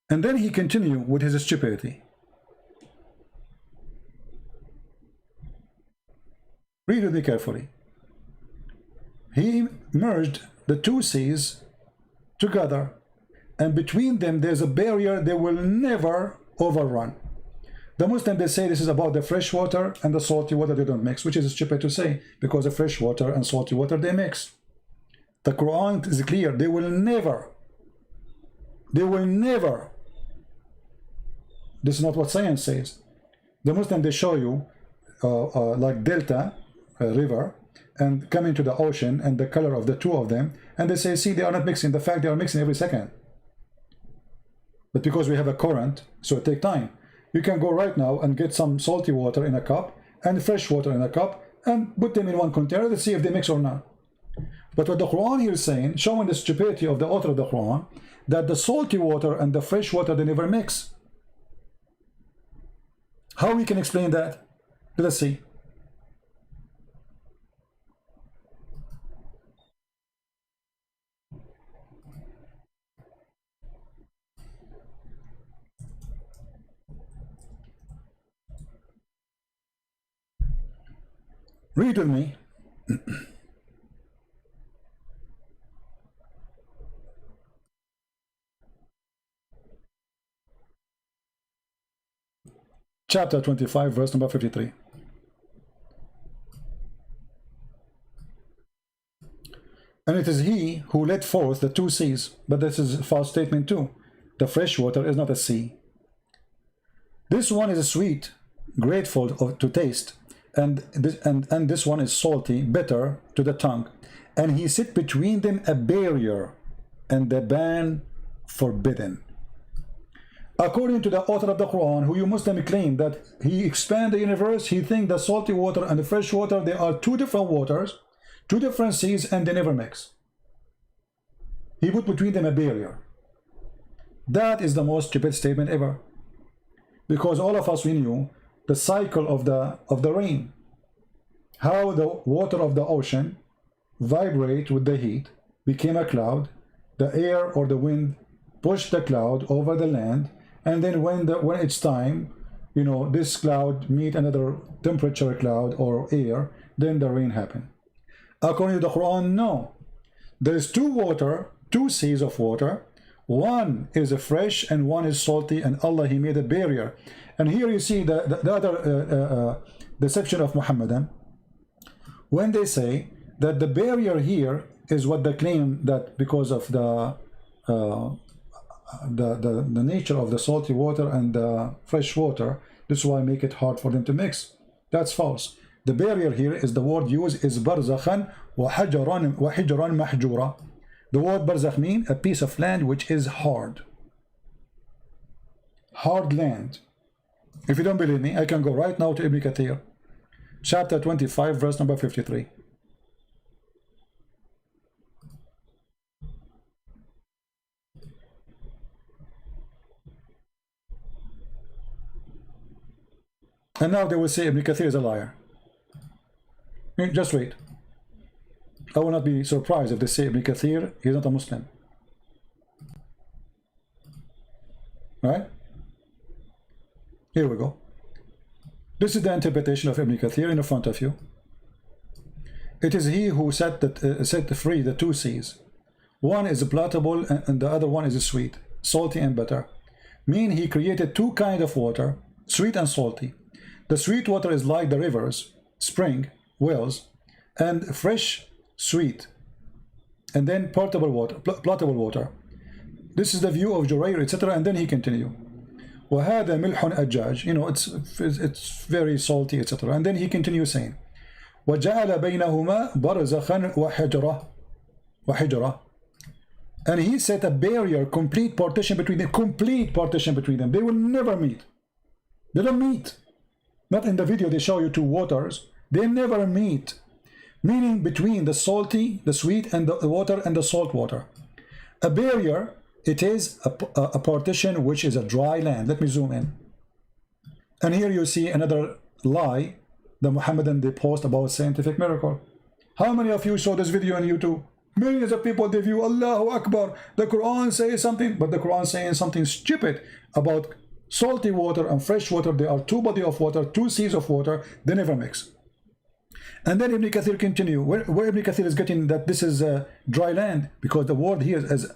And then he continued with his stupidity. Read with me carefully. He merged the 2 seas together, and between them there's a barrier they will never overrun. The Muslims, they say this is about the fresh water and the salty water, they don't mix, which is stupid to say, because the fresh water and salty water, they mix. The Quran is clear, they will never, this is not what science says. The Muslim, they show you like delta river and coming to the ocean and the color of the 2 of them, and they say, see, they are not mixing. The fact, they are mixing every second. But because we have a current, so it takes time. You can go right now and get some salty water in a cup and fresh water in a cup and put them in one container to see if they mix or not. But what the Quran here is saying, showing the stupidity of the author of the Quran, that the salty water and the fresh water, they never mix. How we can explain that? Let's see. Read with me. Chapter 25, verse number 53. And it is he who led forth the two seas. But this is a false statement too. The fresh water is not a sea. This one is sweet, grateful to taste, and this one is salty, bitter to the tongue. And he set between them a barrier, and the ban forbidden. According to the author of the Quran, who you Muslim claim that he expand the universe, he thinks the salty water and the fresh water, they are two different waters, two different seas, and they never mix. He put between them a barrier. That is the most stupid statement ever. Because all of us, we knew the cycle of the rain. How the water of the ocean vibrate with the heat, became a cloud, the air or the wind pushed the cloud over the land, and then when it's time, you know, this cloud meet another temperature cloud or air, then the rain happen. According to the Quran, no. There is two seas of water. One is fresh and one is salty, and Allah, he made a barrier. And here you see the other deception of Muhammad. When they say that the barrier here is what they claim, that because of the nature of the salty water and the fresh water, this is why make it hard for them to mix. That's false. The barrier here is the word used is barzakhan wa hijran mahjura. The word barzakh means a piece of land which is hard. Hard land. If you don't believe me, I can go right now to Ibn Kathir, chapter 25, verse number 53. And now they will say Ibn Kathir is a liar. Just wait. I will not be surprised if they say Ibn Kathir is not a Muslim. Right? Here we go. This is the interpretation of Ibn Kathir in front of you. It is he who set free the two seas. One is palatable and the other one is sweet, salty and bitter. Meaning he created two kinds of water, sweet and salty. The sweet water is like the rivers, spring, wells, and fresh, sweet, and then palatable water. This is the view of Jurair, etc. And then he continue. وهذا ملح أجاج. You know, it's very salty, etc. And then he continues saying, وجعل بينهما برزخا وحجرة. And he set a barrier, complete partition between them. They will never meet. They don't meet. Not in the video they show you two waters. They never meet. Meaning between the salty, the sweet, and the water and the salt water. A barrier, it is a partition which is a dry land. Let me zoom in. And here you see another lie the Mohammedan they post about scientific miracle. How many of you saw this video on YouTube? Millions of people, they view Allahu Akbar. The Quran says something, but the Quran saying something stupid about salty water and fresh water. They are two bodies of water, two seas of water. They never mix. And then Ibn Kathir continue. Where Ibn Kathir is getting that this is dry land, because the word here is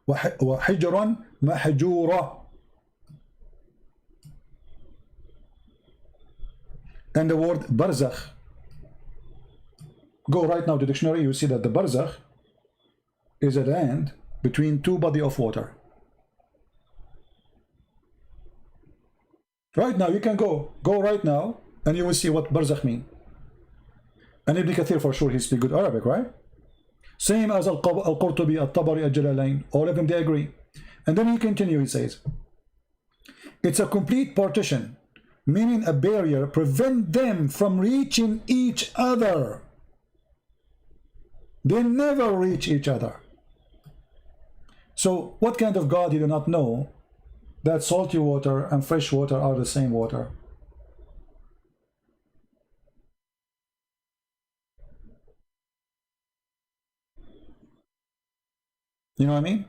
وحجرا محجورة. And the word barzakh. Go right now to the dictionary, you see that the barzakh is a land between two bodies of water. Right now, you can go right now, and you will see what barzakh mean. And Ibn Kathir, for sure, he speaks good Arabic, right? Same as Al-Qurtubi, Al-Tabari, Al-Jalalain. All of them, they agree. And then he continues, he says, it's a complete partition, meaning a barrier, prevent them from reaching each other. They never reach each other. So what kind of God you do not know that salty water and fresh water are the same water? You know what I mean?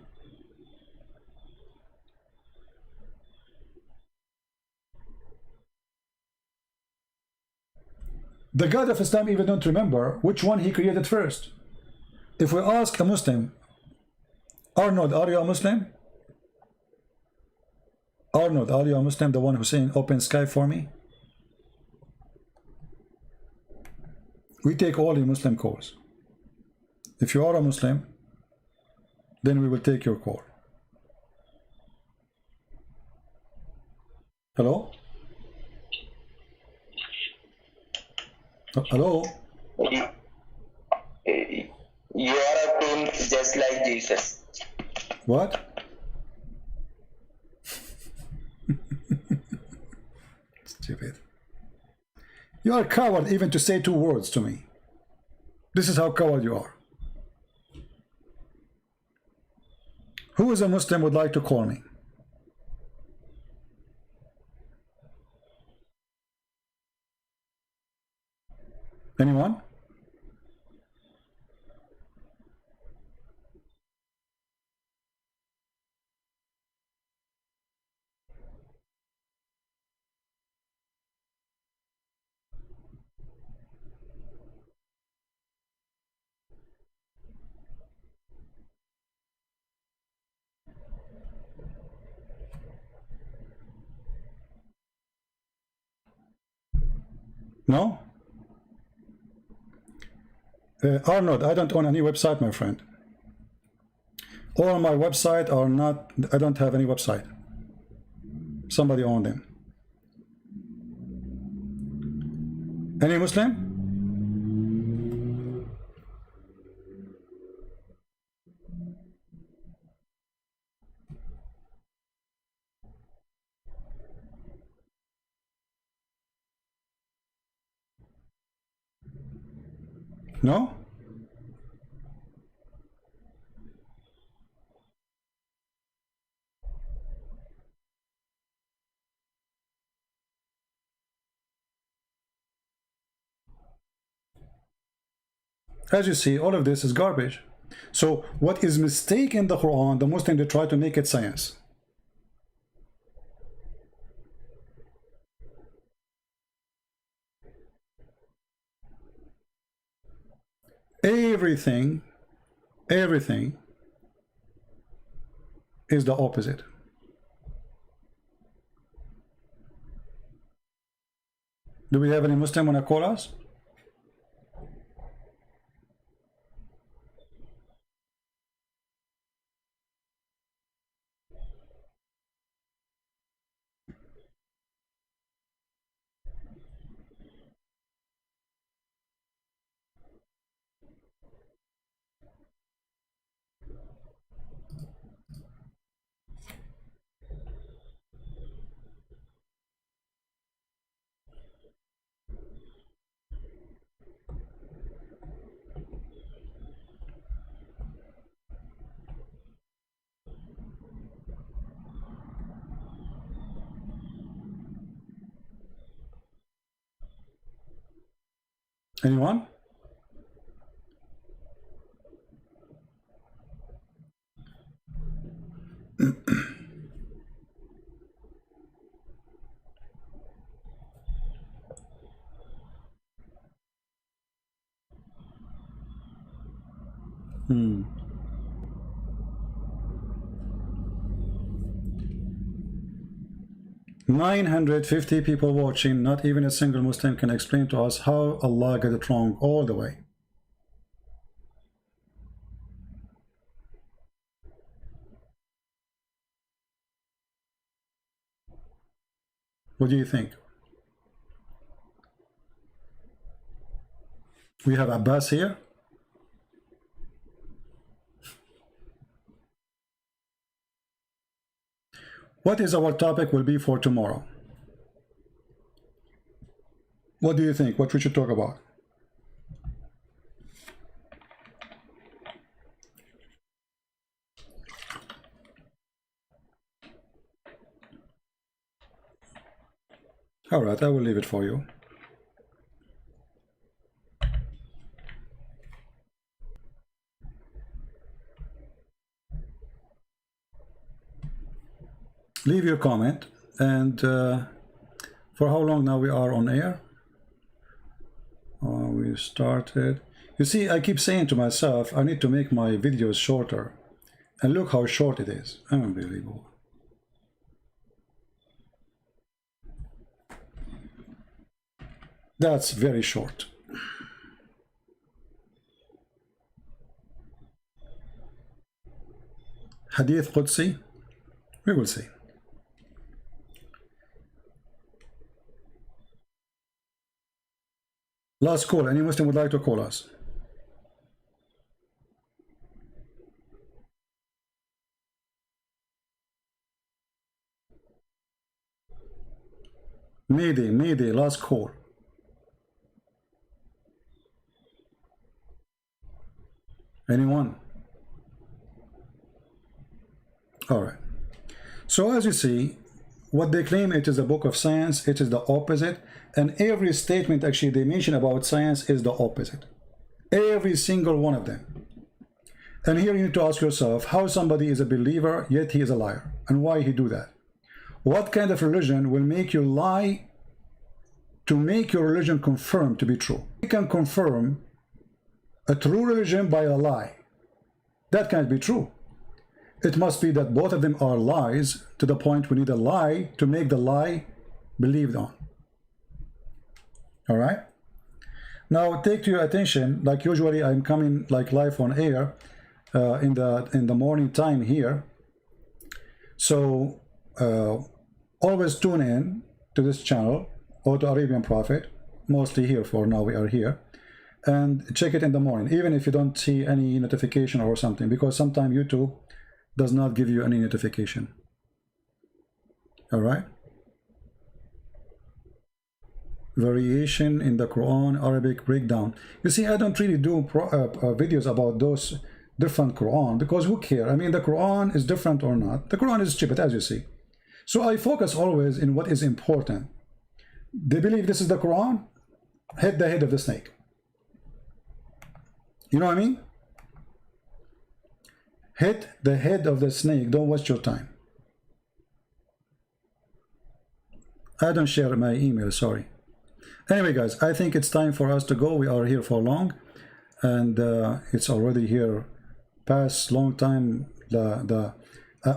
The God of Islam even don't remember which one he created first. If we ask a Muslim, Arnold, are you a Muslim? Arnold, are you a Muslim? The one who's saying open sky for me? We take all the Muslim calls. If you are a Muslim, then we will take your call. Hello? Hello? You are a team just like Jesus. What? Stupid. You are a coward even to say 2 words to me. This is how coward you are. Who is a Muslim would like to call me? Anyone? No? Arnold, I don't own any website, my friend. All my website are not, I don't have any website. Somebody owned them. Any Muslim? No? As you see, all of this is garbage. So what is mistake in the Quran, the Muslims, they try to make it science. Everything is the opposite. Do we have any Muslim want to call us? Anyone? Hmm. 950 people watching, not even a single Muslim can explain to us how Allah got it wrong all the way. What do you think? We have Abbas here. What is our topic will be for tomorrow? What do you think? What we should talk about? All right, I will leave it for you. leave your comment. And for how long now we are on air? We started. You see, I keep saying to myself, I need to make my videos shorter. And look how short it is. Unbelievable. That's very short. Hadith Qudsi? We will see. Last call. Any Muslim would like to call us? Mayday, last call. Anyone? All right. So as you see, what they claim it is a book of science, it is the opposite. And every statement actually they mention about science is the opposite. Every single one of them. And here you need to ask yourself how somebody is a believer, yet he is a liar. And why he do that? What kind of religion will make you lie to make your religion confirmed to be true? You can confirm a true religion by a lie. That can't be true. It must be that both of them are lies to the point we need a lie to make the lie believed on. All right? Now take to your attention, like usually I'm coming like live on air in the morning time here. So always tune in to this channel, or to Arabian Prophet, mostly here for now we are here, and check it in the morning, even if you don't see any notification or something, because sometimes YouTube does not give you any notification. All right? Variation in the Quran, Arabic breakdown. You see, I don't really do videos about those different Quran, because who cares? I mean, the Quran is different or not. The Quran is stupid, as you see. So I focus always in what is important. They believe this is the Quran, hit the head of the snake. You know what I mean? Hit the head of the snake, don't waste your time. I don't share my email, sorry. Anyway guys, I think it's time for us to go. We are here for long, and it's already here past long time.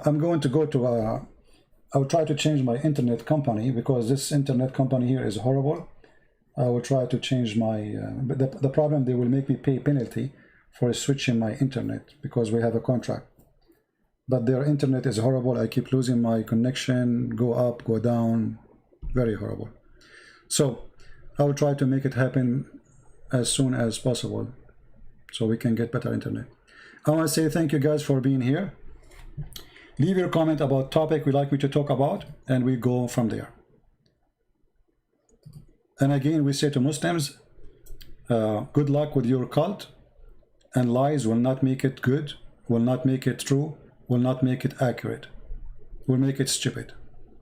I'm going to go to I'll try to change my internet company, because this internet company here is horrible. I will try to change my but the problem, they will make me pay penalty for switching my internet, because we have a contract. But their internet is horrible. I keep losing my connection, go up, go down, very horrible. So I will try to make it happen as soon as possible so we can get better internet. I want to say thank you guys for being here. Leave your comment about topic you'd like me to talk about, and we go from there. And again, we say to Muslims, good luck with your cult, and lies will not make it good, will not make it true, will not make it accurate, will make it stupid.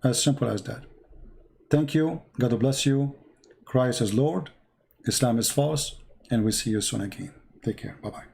As simple as that. Thank you. God bless you. Christ is Lord. Islam is false. And we see you soon again. Take care. Bye-bye.